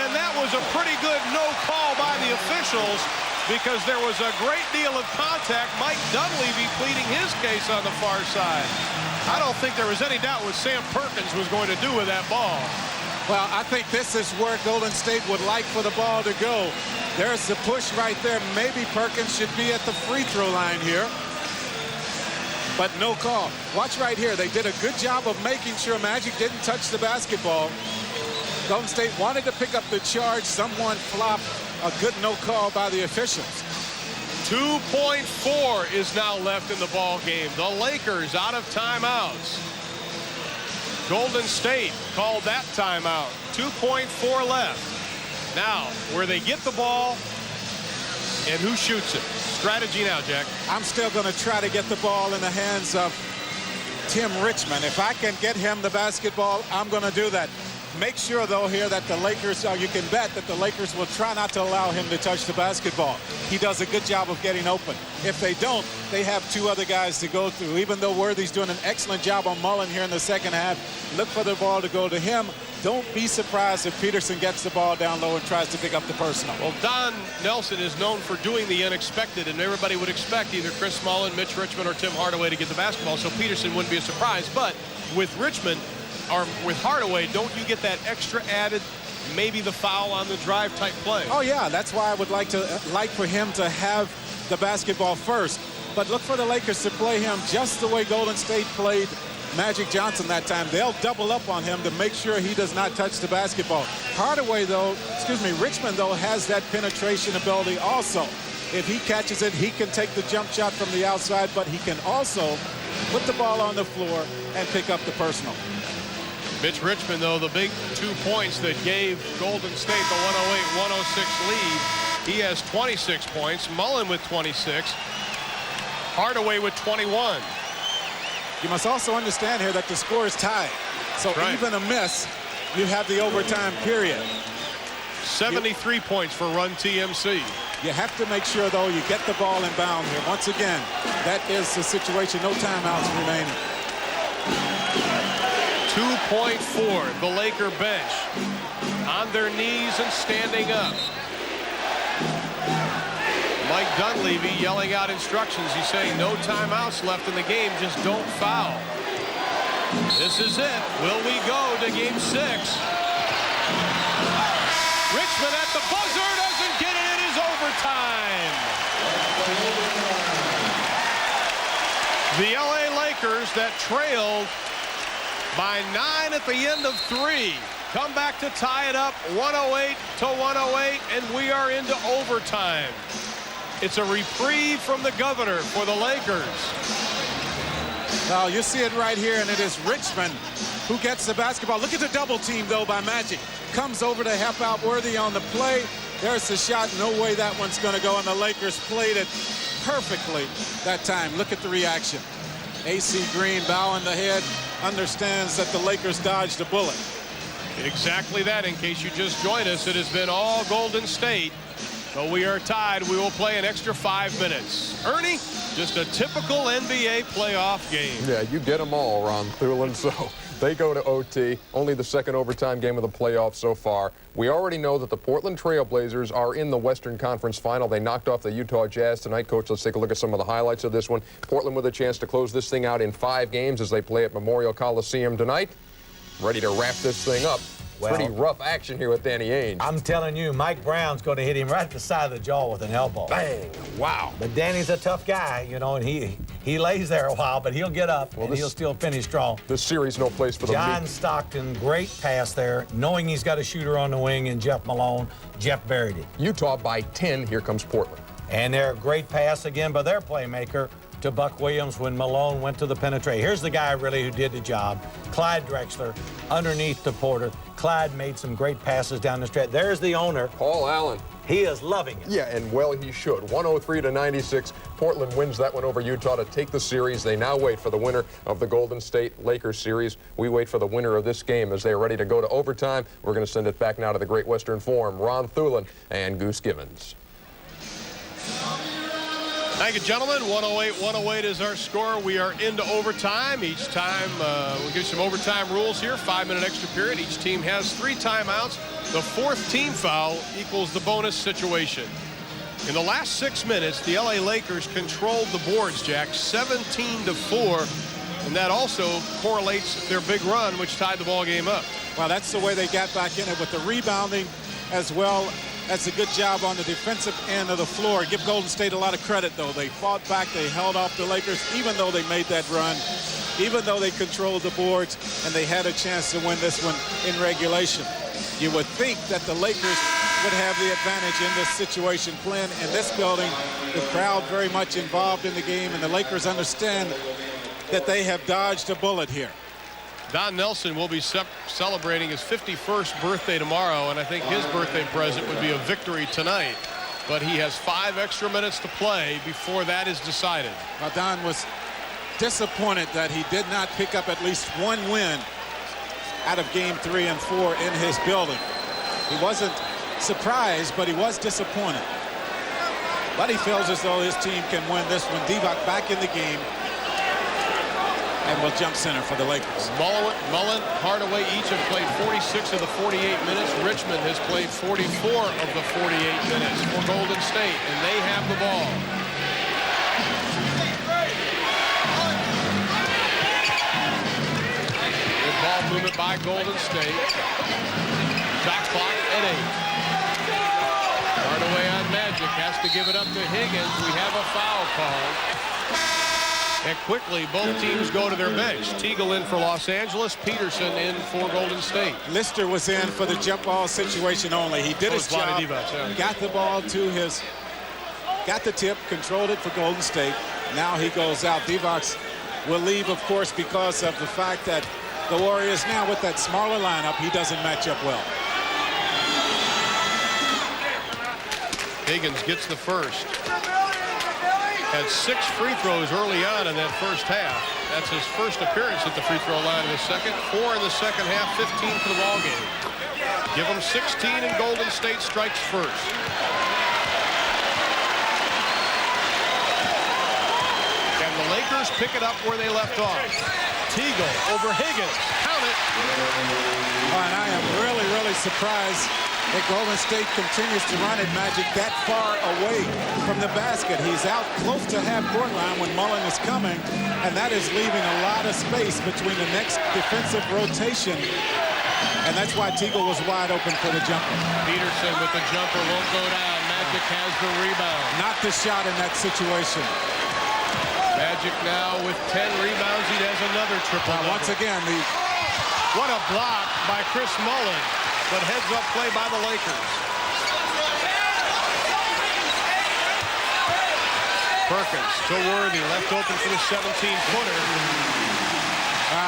And that was a pretty good no call by the officials, because there was a great deal of contact. Mike Dunleavy pleading his case on the far side. I don't think there was any doubt what Sam Perkins was going to do with that ball. Well, I think this is where Golden State would like for the ball to go. There's the push right there. Maybe Perkins should be at the free throw line here. But no call. Watch right here. They did a good job of making sure Magic didn't touch the basketball. Golden State wanted to pick up the charge. Someone flopped. A good no call by the officials. 2.4 is now left in the ball game. The Lakers out of timeouts. Golden State called that timeout. 2.4 left. Now, where they get the ball and who shoots it. Strategy now, Jack. I'm still going to try to get the ball in the hands of Tim Richmond. If I can get him the basketball, I'm going to do that. Make sure, though, here that the Lakers, you can bet that the Lakers will try not to allow him to touch the basketball. He does a good job of getting open. If they don't, they have 2 other guys to go through. Even though Worthy's doing an excellent job on Mullen here in the second half, look for the ball to go to him. Don't be surprised if Peterson gets the ball down low and tries to pick up the personal. Well, Don Nelson is known for doing the unexpected, and everybody would expect either Chris Mullen, Mitch Richmond, or Tim Hardaway to get the basketball, so Peterson wouldn't be a surprise. But with Richmond, or with Hardaway, don't you get that extra added, maybe the foul on the drive type play? Oh yeah, that's why I would like for him to have the basketball first. But look for the Lakers to play him just the way Golden State played Magic Johnson that time. They'll double up on him to make sure he does not touch the basketball. Hardaway, though, Richmond, though, has that penetration ability also. If he catches it, he can take the jump shot from the outside, but he can also put the ball on the floor and pick up the personal. Mitch Richmond, though, the big 2 points that gave Golden State the 108-106 lead. He has 26 points. Mullen with 26. Hardaway with 21. You must also understand here that the score is tied. So right. Even a miss, you have the overtime period. 73 points for Run TMC. You have to make sure, though, you get the ball in bound here. Once again, that is the situation. No timeouts remaining. 2.4, the Laker bench on their knees and standing up. Mike Dunleavy yelling out instructions. He's saying no timeouts left in the game, just don't foul. This is it. Will we go to game 6? Richmond at the buzzer, doesn't get it. It is overtime. The LA Lakers that trailed by 9 at the end of 3 come back to tie it up 108-108, and we are into overtime. It's a reprieve from the governor for the Lakers. Well, you see it right here, and it is Richmond who gets the basketball. Look at the double team, though, by Magic. Comes over to help out Worthy on the play. There's the shot. No way that one's going to go, and the Lakers played it perfectly that time. Look at the reaction. AC Green bowing the head, understands that the Lakers dodged a bullet. Exactly that. In case you just joined us, it has been all Golden State. So we are tied. We will play an extra 5 minutes. Ernie, just a typical NBA playoff game. Yeah, you get them all, Ron Thulin. So they go to OT, only the second overtime game of the playoffs so far. We already know that the Portland Trail Blazers are in the Western Conference Final. They knocked off the Utah Jazz tonight. Coach, let's take a look at some of the highlights of this one. Portland with a chance to close this thing out in 5 games as they play at Memorial Coliseum tonight. Ready to wrap this thing up Well, pretty rough action here with Danny Ainge. I'm telling you, Mike Brown's going to hit him right at the side of the jaw with an elbow. Bang! Wow. But Danny's a tough guy, you know, and he lays there a while, but he'll get up and he'll still finish strong. This series, no place for the John meat. Stockton, great pass there, knowing he's got a shooter on the wing, and Jeff Malone. Jeff buried it. Utah by 10. Here comes Portland. And their great pass again by their playmaker to Buck Williams when Malone went to the penetrate. Here's the guy really who did the job. Clyde Drexler underneath the Porter. Clyde made some great passes down the stretch. There's the owner. Paul Allen. He is loving it. Yeah, and well he should. 103-96. Portland wins that one over Utah to take the series. They now wait for the winner of the Golden State Lakers series. We wait for the winner of this game as they are ready to go to overtime. We're going to send it back now to the Great Western Forum. Ron Thulin and Goose Givens. Thank you, gentlemen. 108 is our score. We are into overtime. Each time, we'll give some overtime rules here. 5-minute extra period. Each team has 3 timeouts. The 4th team foul equals the bonus situation. In the last 6 minutes, the LA Lakers controlled the boards, Jack, 17-4. And that also correlates their big run, which tied the ball game up. Well, that's the way they got back in it with the rebounding as well. That's a good job on the defensive end of the floor. Give Golden State a lot of credit, though. They fought back. They held off the Lakers, even though they made that run, even though they controlled the boards, and they had a chance to win this one in regulation. You would think that the Lakers would have the advantage in this situation. Playing in this building, the crowd very much involved in the game, and the Lakers understand that they have dodged a bullet here. Don Nelson will be celebrating his 51st birthday tomorrow, and I think his birthday present would be a victory tonight. But he has 5 extra minutes to play before that is decided. Now, Don was disappointed that he did not pick up at least 1 win out of game 3 and 4 in his building. He wasn't surprised, but he was disappointed. But he feels as though his team can win this one. Divac back in the game. And will jump center for the Lakers. Mullen, Hardaway each have played 46 of the 48 minutes. Richmond has played 44 of the 48 minutes for Golden State, and they have the ball. Good ball movement by Golden State. Shot clock at 8. Hardaway on Magic has to give it up to Higgins. We have a foul called. And quickly, both teams go to their bench. Teagle in for Los Angeles, Peterson in for Golden State. Lister was in for the jump ball situation only. He did his job, got the ball to his, got the tip, controlled it for Golden State. Now he goes out. Divac will leave, of course, because of the fact that the Warriors now with that smaller lineup, he doesn't match up well. Higgins gets the first. Had 6 free throws early on in that first half. That's his first appearance at the free throw line in the second. 4 in the second half, 15 for the ball game. Give them 16 and Golden State strikes first. And the Lakers pick it up where they left off. Teagle over Higgins. Count it. And I am really surprised that Golden State continues to run at Magic that far away from the basket. He's out close to half-court line when Mullen is coming, and that is leaving a lot of space between the next defensive rotation, and that's why Teagle was wide open for the jumper. Peterson with the jumper won't go down. Magic has the rebound. Not the shot in that situation. Magic now with 10 rebounds. He has another triple. Once again, what a block by Chris Mullen. But heads-up play by the Lakers. Perkins to Worthy, left open for the 17-footer.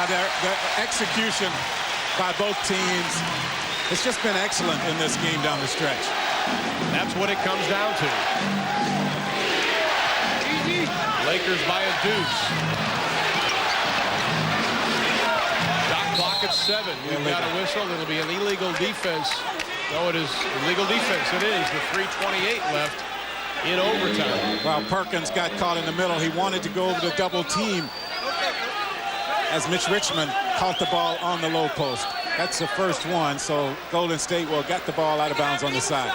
Their execution by both teams has just been excellent in this game down the stretch. That's what it comes down to. Lakers by a deuce. Clock at 7. We've got a whistle. It'll be an illegal defense. No, it is illegal defense. It is with 3:28 left in overtime. Well, Perkins got caught in the middle. He wanted to go over the double team as Mitch Richmond caught the ball on the low post. That's the first one, so Golden State will get the ball out of bounds on the side.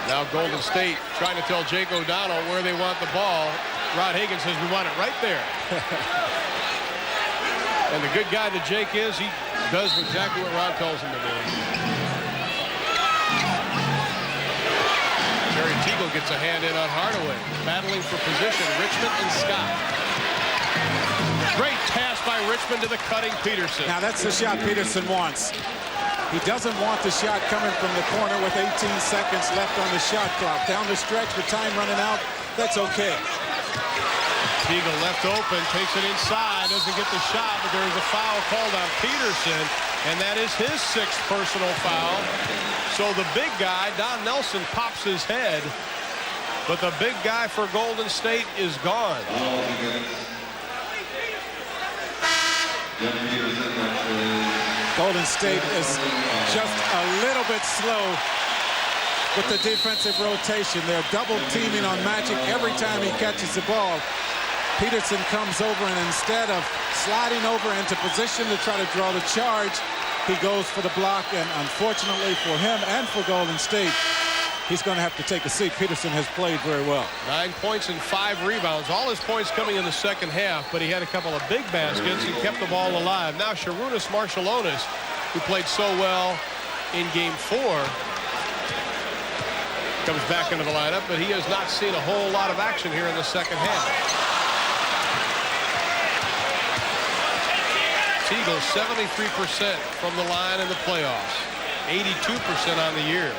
Now Golden State trying to tell Jake O'Donnell where they want the ball. Rod Higgins says we want it right there. And the good guy that Jake is, he Does exactly what Ron tells him to do. Terry Teagle gets a hand in on Hardaway. Battling for position, Richmond and Scott. Great pass by Richmond to the cutting Peterson. Now that's the shot Peterson wants. He doesn't want the shot coming from the corner with 18 seconds left on the shot clock. Down the stretch with time running out, that's okay. Teagle left open, takes it inside, doesn't get the shot, but there is a foul called on Peterson, and that is his 6th personal foul. So the big guy, Don Nelson, pops his head, but the big guy for Golden State is gone. Golden State is just a little bit slow with the defensive rotation. They're double teaming on Magic every time he catches the ball. Peterson comes over, and instead of sliding over into position to try to draw the charge, he goes for the block, and unfortunately for him and for Golden State, he's going to have to take a seat. Peterson has played very well. 9 points and 5 rebounds. All his points coming in the second half, but he had a couple of big baskets and kept the ball alive. Now Sharunas Marshallonis, who played so well in Game 4, comes back into the lineup, but he has not seen a whole lot of action here in the second half. Teagle 73% from the line in the playoffs, 82% on the year.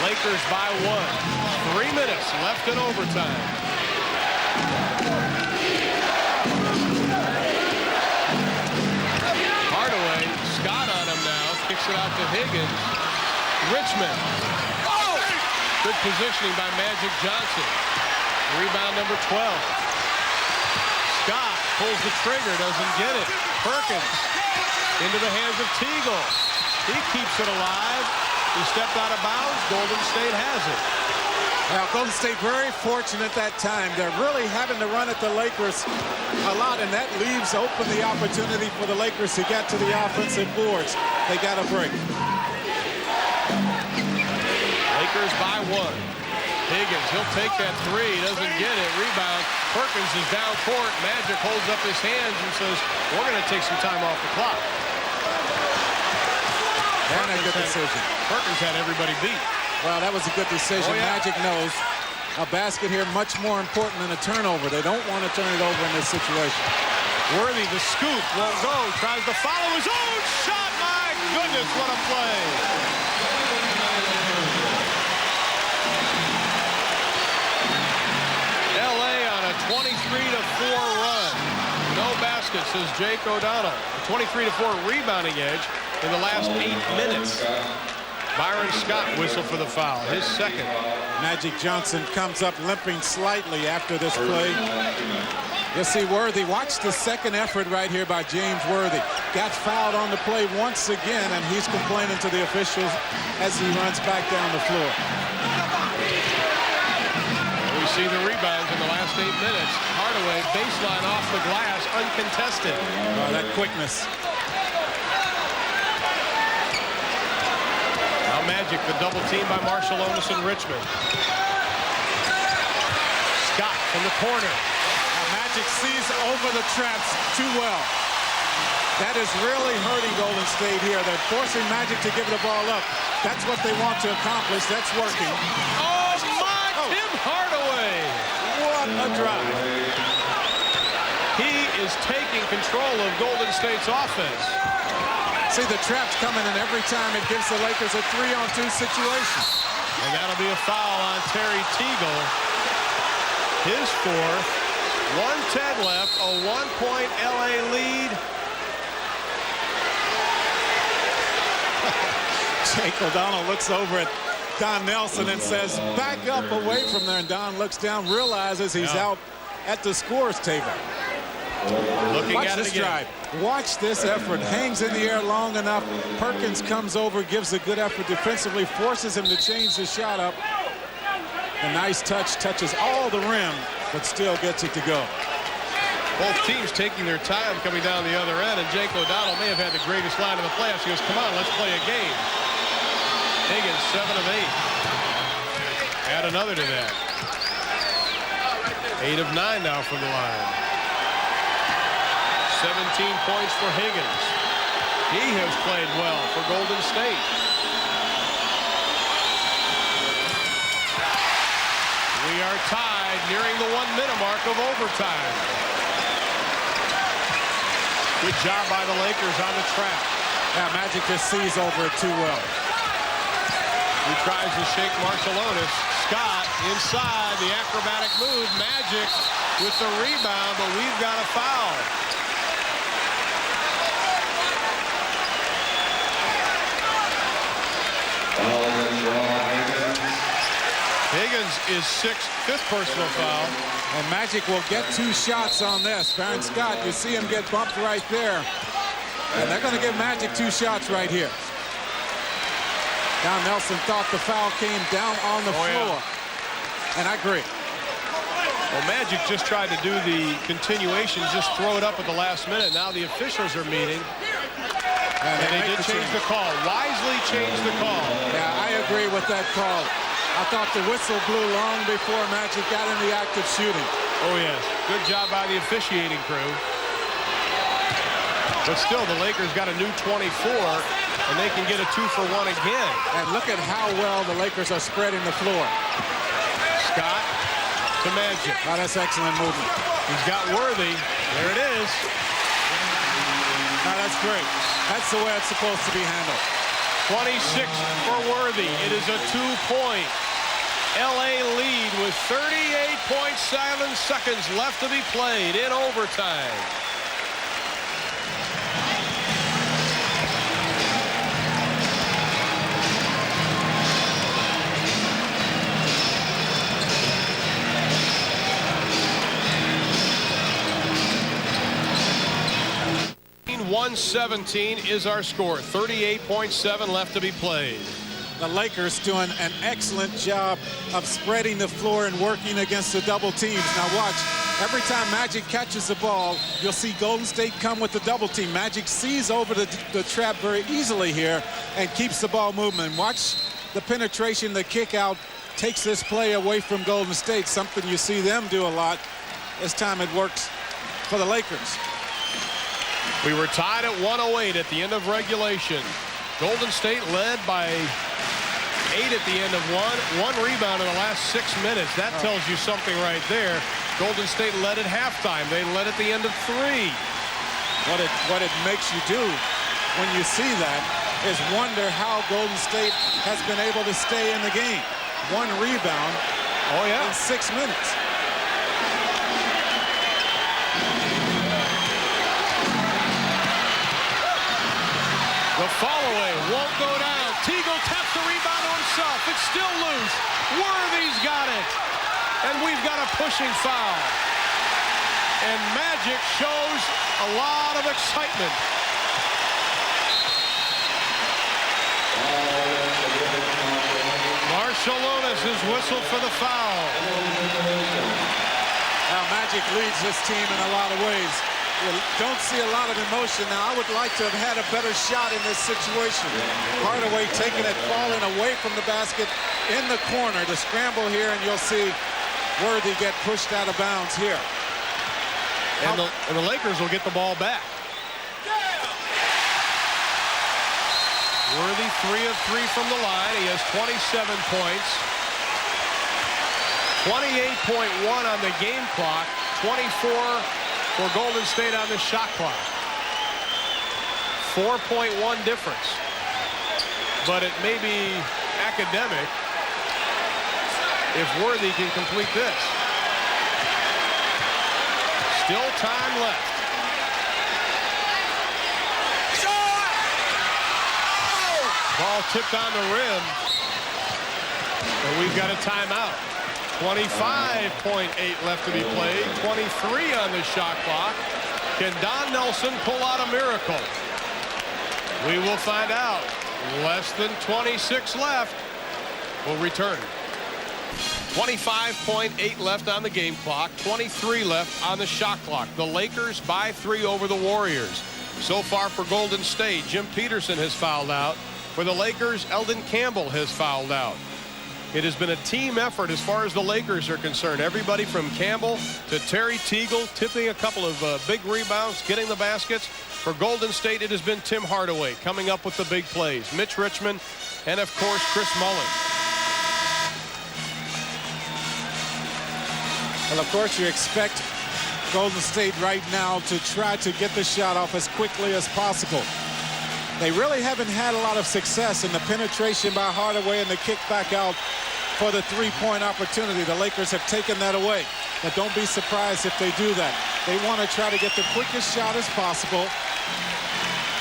Lakers by 1. 3 minutes left in overtime. Hardaway, Scott on him now, kicks it out to Higgins. Richmond. Oh! Good positioning by Magic Johnson. Rebound number 12. Scott pulls the trigger, doesn't get it. Perkins into the hands of Teagle. He keeps it alive. He stepped out of bounds. Golden State has it. Now, Golden State very fortunate that time. They're really having to run at the Lakers a lot, and that leaves open the opportunity for the Lakers to get to the offensive boards. They got a break. Lakers by 1. Higgins, he'll take that 3. Doesn't get it. Rebound. Perkins is down court. Magic holds up his hands and says, we're going to take some time off the clock. And a good decision. Perkins had everybody beat. Well, that was a good decision. Oh, yeah. Magic knows a basket here much more important than a turnover. They don't want to turn it over in this situation. Worthy, the scoop, won't go. Tries to follow his own shot. My goodness, what a play. LA on a 23-4 run. No basket, says Jake O'Donnell. A 23-4 rebounding edge in the last 8 minutes. Byron Scott whistled for the foul, his second. Magic Johnson comes up limping slightly after this play. You see Worthy, watch the second effort right here by James Worthy. Got fouled on the play once again, and he's complaining to the officials as he runs back down the floor. We see the rebounds in the last 8 minutes. Hardaway, baseline off the glass, uncontested. Oh, that quickness. Now Magic, the double team by Marshallonis and Richmond. Scott from the corner. Magic sees over the traps too well. That is really hurting Golden State here. They're forcing Magic to give the ball up. That's what they want to accomplish. That's working. Oh, my! Tim Hardaway! What a drive. He is taking control of Golden State's offense. See the traps coming, and every time it gives the Lakers a 3-on-2 situation. And that'll be a foul on Terry Teagle. His fourth. 1:10 left, a 1-point LA lead. Jake O'Donnell looks over at Don Nelson and says, back up away from there. And Don looks down, realizes he's out at the scorer's table. Watch this drive. Watch this effort. Hangs in the air long enough. Perkins comes over, gives a good effort defensively, forces him to change the shot up. A nice touch, touches all the rim, but still gets it to go. Both teams taking their time coming down the other end, and Jake O'Donnell may have had the greatest line in the playoffs. He goes, come on, let's play a game. Higgins, 7 of 8. Add another to that. 8 of 9 now from the line. 17 points for Higgins. He has played well for Golden State. We are tied, nearing the 1-minute mark of overtime. Good job by the Lakers on the trap. Yeah, Magic just sees over it too well. He tries to shake Marciulionis. Scott inside, the acrobatic move. Magic with the rebound, but we've got a foul. Higgins is 5th personal foul. And Magic will get 2 shots on this. Baron Scott, you see him get bumped right there. And they're going to give Magic 2 shots right here. Don Nelson thought the foul came down on the floor. Yeah. And I agree. Well, Magic just tried to do the continuation, just throw it up at the last minute. Now the officials are meeting. And they did change the call. Wisely changed the call. Yeah, I agree with that call. I thought the whistle blew long before Magic got in the act of shooting. Oh, yes. Good job by the officiating crew. But still, the Lakers got a new 24, and they can get a 2-for-1 again. And look at how well the Lakers are spreading the floor. Scott to Magic. Oh, that's excellent movement. He's got Worthy. There it is. No, that's great. That's the way it's supposed to be handled. 26 for Worthy. It is a 2-point LA lead with 38.7 seconds left to be played in overtime. .117 is our score. 38.7 left to be played. The Lakers doing an excellent job of spreading the floor and working against the double teams. Now watch, every time Magic catches the ball, you'll see Golden State come with the double team. Magic sees over the trap very easily here and keeps the ball moving. And watch the penetration, the kick out takes this play away from Golden State, something you see them do a lot. This time it works for the Lakers. We were tied at 108 at the end of regulation. Golden State led by 8 at the end of one rebound in the last 6 minutes. That tells you something right there. Golden State led at halftime. They led at the end of 3. What it makes you do when you see that is wonder how Golden State has been able to stay in the game. 1 rebound in 6 minutes. The follow-away won't go down. Teagle taps the rebound to himself. It's still loose. Worthy's got it. And we've got a pushing foul. And Magic shows a lot of excitement. Marciulionis is whistled for the foul. Now Magic leads this team in a lot of ways. You don't see a lot of emotion. Now, I would like to have had a better shot in this situation. Hardaway taking it, falling away from the basket in the corner to scramble here, and you'll see Worthy get pushed out of bounds here. And the Lakers will get the ball back. Worthy 3 of 3 from the line. He has 27 points. 28.1 on the game clock. 24 for Golden State on the shot clock. 4.1 difference. But it may be academic if Worthy can complete this. Still time left. Ball tipped on the rim. And we've got a timeout. 25.8 left to be played. 23 on the shot clock. Can Don Nelson pull out a miracle? We will find out. Less than 26 left. We'll return. 25.8 left on the game clock. 23 left on the shot clock. The Lakers by 3 over the Warriors. So far for Golden State, Jim Peterson has fouled out. For the Lakers, Eldon Campbell has fouled out. It has been a team effort as far as the Lakers are concerned. Everybody from Campbell to Terry Teagle, tipping a couple of big rebounds, getting the baskets. For Golden State, it has been Tim Hardaway coming up with the big plays. Mitch Richmond, and of course, Chris Mullin. Well, of course, you expect Golden State right now to try to get the shot off as quickly as possible. They really haven't had a lot of success in the penetration by Hardaway and the kick back out for the three-point opportunity. The Lakers have taken that away. But don't be surprised if they do that. They want to try to get the quickest shot as possible.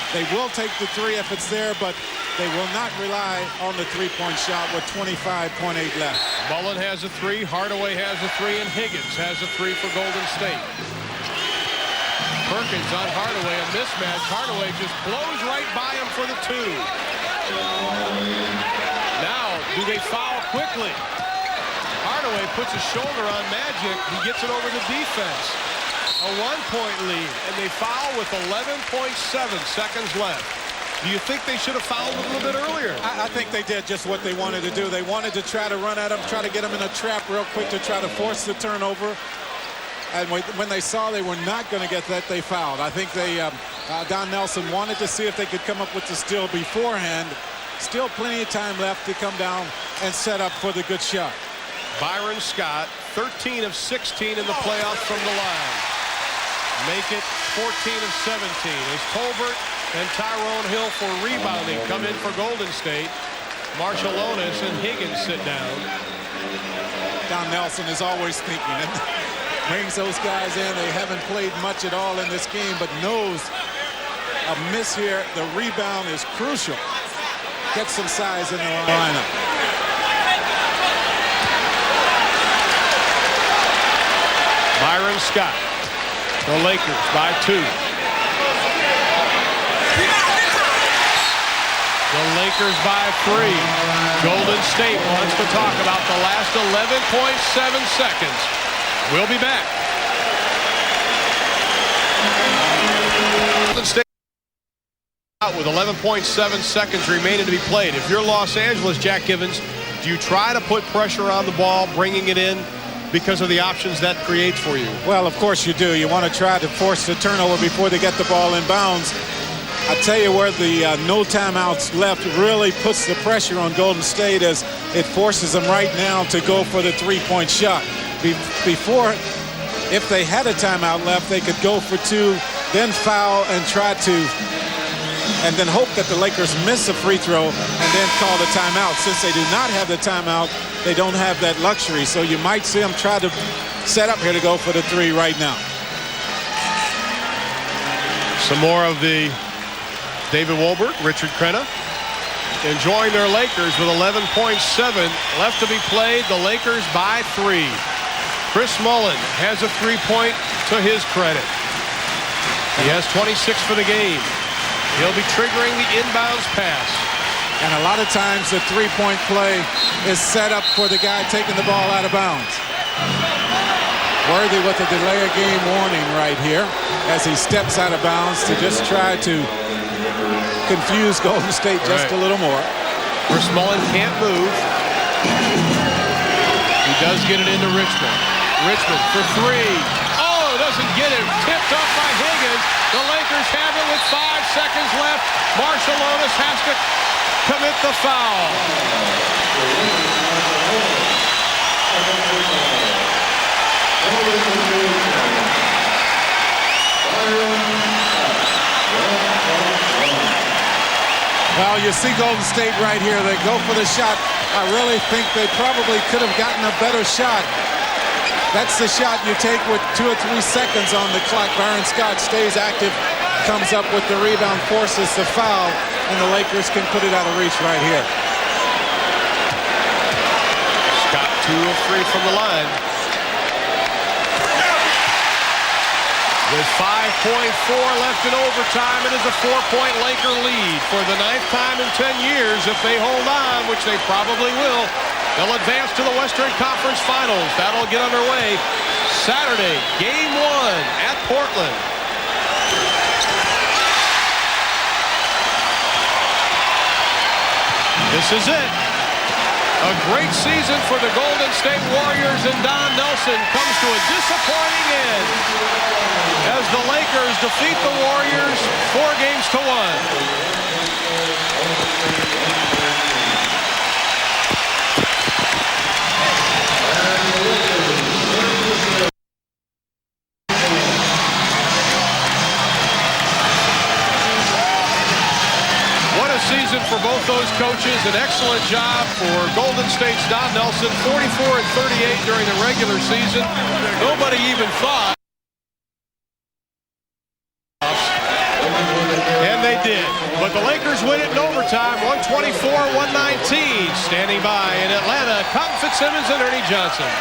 They will take the three if it's there, but they will not rely on the three-point shot with 25.8 left. Mullin has a three, Hardaway has a three, and Higgins has a three for Golden State. Perkins on Hardaway, a mismatch. Hardaway just blows right by him for the two. Now, do they foul quickly? Hardaway puts his shoulder on Magic. He gets it over the defense. A 1-point lead, and they foul with 11.7 seconds left. Do you think they should have fouled a little bit earlier? I think they did just what they wanted to do. They wanted to try to run at him, try to get him in a trap real quick to try to force the turnover. And when they saw they were not going to get that, they fouled. I think Don Nelson wanted to see if they could come up with the steal beforehand. Still plenty of time left to come down and set up for the good shot. Byron Scott, 13 of 16 in the playoffs from the line. Make it 14 of 17 as Tolbert and Tyrone Hill for rebounding come in for Golden State. Marciulionis and Higgins sit down. Don Nelson is always thinking and brings those guys in. They haven't played much at all in this game, but knows a miss here. The rebound is crucial. Get some size in the lineup. Byron Scott. The Lakers by 2. The Lakers by 3. Golden State wants to talk about the last 11.7 seconds. We'll be back. Golden State out with 11.7 seconds remaining to be played. If you're Los Angeles, Jack Givens, do you try to put pressure on the ball, bringing it in because of the options that creates for you? Well, of course you do. You want to try to force the turnover before they get the ball in bounds. I tell you where the no timeouts left really puts the pressure on Golden State as it forces them right now to go for the three-point shot. Before, if they had a timeout left, they could go for 2, then foul and try to, and then hope that the Lakers miss a free throw and then call the timeout. Since they do not have the timeout, they don't have that luxury. So you might see them try to set up here to go for the 3 right now. Some more of the David Wolbert, Richard Crenna, enjoying their Lakers with 11.7 left to be played. The Lakers by 3. Chris Mullin has a 3-point to his credit. He has 26 for the game. He'll be triggering the inbounds pass. And a lot of times the three-point play is set up for the guy taking the ball out of bounds. Worthy with a delay of game warning right here as he steps out of bounds to just try to confuse Golden State just a little more. Chris Mullin can't move. He does get it into Richmond. Richmond for 3. Oh, doesn't get it. Tipped up by Higgins. The Lakers have it with 5 seconds left. Marciulionis has to commit the foul. Well, you see Golden State right here. They go for the shot. I really think they probably could have gotten a better shot. That's the shot you take with 2 or 3 seconds on the clock. Byron Scott stays active, comes up with the rebound, forces the foul, and the Lakers can put it out of reach right here. Scott 2 of 3 from the line. With 5.4 left in overtime, it is a 4-point Laker lead. For the 9th time in 10 years, if they hold on, which they probably will, they'll advance to the Western Conference Finals. That'll get underway Saturday, Game 1 at Portland. This is it. A great season for the Golden State Warriors, and Don Nelson comes to a disappointing end as the Lakers defeat the Warriors 4-1. Season for both those coaches. An excellent job for Golden State's Don Nelson, 44 and 38 during the regular season. Nobody even thought. And they did. But the Lakers win it in overtime, 124-119. Standing by in Atlanta, Cotton Fitzsimmons and Ernie Johnson.